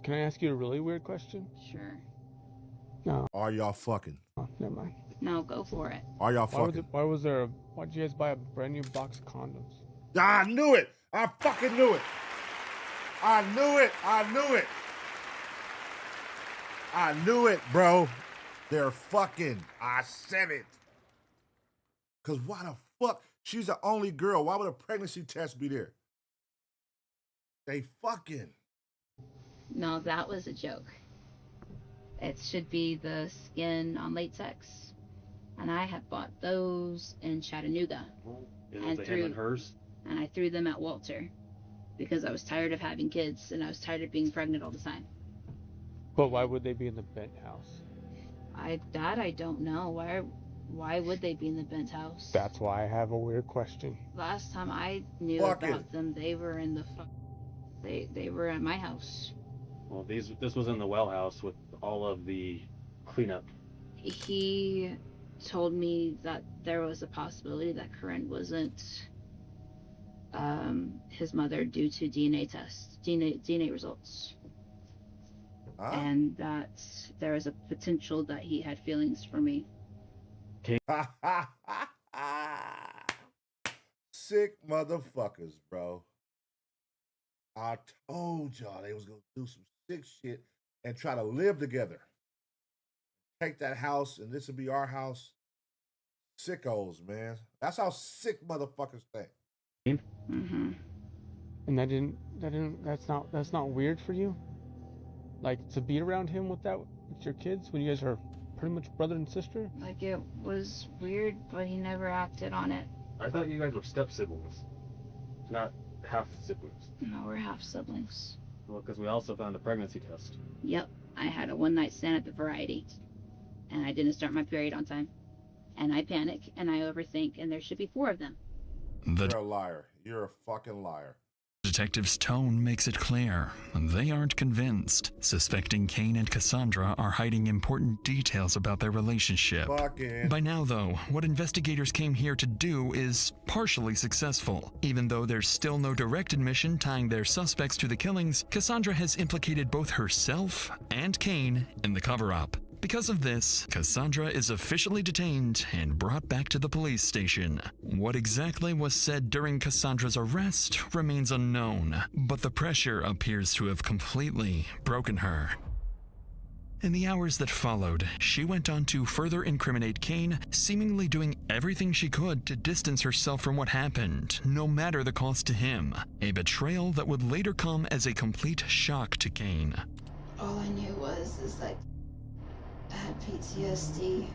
Can I ask you a really weird question? Sure. No. Are y'all fucking? Oh, never mind. No, go for it. Are y'all fucking? Why'd you guys buy a brand new box of condoms? I knew it. I fucking knew it. I knew it. I knew it. I knew it, bro. They're fucking. I said it. Because why the fuck? She's the only girl. Why would a pregnancy test be there? They fucking. No, that was a joke. It should be the skin on latex. And I had bought those in Chattanooga. Isn't it him and hers? And I threw them at Walter because I was tired of having kids and I was tired of being pregnant all the time. But why would they be in the Bent house? I don't know. Why would they be in the Bent house? That's why I have a weird question. Last time I knew about them, they were in the they were at my house. Well, this was in the well house with all of the cleanup. He told me that there was a possibility that Corinne wasn't his mother due to DNA results. Huh? And that there was a potential that he had feelings for me. Sick motherfuckers, bro. I told y'all they was gonna do some sick shit and try to live together. Take that house and this would be our house. Sickos, man. That's how sick motherfuckers think. Mm-hmm. And that's not weird for you? Like to be around him with your kids when you guys are pretty much brother and sister? Like it was weird, but he never acted on it. I thought you guys were step siblings, not half siblings. No, we're half siblings. Well, because we also found a pregnancy test. Yep, I had a one-night stand at the Variety, and I didn't start my period on time. And I panic, and I overthink, and there should be 4 of them. You're a liar. You're a fucking liar. Detective's tone makes it clear they aren't convinced, suspecting Kane and Cassandra are hiding important details about their relationship. By now, though, what investigators came here to do is partially successful. Even though there's still no direct admission tying their suspects to the killings, Cassandra has implicated both herself and Kane in the cover-up. Because of this, Cassandra is officially detained and brought back to the police station. What exactly was said during Cassandra's arrest remains unknown, but the pressure appears to have completely broken her. In the hours that followed, she went on to further incriminate Kane, seemingly doing everything she could to distance herself from what happened, no matter the cost to him. A betrayal that would later come as a complete shock to Kane. All I knew is that I had PTSD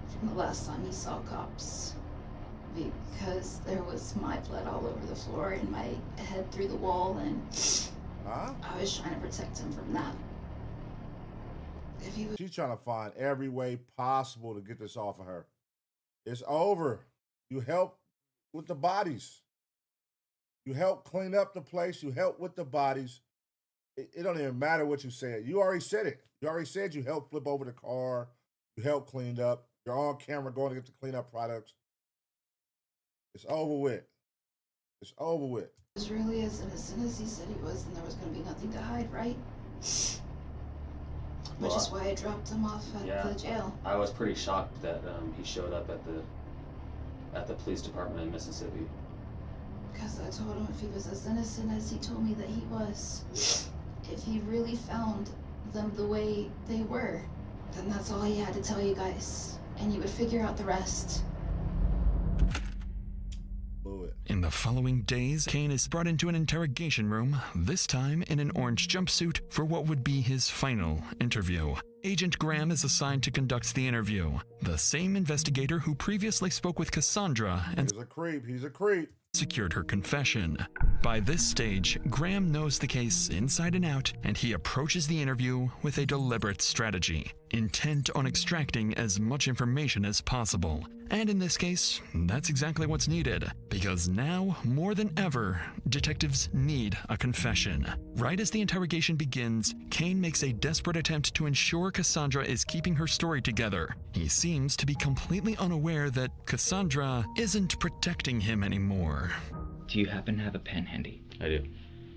from the last time he saw cops because there was my blood all over the floor and my head through the wall, and I was trying to protect him from that. She's trying to find every way possible to get this off of her. It's over. You help with the bodies. You help clean up the place. You help with the bodies. It don't even matter what you said. You already said it. You already said you helped flip over the car. You helped clean up. You're on camera going to get the cleanup products. It's over with. It's over with. He was really as innocent as he said he was, and there was going to be nothing to hide, right? Which is why I dropped him off at the jail. I was pretty shocked that he showed up at the police department in Mississippi. Because I told him if he was as innocent as he told me that he was, if he really found them the way they were, then that's all he had to tell you guys, and you would figure out the rest. In the following days, Kane is brought into an interrogation room, this time in an orange jumpsuit, for what would be his final interview. Agent Graham is assigned to conduct the interview. The same investigator who previously spoke with Cassandra and he's a creep. Secured her confession. By this stage, Graham knows the case inside and out, and he approaches the interview with a deliberate strategy, intent on extracting as much information as possible. And in this case, that's exactly what's needed, because now, more than ever, detectives need a confession. Right as the interrogation begins, Kane makes a desperate attempt to ensure Cassandra is keeping her story together. He seems to be completely unaware that Cassandra isn't protecting him anymore. Do you happen to have a pen handy? I do.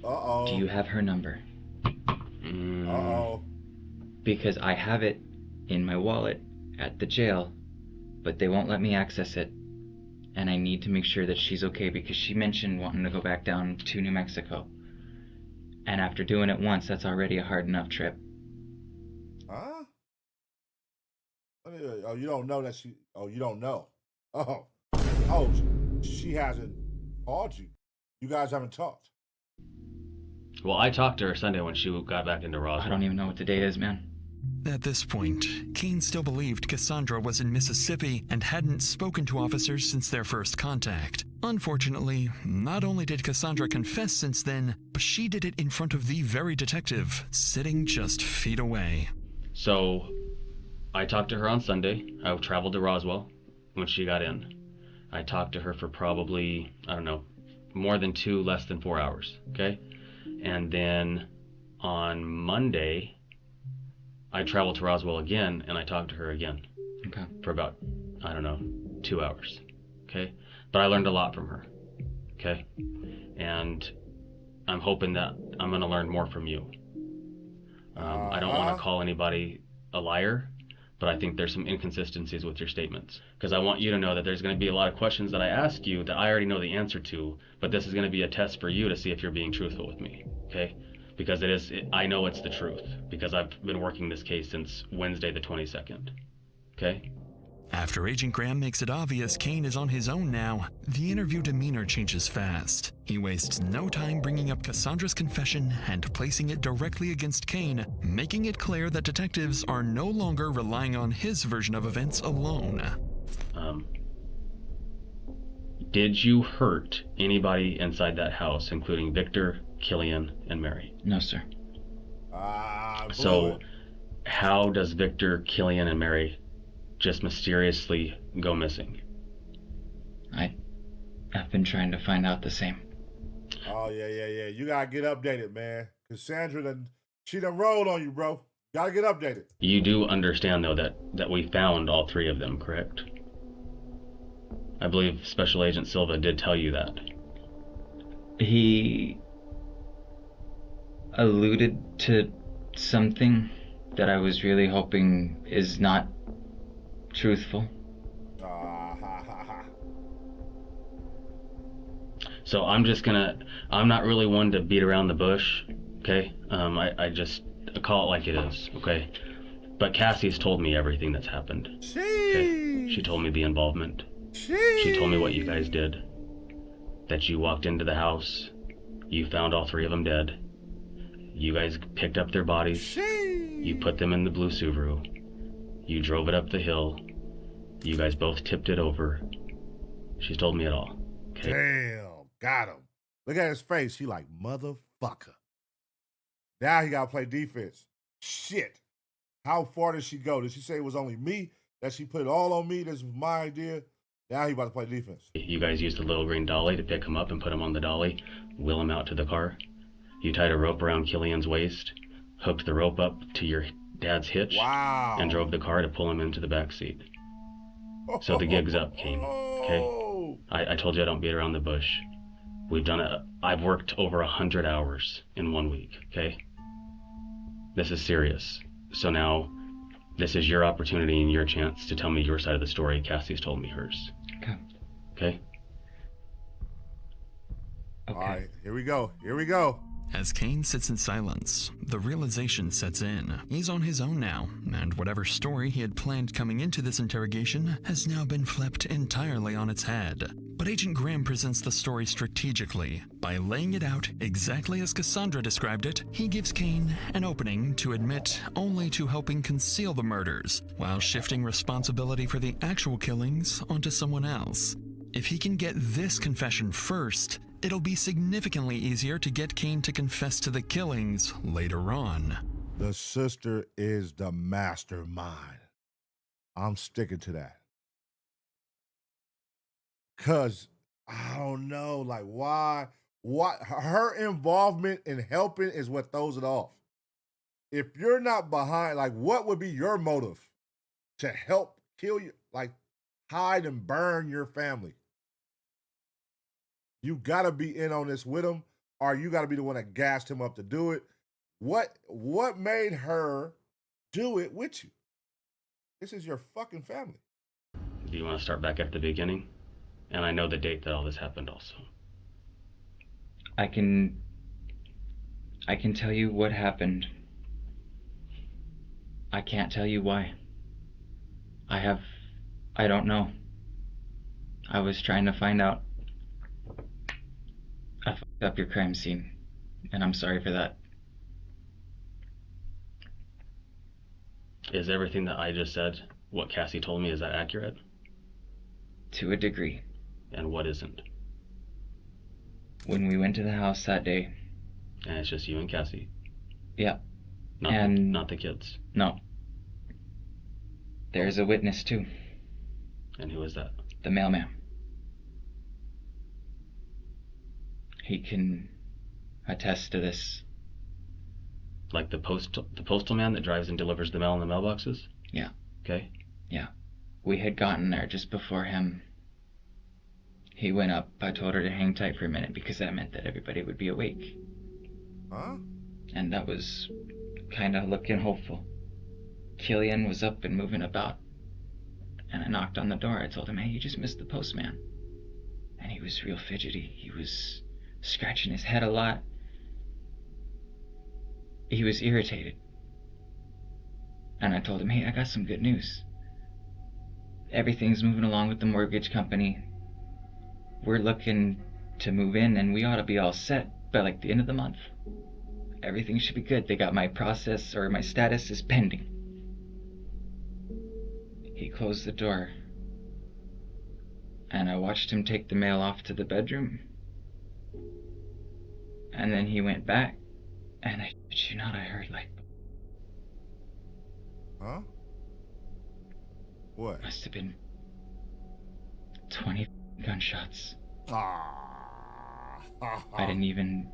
Uh-oh. Do you have her number? Uh-oh. Because I have it in my wallet at the jail, but they won't let me access it. And I need to make sure that she's okay because she mentioned wanting to go back down to New Mexico. And after doing it once, that's already a hard enough trip. Huh? Oh, you don't know that she... Oh, you don't know. Oh. Oh, she hasn't called you. You guys haven't talked. Well, I talked to her Sunday when she got back into Roswell. I don't even know what the date is, man. At this point, Kane still believed Cassandra was in Mississippi and hadn't spoken to officers since their first contact. Unfortunately, not only did Cassandra confess since then, but she did it in front of the very detective, sitting just feet away. So, I talked to her on Sunday. I traveled to Roswell when she got in. I talked to her for probably, I don't know, more than 2, less than 4 hours, okay? And then on Monday, I traveled to Roswell again, and I talked to her again. Okay. For about, I don't know, 2 hours, okay? But I learned a lot from her, okay? And I'm hoping that I'm going to learn more from you. I don't want to call anybody a liar, but I think there's some inconsistencies with your statements. Because I want you to know that there's going to be a lot of questions that I ask you that I already know the answer to, but this is going to be a test for you to see if you're being truthful with me, okay? Because I know it's the truth, because I've been working this case since Wednesday the 22nd, okay? After Agent Graham makes it obvious Kane is on his own now, the interview demeanor changes fast. He wastes no time bringing up Cassandra's confession and placing it directly against Kane, making it clear that detectives are no longer relying on his version of events alone. Did you hurt anybody inside that house, including Victor, Killian, and Mary? No, sir. So, how does Victor, Killian, and Mary just mysteriously go missing? I've been trying to find out the same. Oh, yeah. You gotta get updated, man. Cassandra, she done rolled on you, bro. Gotta get updated. You do understand, though, that we found all 3 of them, correct? I believe Special Agent Silva did tell you that. He alluded to something that I was really hoping is not truthful. So I'm not really one to beat around the bush, okay? I just call it like it is, okay? But Cassie's told me everything that's happened. Okay? She told me the involvement. She told me what you guys did. That you walked into the house, you found all 3 of them dead. You guys picked up their bodies. You put them in the blue Subaru. You drove it up the hill. You guys both tipped it over. She's told me it all. Okay? Damn, got him. Look at his face. He like, motherfucker. Now he gotta play defense. Shit. How far did she go? Did she say it was only me? That she put it all on me? This was my idea? Now he about to play defense. You guys used a little green dolly to pick him up and put him on the dolly, wheel him out to the car. You tied a rope around Killian's waist, hooked the rope up to your dad's hitch, and drove the car to pull him into the back seat. So the gig's up, Kane, okay? I told you I don't beat around the bush. We've done it. I've worked over 100 hours in 1 week, okay? This is serious. So now, this is your opportunity and your chance to tell me your side of the story. Cassie's told me hers. Okay. Okay? All right, here we go. Here we go. As Kane sits in silence, the realization sets in. He's on his own now, and whatever story he had planned coming into this interrogation has now been flipped entirely on its head. But Agent Graham presents the story strategically. By laying it out exactly as Cassandra described it, he gives Kane an opening to admit only to helping conceal the murders, while shifting responsibility for the actual killings onto someone else. If he can get this confession first, it'll be significantly easier to get Kane to confess to the killings later on. The sister is the mastermind. I'm sticking to that. Cause I don't know, like why her involvement in helping is what throws it off. If you're not behind, like what would be your motive to help kill you, like hide and burn your family? You gotta be in on this with him, or you gotta be the one that gassed him up to do it. What made her do it with you? This is your fucking family. Do you want to start back at the beginning? And I know the date that all this happened also. I can tell you what happened. I can't tell you why. I don't know. I was trying to find out. I fucked up your crime scene, and I'm sorry for that. Is everything that I just said, what Cassie told me, is that accurate? To a degree. And what isn't? When we went to the house that day. And it's just you and Cassie? Yeah. Not the kids? No. There's a witness too. And who is that? The mailman. He can attest to this. Like the postal man that drives and delivers the mail in the mailboxes? Yeah. Okay. Yeah. We had gotten there just before him. He went up. I told her to hang tight for a minute because that meant that everybody would be awake. Huh? And that was kind of looking hopeful. Killian was up and moving about. And I knocked on the door. I told him, hey, you just missed the postman. And he was real fidgety. He was scratching his head a lot. He was irritated. And I told him, hey, I got some good news. Everything's moving along with the mortgage company. We're looking to move in, and we ought to be all set by like the end of the month. Everything should be good. They got my process, or my status is pending. He closed the door, and I watched him take the mail off to the bedroom. And then he went back, and I shit you not, I heard like... Huh? What? Must have been 20 gunshots. Ah. I didn't even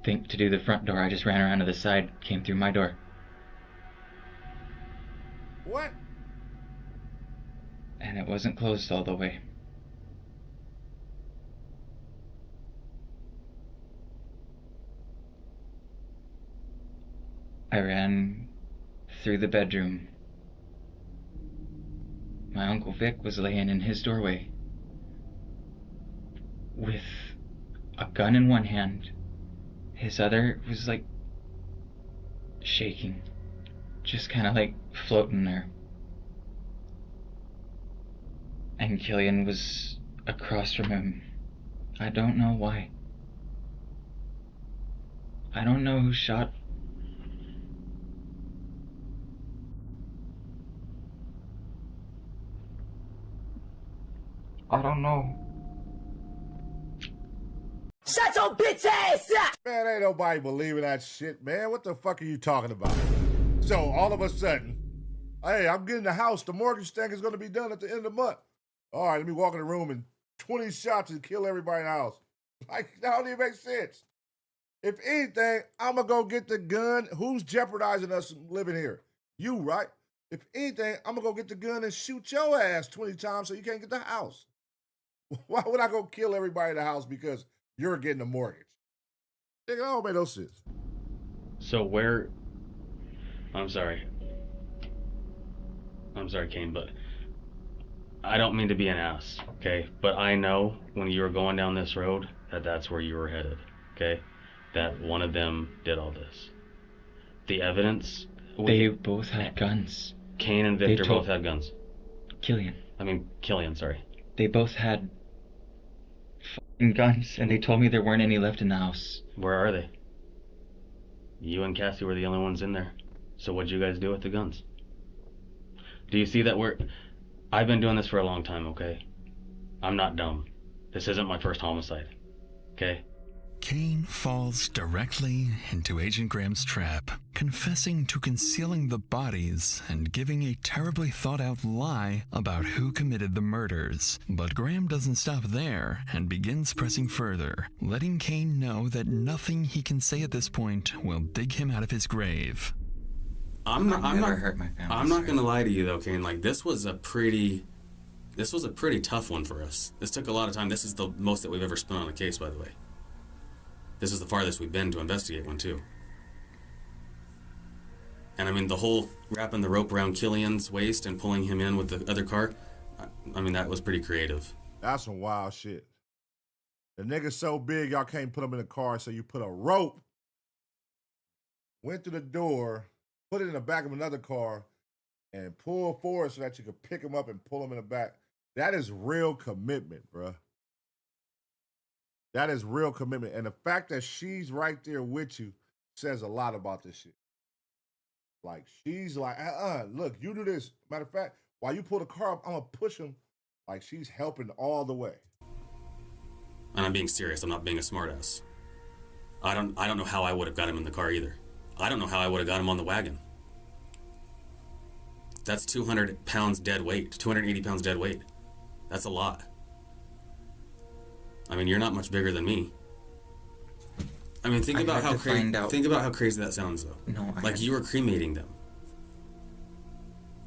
think to do the front door. I just ran around to the side, came through my door. What? And it wasn't closed all the way. I ran through the bedroom. My Uncle Vic was laying in his doorway with a gun in one hand. His other was like shaking, just kind of like floating there. And Killian was across from him. I don't know why. I don't know who shot. I don't know. Shut your bitch ass up! Man, ain't nobody believing that shit, man. What the fuck are you talking about? So, all of a sudden, hey, I'm getting the house. The mortgage thing is going to be done at the end of the month. All right, let me walk in the room and 20 shots and kill everybody in the house. Like, that don't even make sense. If anything, I'm going to go get the gun. Who's jeopardizing us from living here? You, right? If anything, I'm going to go get the gun and shoot your ass 20 times so you can't get the house. Why would I go kill everybody in the house because you're getting a mortgage? Nigga, that don't make no sense. So where... I'm sorry, Kane, but I don't mean to be an ass, okay? But I know when you were going down this road that that's where you were headed, okay? That one of them did all this. The evidence... They both had guns. Kane and Victor both had guns. Killian, sorry. They both had fucking guns, and they told me there weren't any left in the house. Where are they? You and Cassie were the only ones in there. So what'd you guys do with the guns? Do you see that I've been doing this for a long time, okay? I'm not dumb. This isn't my first homicide, okay? Kane falls directly into Agent Graham's trap, confessing to concealing the bodies and giving a terribly thought-out lie about who committed the murders. But Graham doesn't stop there and begins pressing further, letting Kane know that nothing he can say at this point will dig him out of his grave. I'm not gonna lie to you though, Kane. Like this was a pretty tough one for us. This took a lot of time. This is the most that we've ever spent on a case, by the way. This is the farthest we've been to investigate one, too. And I mean, the whole wrapping the rope around Killian's waist and pulling him in with the other car, I mean, that was pretty creative. That's some wild shit. The nigga's so big, y'all can't put him in a car, so you put a rope, went to the door, put it in the back of another car, and pull forward so that you could pick him up and pull him in the back. That is real commitment, bruh. That is real commitment. And the fact that she's right there with you says a lot about this shit. Like, she's like, look, you do this. Matter of fact, while you pull the car up, I'm going to push him. Like, she's helping all the way. And I'm being serious. I'm not being a smartass. I don't know how I would have got him in the car either. I don't know how I would have got him on the wagon. That's 200 pounds dead weight, 280 pounds dead weight. That's a lot. I mean, you're not much bigger than me. I mean, think about how crazy that sounds, though. No, like you were cremating them,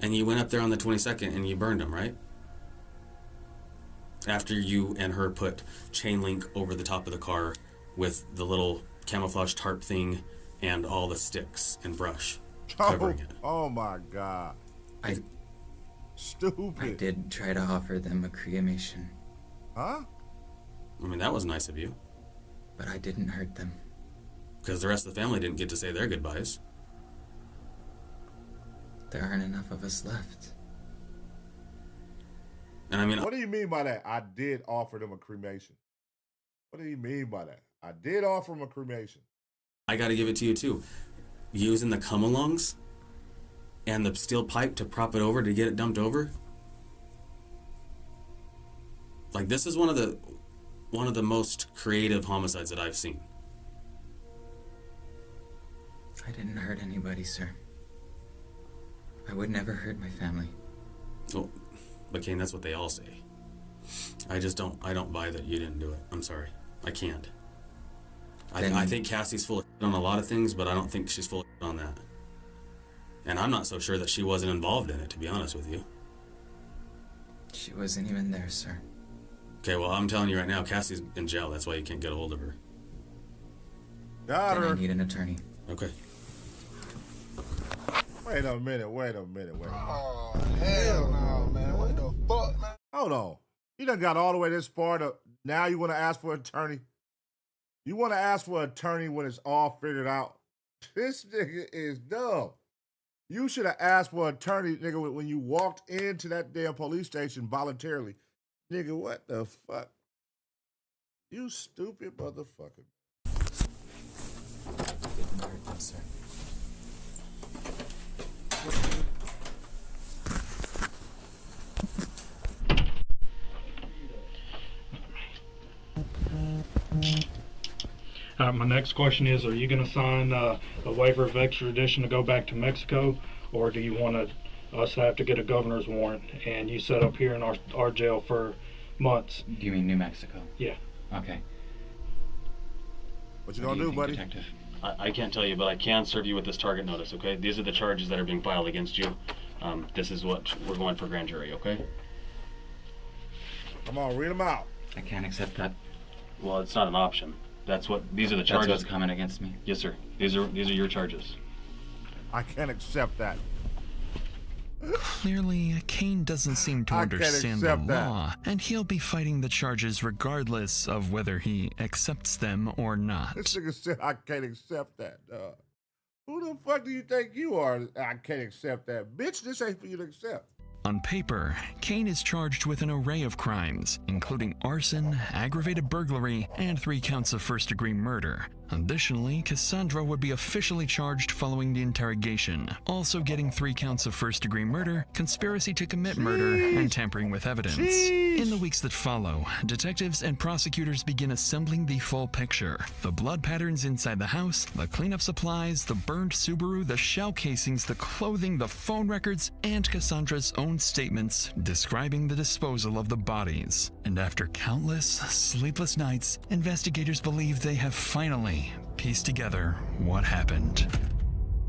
and you went up there on the 22nd and you burned them, right? After you and her put chain link over the top of the car with the little camouflage tarp thing and all the sticks and brush covering it. Oh my God! Stupid. I did try to offer them a cremation. Huh? I mean, that was nice of you. But I didn't hurt them. Because the rest of the family didn't get to say their goodbyes. There aren't enough of us left. And I mean... What do you mean by that? I did offer them a cremation. What do you mean by that? I did offer them a cremation. I gotta give it to you, too. Using the come-alongs and the steel pipe to prop it over to get it dumped over. Like, this is one of the most creative homicides that I've seen. I didn't hurt anybody, sir. I would never hurt my family. Well, but Kane, that's what they all say. I don't buy that you didn't do it. I'm sorry. I can't. I think Cassie's full of shit on a lot of things, but I don't think she's full of shit on that. And I'm not so sure that she wasn't involved in it, to be honest with you. She wasn't even there, sir. Okay, well, I'm telling you right now, Cassie's in jail. That's why you can't get a hold of her. Got her. I need an attorney. Okay. Wait a minute. Oh, hell no, man. What the fuck, man? Hold on. You done got all the way this far to now you want to ask for an attorney? You want to ask for an attorney when it's all figured out? This nigga is dumb. You should have asked for an attorney, nigga, when you walked into that damn police station voluntarily. Nigga, what the fuck? You stupid motherfucker. Sir. My next question is, are you going to sign a waiver of extradition to go back to Mexico, or do you want us to have to get a governor's warrant and you set up here in our jail for months? Do you mean New Mexico? Yeah. Okay. What you gonna do, buddy? Detective? I can't tell you, but I can serve you with this target notice, okay? These are the charges that are being filed against you. This is what we're going for grand jury, okay? Come on, read them out. I can't accept that. Well, it's not an option. These are the charges. That's what's coming against me. Yes, sir. These are your charges. I can't accept that. Clearly, Kane doesn't seem to understand the law, and he'll be fighting the charges regardless of whether he accepts them or not. This nigga said, I can't accept that. Who the fuck do you think you are? I can't accept that. Bitch, this ain't for you to accept. On paper, Kane is charged with an array of crimes, including arson, aggravated burglary, and 3 counts of first-degree murder. Additionally, Cassandra would be officially charged following the interrogation, also getting 3 counts of first-degree murder, conspiracy to commit murder, and tampering with evidence. In the weeks that follow, detectives and prosecutors begin assembling the full picture. The blood patterns inside the house, the cleanup supplies, the burned Subaru, the shell casings, the clothing, the phone records, and Cassandra's own statements describing the disposal of the bodies. And after countless sleepless nights, investigators believe they have finally pieced together what happened.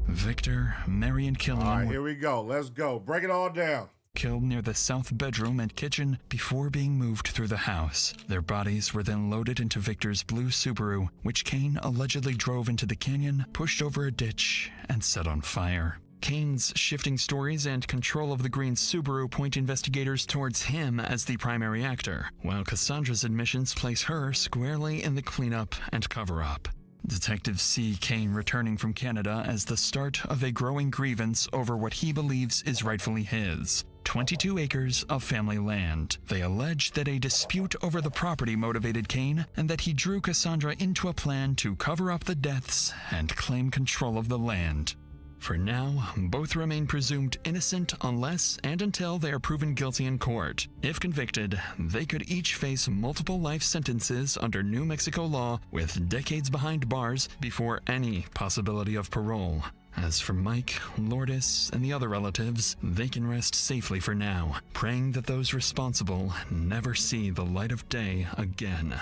Victor, Mary, and Killian All right, here we go. Let's go. Break it all down. Killed near the south bedroom and kitchen before being moved through the house. Their bodies were then loaded into Victor's blue Subaru, which Kane allegedly drove into the canyon, pushed over a ditch, and set on fire. Kane's shifting stories and control of the green Subaru point investigators towards him as the primary actor, while Cassandra's admissions place her squarely in the cleanup and cover-up. Detectives see Kane returning from Canada as the start of a growing grievance over what he believes is rightfully his. 22 acres of family land. They allege that a dispute over the property motivated Kane and that he drew Cassandra into a plan to cover up the deaths and claim control of the land. For now, both remain presumed innocent unless and until they are proven guilty in court. If convicted, they could each face multiple life sentences under New Mexico law with decades behind bars before any possibility of parole. As for Mike, Lourdes, and the other relatives, they can rest safely for now, praying that those responsible never see the light of day again.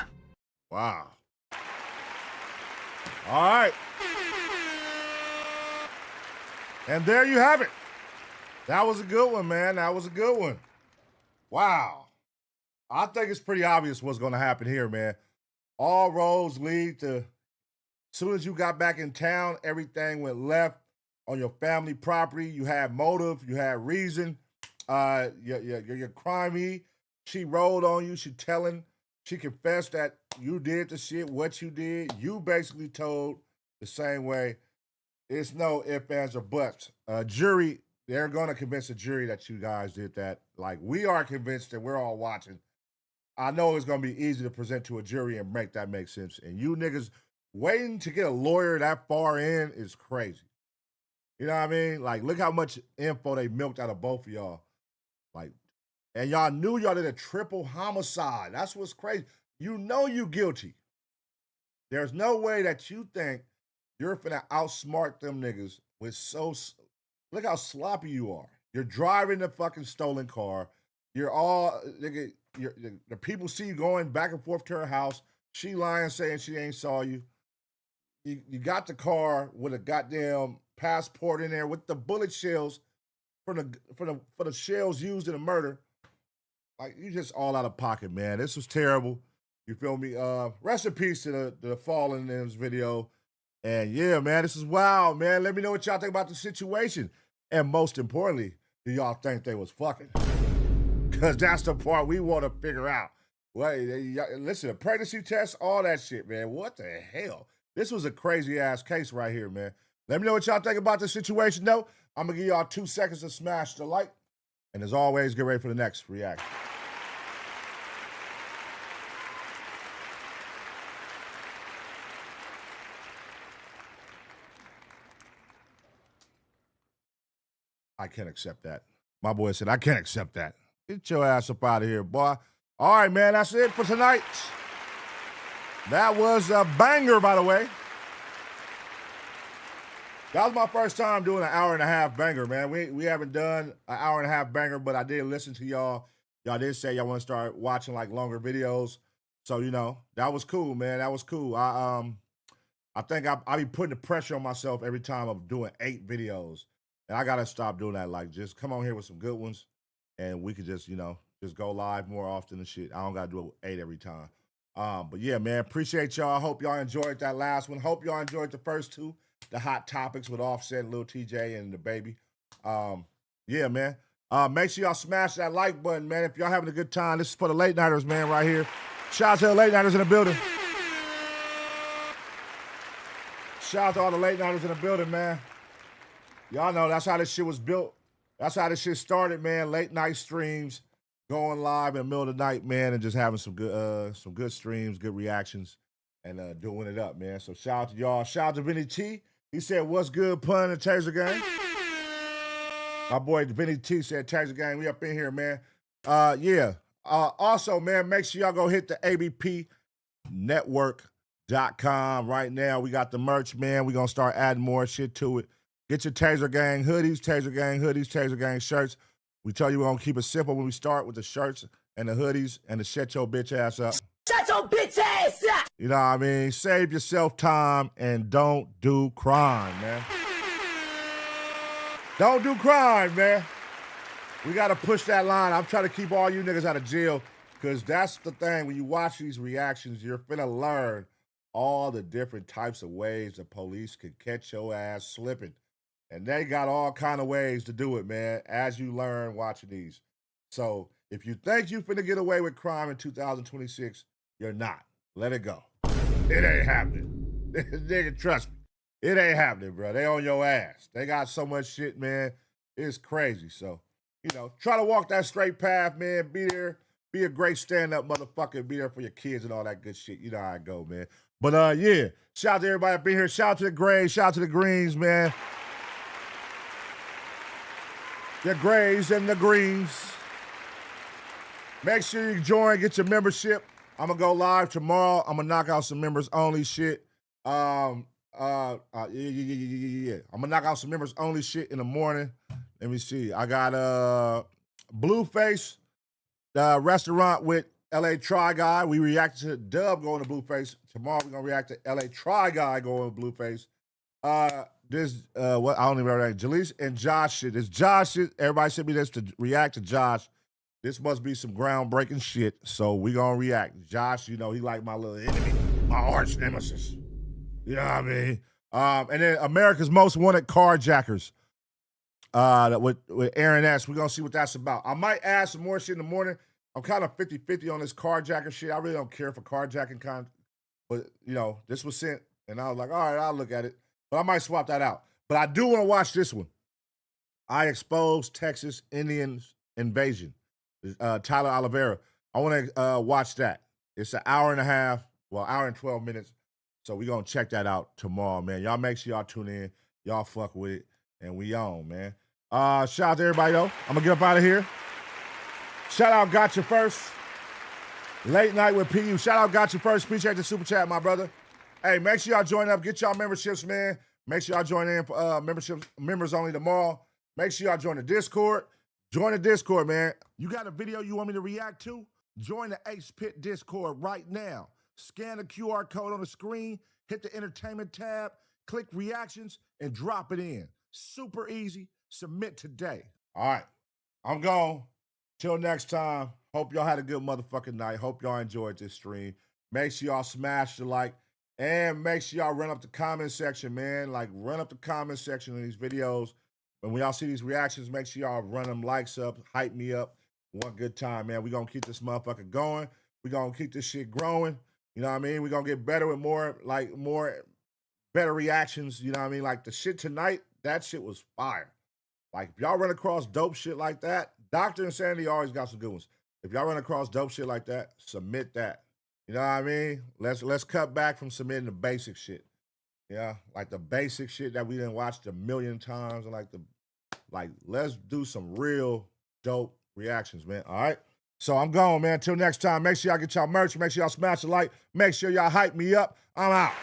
Wow. All right. And there you have it. That was a good one, man. That was a good one. Wow. I think it's pretty obvious what's going to happen here, man. All roads lead to, as soon as you got back in town, everything went left on your family property. You had motive. You had reason. You're crimey. She rolled on you. She confessed that you did the shit, what you did. You basically told the same way. It's no ifs, ands, or buts. Jury, they're going to convince the jury that you guys did that. Like, we are convinced that we're all watching. I know it's going to be easy to present to a jury and make that make sense. And you niggas waiting to get a lawyer that far in is crazy. You know what I mean? Like, look how much info they milked out of both of y'all. Like, and y'all knew y'all did a triple homicide. That's what's crazy. You know you guilty. There's no way that you think you're finna outsmart them niggas with look how sloppy you are. You're driving the fucking stolen car. You're all, nigga, the people see you going back and forth to her house. She lying, saying she ain't saw you. You got the car with a goddamn passport in there with the bullet shells for the shells used in the murder. Like, you just all out of pocket, man. This was terrible. You feel me? Rest in peace to the fallen in this video. And yeah, man, this is wild, man. Let me know what y'all think about the situation. And most importantly, do y'all think they was fucking? Because that's the part we want to figure out. Well, listen, a pregnancy test, all that shit, man. What the hell? This was a crazy-ass case right here, man. Let me know what y'all think about the situation, though. I'm going to give y'all 2 seconds to smash the like. And as always, get ready for the next reaction. I can't accept that. My boy said, I can't accept that. Get your ass up out of here, boy. All right, man, that's it for tonight. That was a banger, by the way. That was my first time doing an hour-and-a-half banger, man. We haven't done an hour-and-a-half banger, but I did listen to y'all. Y'all did say y'all want to start watching, like, longer videos. So, you know, that was cool, man. That was cool. I think I be putting the pressure on myself every time I'm doing 8 videos. And I got to stop doing that. Like, just come on here with some good ones, and we could just, you know, just go live more often and shit. I don't gotta do 8 every time. But yeah, man, appreciate y'all. Hope y'all enjoyed that last one. Hope y'all enjoyed the first 2, the hot topics with Offset, Lil TJ, and DaBaby. Yeah, man. Make sure y'all smash that like button, man. If y'all having a good time, this is for the late nighters, man, right here. Shout out to the late nighters in the building. Shout out to all the late nighters in the building, man. Y'all know that's how this shit was built. That's how this shit started, man. Late night streams, going live in the middle of the night, man, and just having some good streams, good reactions, and doing it up, man. So shout out to y'all. Shout out to Vinny T. He said, "What's good, Pun and Taser Gang?" My boy Vinny T said, "Taser Gang, we up in here, man." Yeah. Also, man, make sure y'all go hit the abpnetwork.com right now. We got the merch, man. We're going to start adding more shit to it. Get your Taser Gang hoodies, Taser Gang shirts. We tell you we're going to keep it simple when we start with the shirts and the hoodies and the shut your bitch ass up. Shut your bitch ass up! You know what I mean? Save yourself time and don't do crime, man. Don't do crime, man. We got to push that line. I'm trying to keep all you niggas out of jail because that's the thing. When you watch these reactions, you're finna learn all the different types of ways the police can catch your ass slipping. And they got all kind of ways to do it, man, as you learn watching these. So if you think you finna get away with crime in 2026, you're not. Let it go. It ain't happening. Nigga, trust me. It ain't happening, bro. They on your ass. They got so much shit, man. It's crazy. So, you know, try to walk that straight path, man. Be there. Be a great stand-up motherfucker. Be there for your kids and all that good shit. You know how I go, man. But, yeah. Shout out to everybody up in here. Shout out to the Grays. Shout out to the Greens, man. The Grays and the Greens. Make sure you join. Get your membership. I'm going to go live tomorrow. I'm going to knock out some members-only shit. Yeah. I'm gonna knock out some members only shit in the morning. Let me see. I got Blueface, the restaurant with LA Try Guy. We reacted to Dub going to Blueface. Tomorrow we're gonna react to LA Try Guy going to Blueface. This what I don't even remember that. Jaleese and Josh shit. It's Josh shit. Everybody sent me this to react to Josh. This must be some groundbreaking shit. So we gonna react. Josh, you know, he like my little enemy, my arch nemesis. You know what I mean? And then America's Most Wanted Carjackers with Aaron S. We're going to see what that's about. I might add some more shit in the morning. I'm kind of 50-50 on this carjacker shit. I really don't care for carjacking but, you know, this was sent, and I was like, all right, I'll look at it. But I might swap that out. But I do want to watch this one. I Exposed Texas Indians Invasion. Tyler Oliveira. I want to watch that. It's an hour and a half, well, hour and 12 minutes. So we're going to check that out tomorrow, man. Y'all make sure y'all tune in. Y'all fuck with it. And we on, man. Shout out to everybody, though. I'm going to get up out of here. Shout out Got You First. Late Night with PU. Shout out Got You First. Appreciate the super chat, my brother. Hey, make sure y'all join up. Get y'all memberships, man. Make sure y'all join in for members only tomorrow. Make sure y'all join the Discord. Join the Discord, man. You got a video you want me to react to? Join the Ace Pit Discord right now. Scan the QR code on the screen, hit the entertainment tab, click reactions, and drop it in. Super easy. Submit today. All right. I'm gone. Till next time. Hope y'all had a good motherfucking night. Hope y'all enjoyed this stream. Make sure y'all smash the like and make sure y'all run up the comment section, man. Like, run up the comment section in these videos. And when y'all see these reactions, make sure y'all run them likes up, hype me up. One good time, man. We're going to keep this motherfucker going. We're going to keep this shit growing. You know what I mean? We're going to get better with more better reactions. You know what I mean? Like the shit tonight, that shit was fire. Like if y'all run across dope shit like that, Dr. Insanity always got some good ones. If y'all run across dope shit like that, submit that. You know what I mean? Let's cut back from submitting the basic shit. Yeah, like the basic shit that we done watched a million times. And let's do some real dope reactions, man. All right? So I'm gone, man. Till next time, make sure y'all get y'all merch. Make sure y'all smash the like. Make sure y'all hype me up. I'm out.